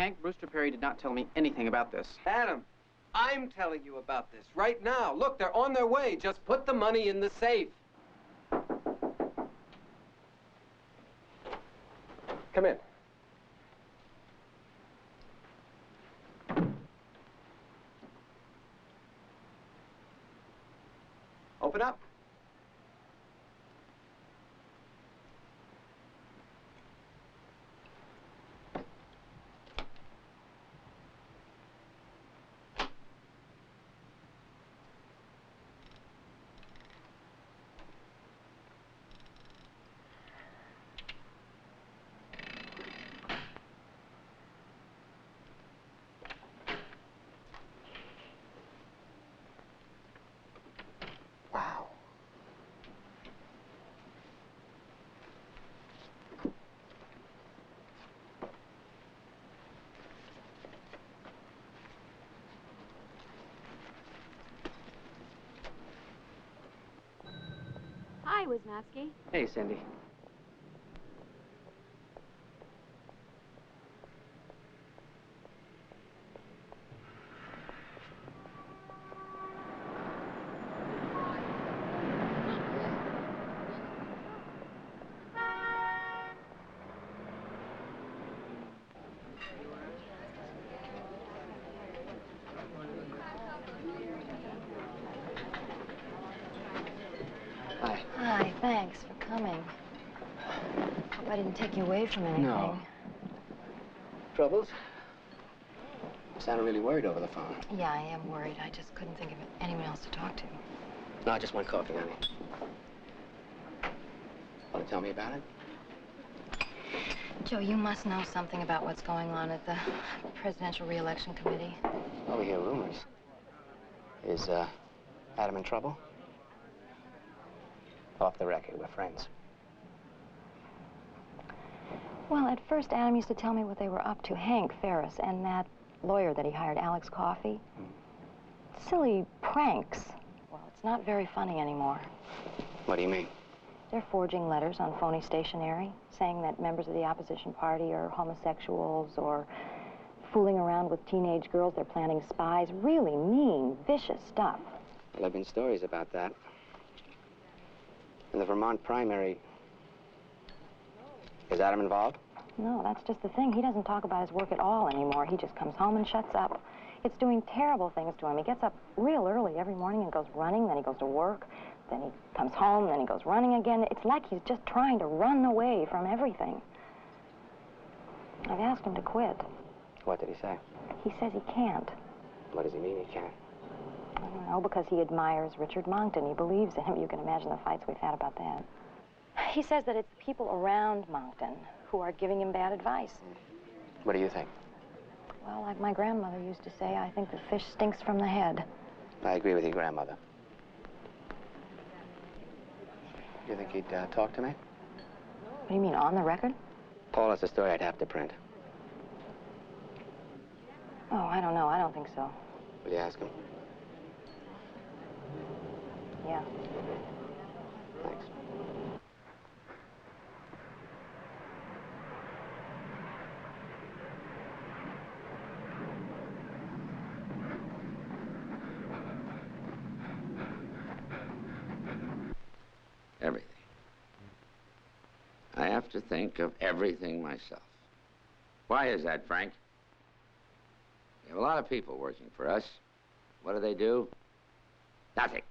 Hank, Brewster Perry did not tell me anything about this. Adam, I'm telling you about this right now. Look, they're on their way. Just put the money in the safe. Come in. Open up. Hi, Wisnowski. Hey, Cindy. Hi. Hi, thanks for coming. Hope I didn't take you away from anything. No. Troubles? You sounded really worried over the phone. Yeah, I am worried. I just couldn't think of anyone else to talk to. No, just one coffee, honey. Want to tell me about it? Joe, you must know something about what's going on at the Presidential Re-Election Committee. Well, we hear rumors. Is, Adam in trouble? Off the record, we're friends. Well, at first, Adam used to tell me what they were up to. Hank Ferris and that lawyer that he hired, Alex Coffey. Silly pranks. Well, it's not very funny anymore. What do you mean? They're forging letters on phony stationery, saying that members of the opposition party are homosexuals or fooling around with teenage girls. They're planting spies. Really mean, vicious stuff. Well, there have been stories about that. In the Vermont primary, is Adam involved? No, that's just the thing. He doesn't talk about his work at all anymore. He just comes home and shuts up. It's doing terrible things to him. He gets up real early every morning and goes running, then he goes to work, then he comes home, then he goes running again. It's like he's just trying to run away from everything. I've asked him to quit. What did he say? He says he can't. What does he mean he can't? I don't know, because he admires Richard Monkton. He believes in him. You can imagine the fights we've had about that. He says that it's the people around Monkton who are giving him bad advice. What do you think? Well, like my grandmother used to say, I think the fish stinks from the head. I agree with your grandmother. Do you think he'd talk to me? What do you mean, on the record? Paul, that's a story I'd have to print. Oh, I don't know. I don't think so. Will you ask him? Yeah. Thanks. Everything. I have to think of everything myself. Why is that, Frank? We have a lot of people working for us. What do? Nothing.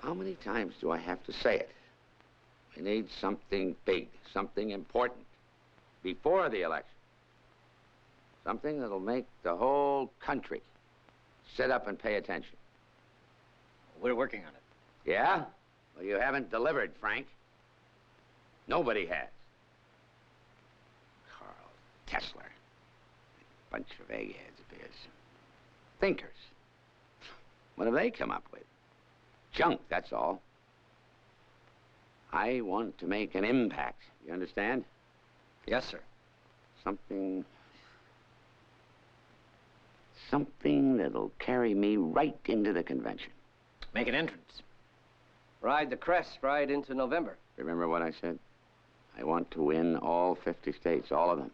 How many times do I have to say it? We need something big, something important, before the election. Something that'll make the whole country sit up and pay attention. We're working on it. Yeah? Well, you haven't delivered, Frank. Nobody has. Carl Kessler. Bunch of eggheads of his. Thinkers. What have they come up with? Junk, that's all. I want to make an impact. You understand? Yes, sir. Something that'll carry me right into the convention. Make an entrance. Ride the crest right into November. Remember what I said? I want to win all 50 states, all of them.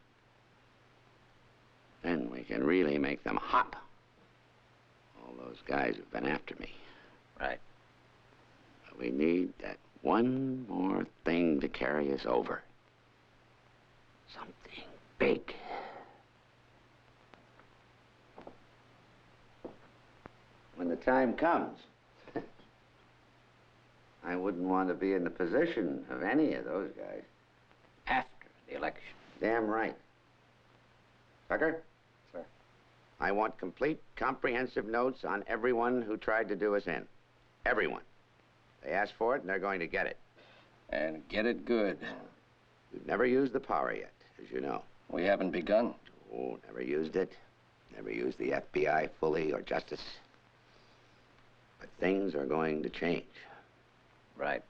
we can really make them hop. All those guys have been after me. Right. But we need that one more thing to carry us over. Something big. When the time comes, I wouldn't want to be in the position of any of those guys. After the election. Damn right. Tucker? Sir. I want complete, comprehensive notes on everyone who tried to do us in. Everyone. They asked for it, and they're going to get it. And get it good. We've never used the power yet, as you know. We haven't begun. Oh, never used it. Never used the FBI fully or justice. But things are going to change. Right.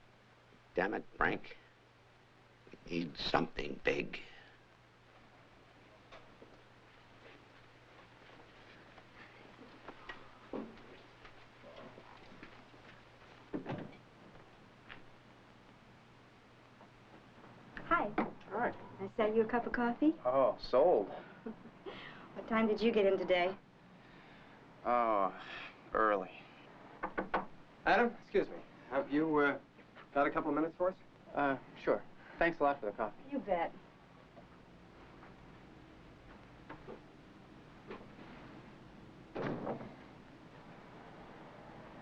Damn it, Frank. We need something big. Hi. Hi. I sell you a cup of coffee. Oh, sold. What time did you get in today? Oh, early. Adam, excuse me. Have you got a couple of minutes for us? Sure. Thanks a lot for the coffee. You bet.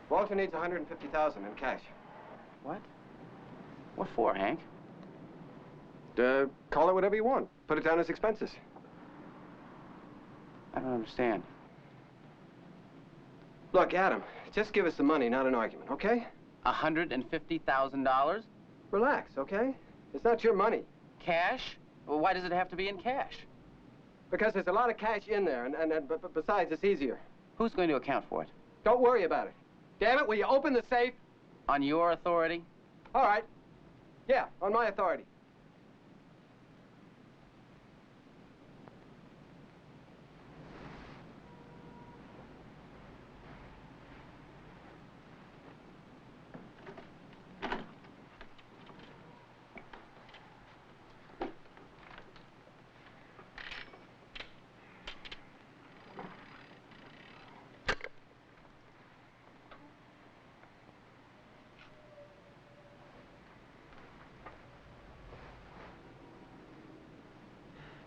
Walter needs $150,000 in cash. What? What for, Hank? Call it whatever you want. Put it down as expenses. I don't understand. Look, Adam, just give us the money, not an argument, okay? $150,000? Relax, okay? It's not your money. Cash? Well, why does it have to be in cash? Because there's a lot of cash in there, and besides, it's easier. Who's going to account for it? Don't worry about it. Damn it, will you open the safe? On your authority? All right. Yeah, on my authority.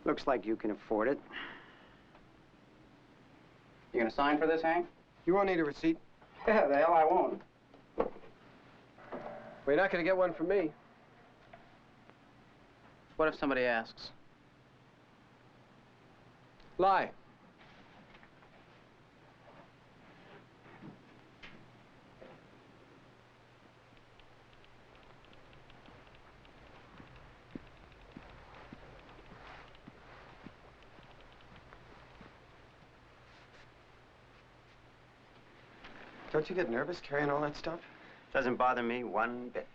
Looks like you can afford it. You gonna sign for this, Hank? You won't need a receipt. Yeah, the hell I won't. Well, you're not going to get one from me. What if somebody asks? Lie. Don't you get nervous carrying all that stuff? Doesn't bother me one bit.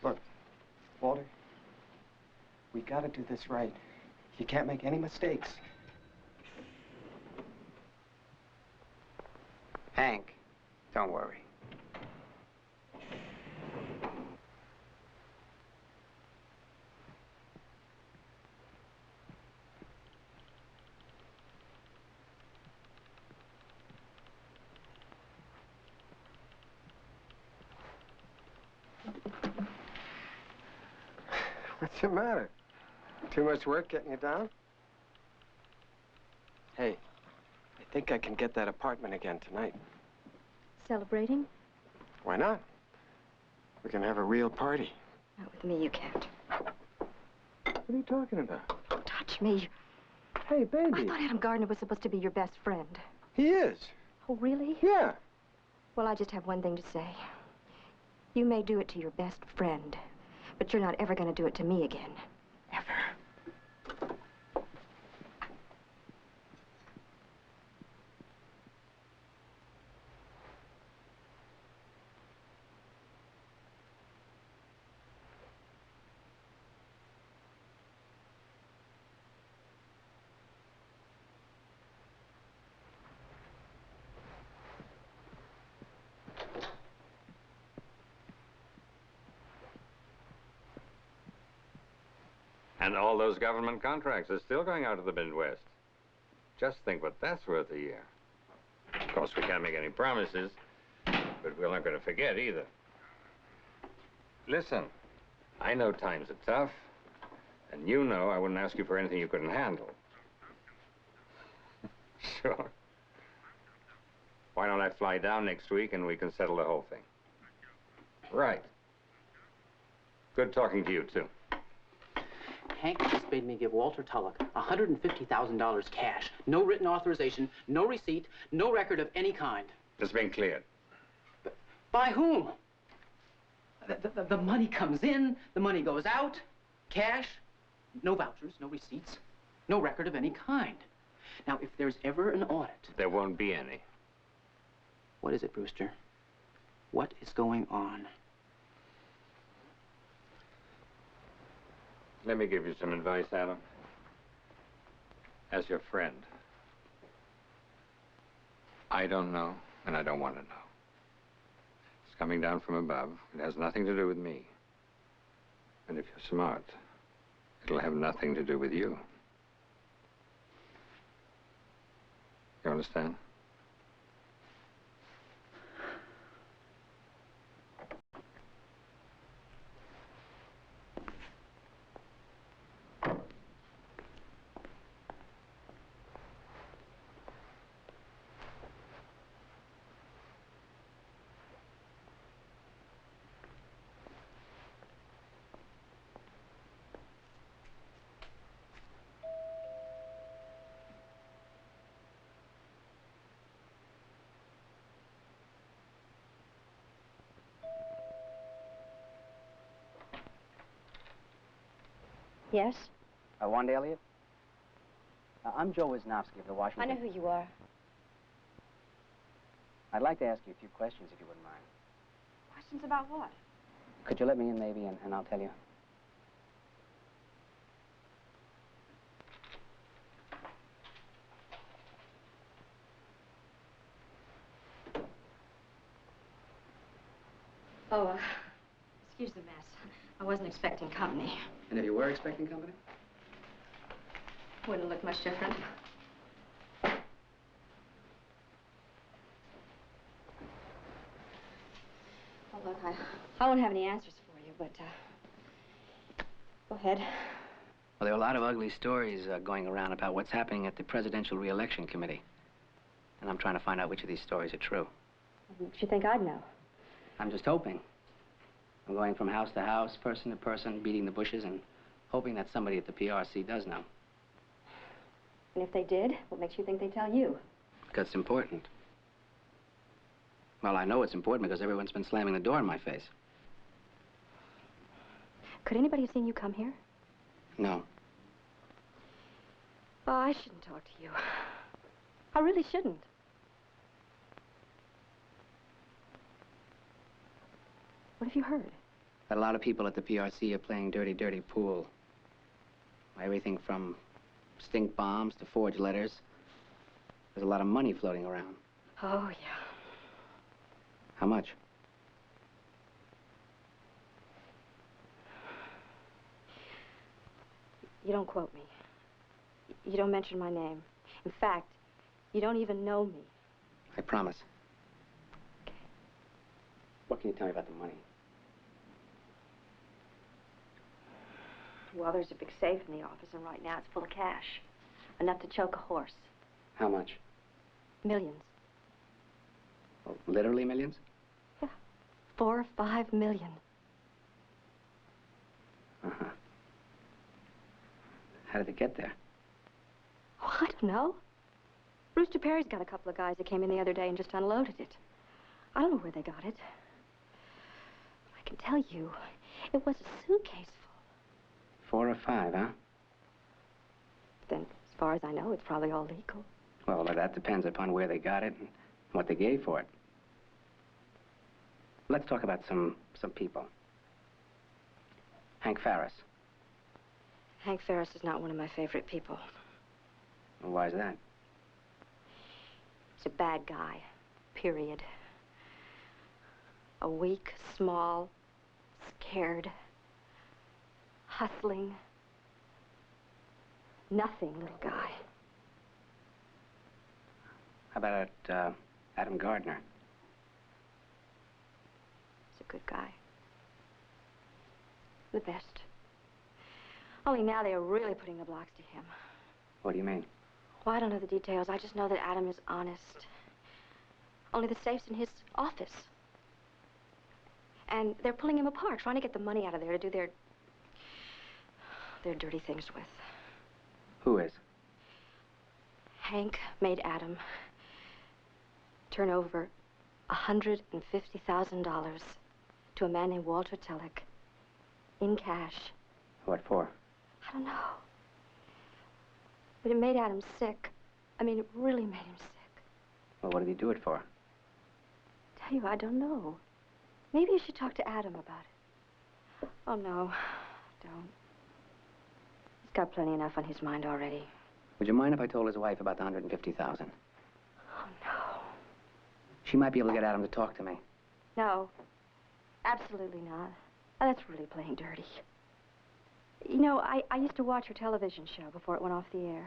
Look, Walter, we gotta do this right. You can't make any mistakes. Hank, don't worry. What's the matter? Too much work getting you down? Hey, I think I can get that apartment again tonight. Celebrating? Why not? We can have a real party. Not with me, you can't. What are you talking about? Don't touch me. Hey, baby. I thought Adam Gardner was supposed to be your best friend. He is. Oh, really? Yeah. Well, I just have one thing to say. You may do it to your best friend, but you're not ever going to do it to me again. Ever. And all those government contracts are still going out to the Midwest. Just think what that's worth a year. Of course, we can't make any promises, but we're not going to forget either. Listen, I know times are tough, and you know I wouldn't ask you for anything you couldn't handle. Sure. Why don't I fly down next week and we can settle the whole thing? Right. Good talking to you, too. Hank just made me give Walter Tullock $150,000 cash. No written authorization, no receipt, no record of any kind. It's been cleared. By whom? The money comes in, the money goes out, cash, no vouchers, no receipts, no record of any kind. Now, if there's ever an audit... There won't be any. What is it, Brewster? What is going on? Let me give you some advice, Adam. As your friend. I don't know, and I don't want to know. It's coming down from above. It has nothing to do with me. And if you're smart, it'll have nothing to do with you. You understand? Yes? Wanda Elliott? I'm Joe Wisnowski of the Washington... I know who you are. I'd like to ask you a few questions, if you wouldn't mind. Questions about what? Could you let me in, maybe, and I'll tell you? Oh, excuse the mess. I wasn't expecting company. And if you were expecting company? Wouldn't look much different. Well, look, I won't have any answers for you, but, go ahead. Well, there are a lot of ugly stories going around about what's happening at the Presidential Re-Election Committee. And I'm trying to find out which of these stories are true. What makes you think I'd know? I'm just hoping. I'm going from house to house, person to person, beating the bushes, and hoping that somebody at the PRC does know. And if they did, what makes you think they'd tell you? Because it's important. Well, I know it's important because everyone's been slamming the door in my face. Could anybody have seen you come here? No. Oh, I shouldn't talk to you. I really shouldn't. What have you heard? That a lot of people at the PRC are playing dirty, dirty pool. Everything from stink bombs to forged letters. There's a lot of money floating around. Oh, yeah. How much? You don't quote me. You don't mention my name. In fact, you don't even know me. I promise. Okay. What can you tell me about the money? Well, there's a big safe in the office, and right now it's full of cash. Enough to choke a horse. How much? Millions. Oh, literally millions? Yeah. 4 or 5 million. Uh-huh. How did it get there? Oh, I don't know. Brewster Perry's got a couple of guys that came in the other day and just unloaded it. I don't know where they got it. I can tell you, it was a suitcase full. 4 or 5, huh? Then, as far as I know, it's probably all legal. Well, that depends upon where they got it and what they gave for it. Let's talk about some people. Hank Ferris. Hank Ferris is not one of my favorite people. Well, why is that? He's a bad guy, period. A weak, small, scared, hustling, nothing little guy. How about Adam Gardner? He's a good guy. The best. Only now they are really putting the blocks to him. What do you mean? Well, I don't know the details. I just know that Adam is honest. Only the safe's in his office. And they're pulling him apart, trying to get the money out of there to do their dirty things with. Who is? Hank made Adam turn over $150,000 to a man named Walter Telek in cash. What for? I don't know. But it made Adam sick. I mean, it really made him sick. Well, what did he do it for? Tell you, I don't know. Maybe you should talk to Adam about it. Oh, no. Don't. He's got plenty enough on his mind already. Would you mind if I told his wife about the $150,000? Oh, no. She might be able to get Adam to talk to me. No. Absolutely not. Oh, that's really playing dirty. You know, I used to watch her television show before it went off the air.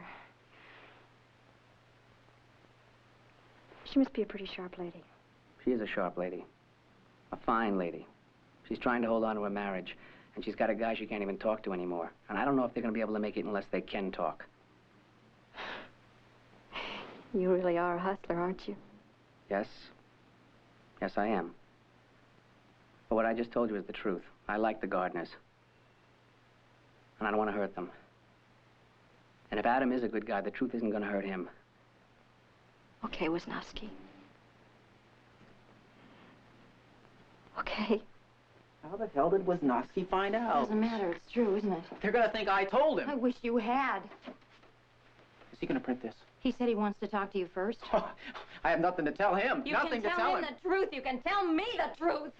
She must be a pretty sharp lady. She is a sharp lady. A fine lady. She's trying to hold on to her marriage, and she's got a guy she can't even talk to anymore. And I don't know if they're going to be able to make it unless they can talk. You really are a hustler, aren't you? Yes. Yes, I am. But what I just told you is the truth. I like the Gardners. And I don't want to hurt them. And if Adam is a good guy, the truth isn't going to hurt him. Okay, Wisnowski. Okay. How the hell did Wisnowski find out? Doesn't matter. It's true, isn't it? They're gonna think I told him. I wish you had. Is he gonna print this? He said he wants to talk to you first. I have nothing to tell him. You Nothing can to tell tell him the truth. You can tell me the truth.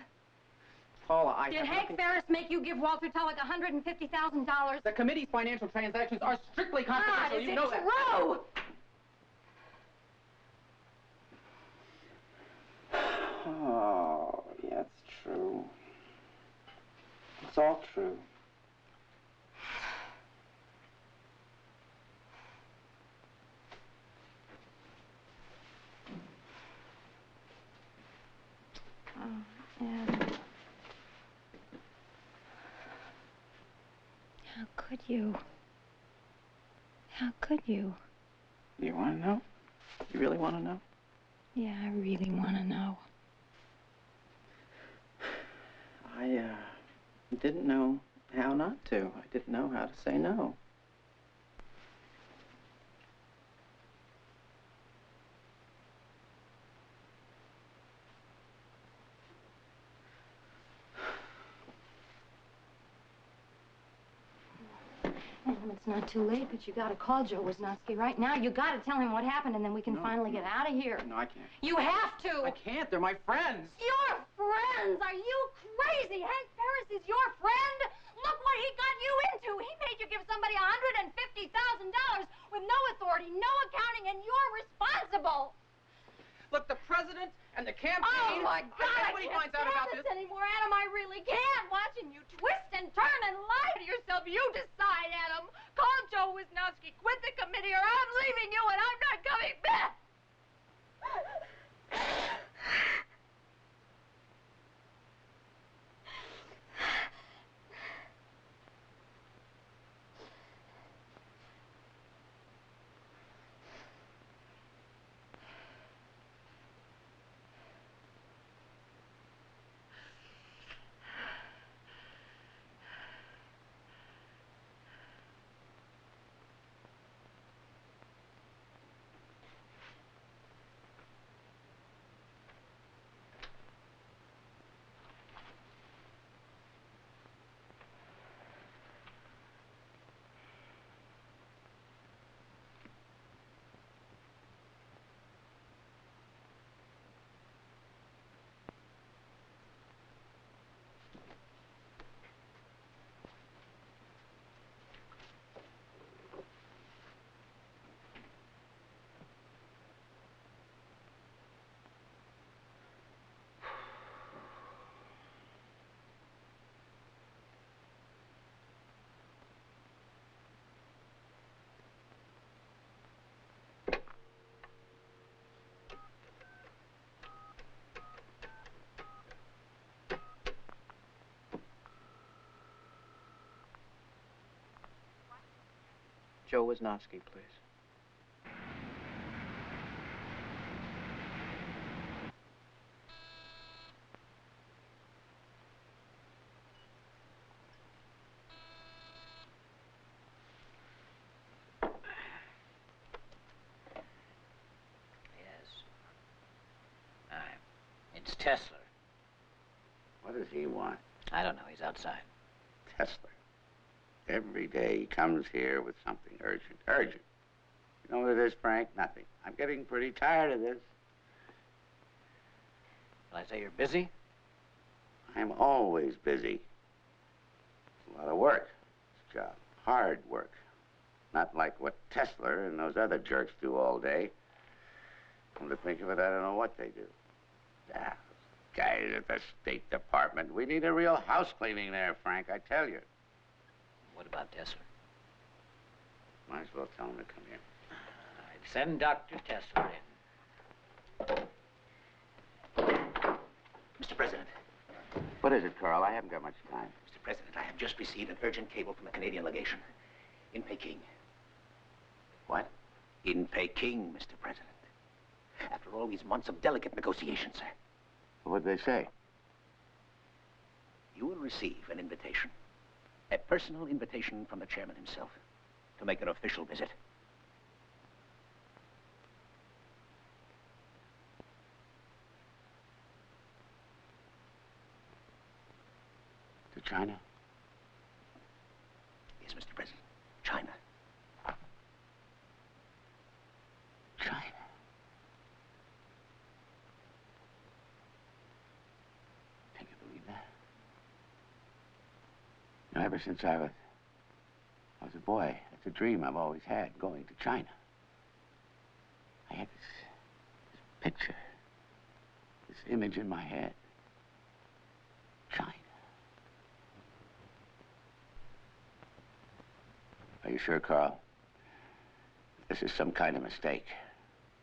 Paula, I Did have Hank nothing... Ferris make you give Walter Tullock $150,000? The committee's financial transactions are strictly confidential. God, is you it know that. true? Oh, yeah, it's true. It's all true. Oh, Ed. How could you? How could you? Do you want to know? You really want to know? Yeah, I really want to know. I didn't know how not to. I didn't know how to say no. It's not too late, but you gotta call Joe Wisnowski right now. You gotta tell him what happened, and then we can finally get out of here. No, I can't. You have to! I can't. They're my friends. Your friends? Are you crazy? Hank Ferris is your friend? Look what he got you into. He made you give somebody $150,000 with no authority, no accounting, and you're responsible. Look, the president and the campaign... Oh, my God, Nobody I can't finds out about stand this. anymore, Adam. I really can't. Watching you twist and turn and lie to yourself. You decide, Adam. Call Joe Wisnowski. Quit the committee, or I'm leaving you, and I'm not coming back. Joe Wisnowski, please. It's Tesler. What does he want? I don't know. He's outside. Tesler. Every day he comes here with something urgent. Urgent. You know what it is, Frank? Nothing. I'm getting pretty tired of this. Will I say you're busy? I'm always busy. It's a lot of work, this job. Hard work. Not like what Tesler and those other jerks do all day. Come to think of it, I don't know what they do. Ah, those guys at the State Department. We need a real house cleaning there, Frank, I tell you. What about Tesler? Might as well tell him to come in. All right, send Dr. Tesler in. Mr. President. What is it, Carl? I haven't got much time. Mr. President, I have just received an urgent cable from the Canadian legation in Peking. What? In Peking, Mr. President. After all these months of delicate negotiations, sir. What'd they say? You will receive an invitation. A personal invitation from the chairman himself to make an official visit. To China? Yes, Mr. President. China. China? Can you believe that? You know, ever since I was a boy, it's a dream I've always had, going to China. I had this picture, this image in my head. China. Are you sure, Carl? This is some kind of mistake.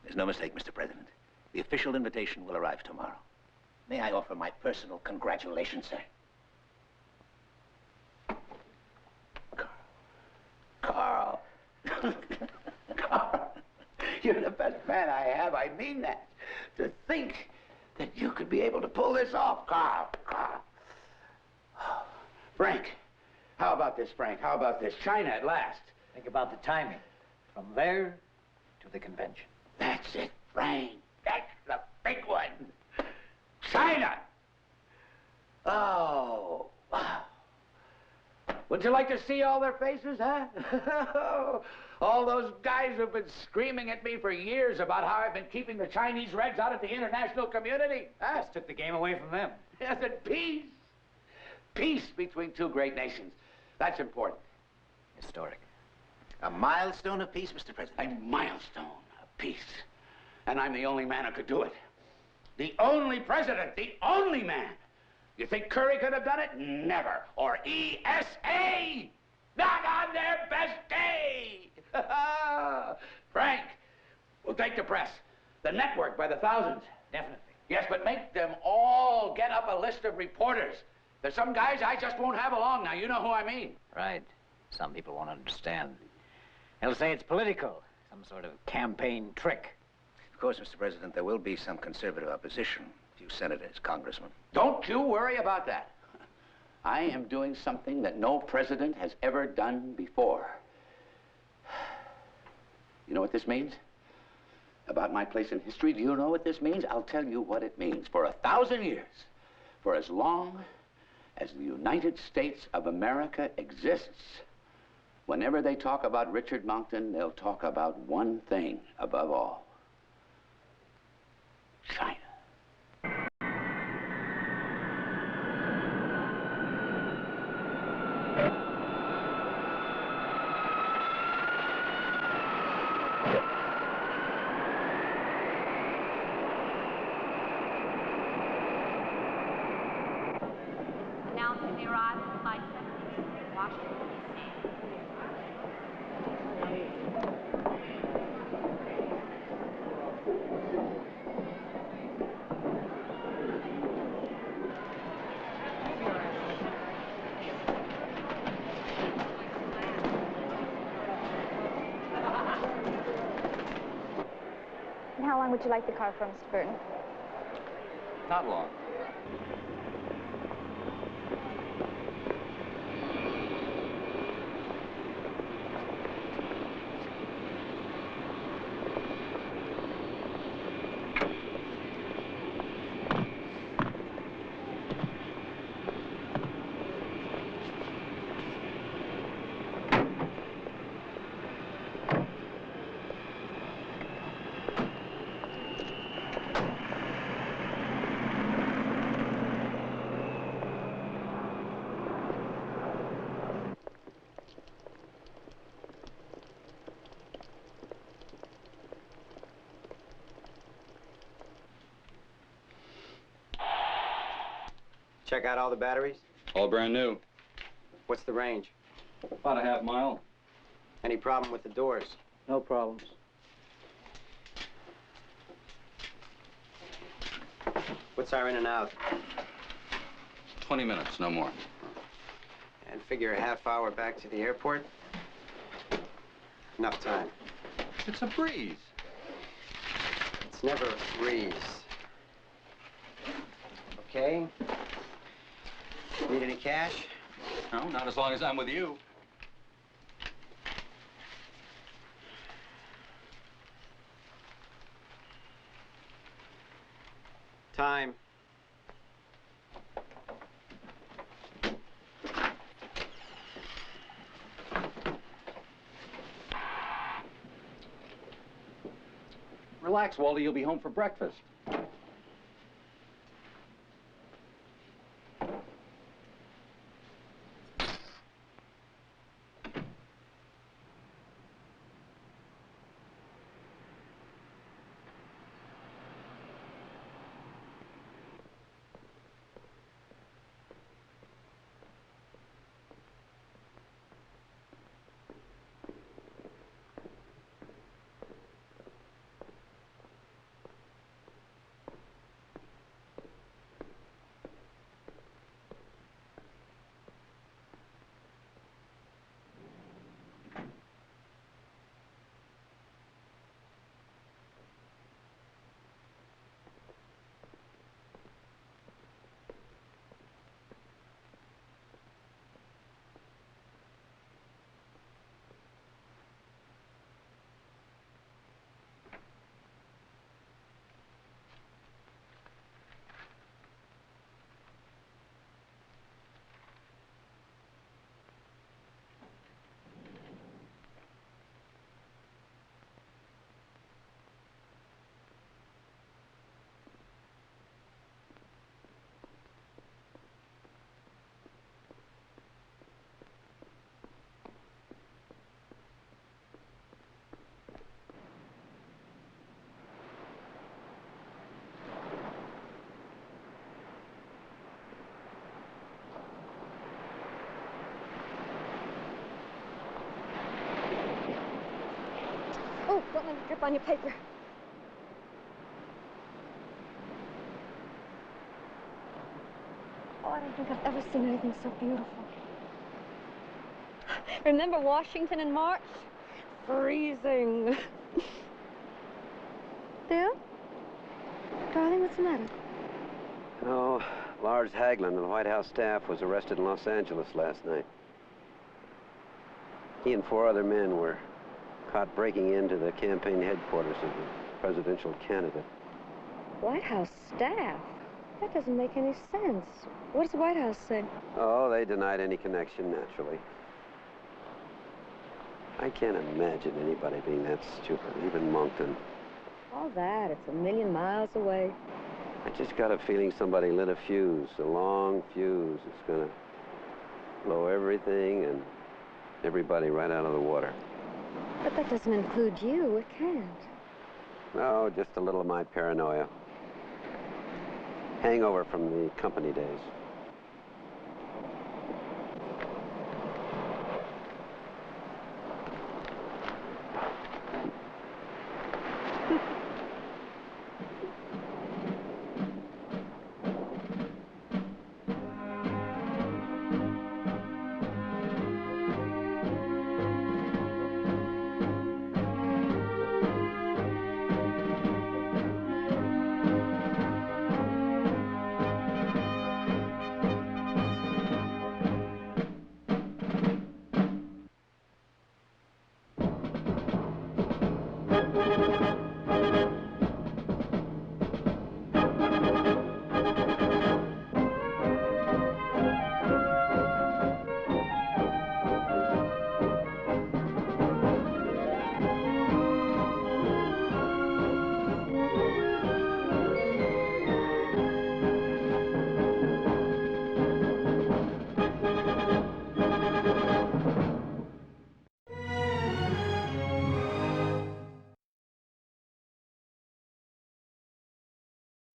There's no mistake, Mr. President. The official invitation will arrive tomorrow. May I offer my personal congratulations, sir? Carl. Carl. You're the best man I have. I mean that. To think that you could be able to pull this off, Carl. Carl. Frank. How about this, Frank? How about this? China at last. Think about the timing. From there to the convention. That's it, Frank. That's the big one. China! Oh, wow. Wouldn't you like to see all their faces, huh? All those guys who've been screaming at me for years about how I've been keeping the Chinese Reds out of the international community. Huh? Just took the game away from them. Yes, and peace. Peace between two great nations. That's important. Historic. A milestone of peace, Mr. President. A milestone of peace. And I'm the only man who could do it. The only president, the only man. You think Curry could have done it? Never. Or ESA! Not on their best day! Frank, we'll take the press. The network by the thousands. Definitely. Yes, but make them all get up a list of reporters. There's some guys I just won't have along now. You know who I mean. Right. Some people won't understand. They'll say it's political. Some sort of campaign trick. Of course, Mr. President, there will be some conservative opposition. A few senators, congressmen. Don't you worry about that. I am doing something that no president has ever done before. You know what this means? About my place in history, do you know what this means? I'll tell you what it means. For 1,000 years, for as long as the United States of America exists, whenever they talk about Richard Monckton, they'll talk about one thing above all. China. Announcing the arrival of Flight 76, Washington, D.C. And how long would you like the car for, Mr. Burton? Not long. Check out all the batteries? All brand new. What's the range? About a half mile. Any problem with the doors? No problems. What's our in and out? 20 minutes, no more. And figure a half hour back to the airport? Enough time. It's a breeze. It's never a breeze. Okay. Need any cash? No, not as long as I'm with you. Time. Relax, Walter. You'll be home for breakfast. Oh, don't let it drip on your paper. Oh, I don't think I've ever seen anything so beautiful. Remember Washington in March? Freezing. Bill? Darling, what's the matter? Oh, Lars Haglund, the White House staff, was arrested in Los Angeles last night. He and 4 other men were caught breaking into the campaign headquarters of the presidential candidate. White House staff? That doesn't make any sense. What does the White House say? Oh, they denied any connection, naturally. I can't imagine anybody being that stupid, even Moncton. All that, it's a million miles away. I just got a feeling somebody lit a fuse, a long fuse. It's gonna blow everything and everybody right out of the water. But that doesn't include you. It can't. No, just a little of my paranoia. Hangover from the company days.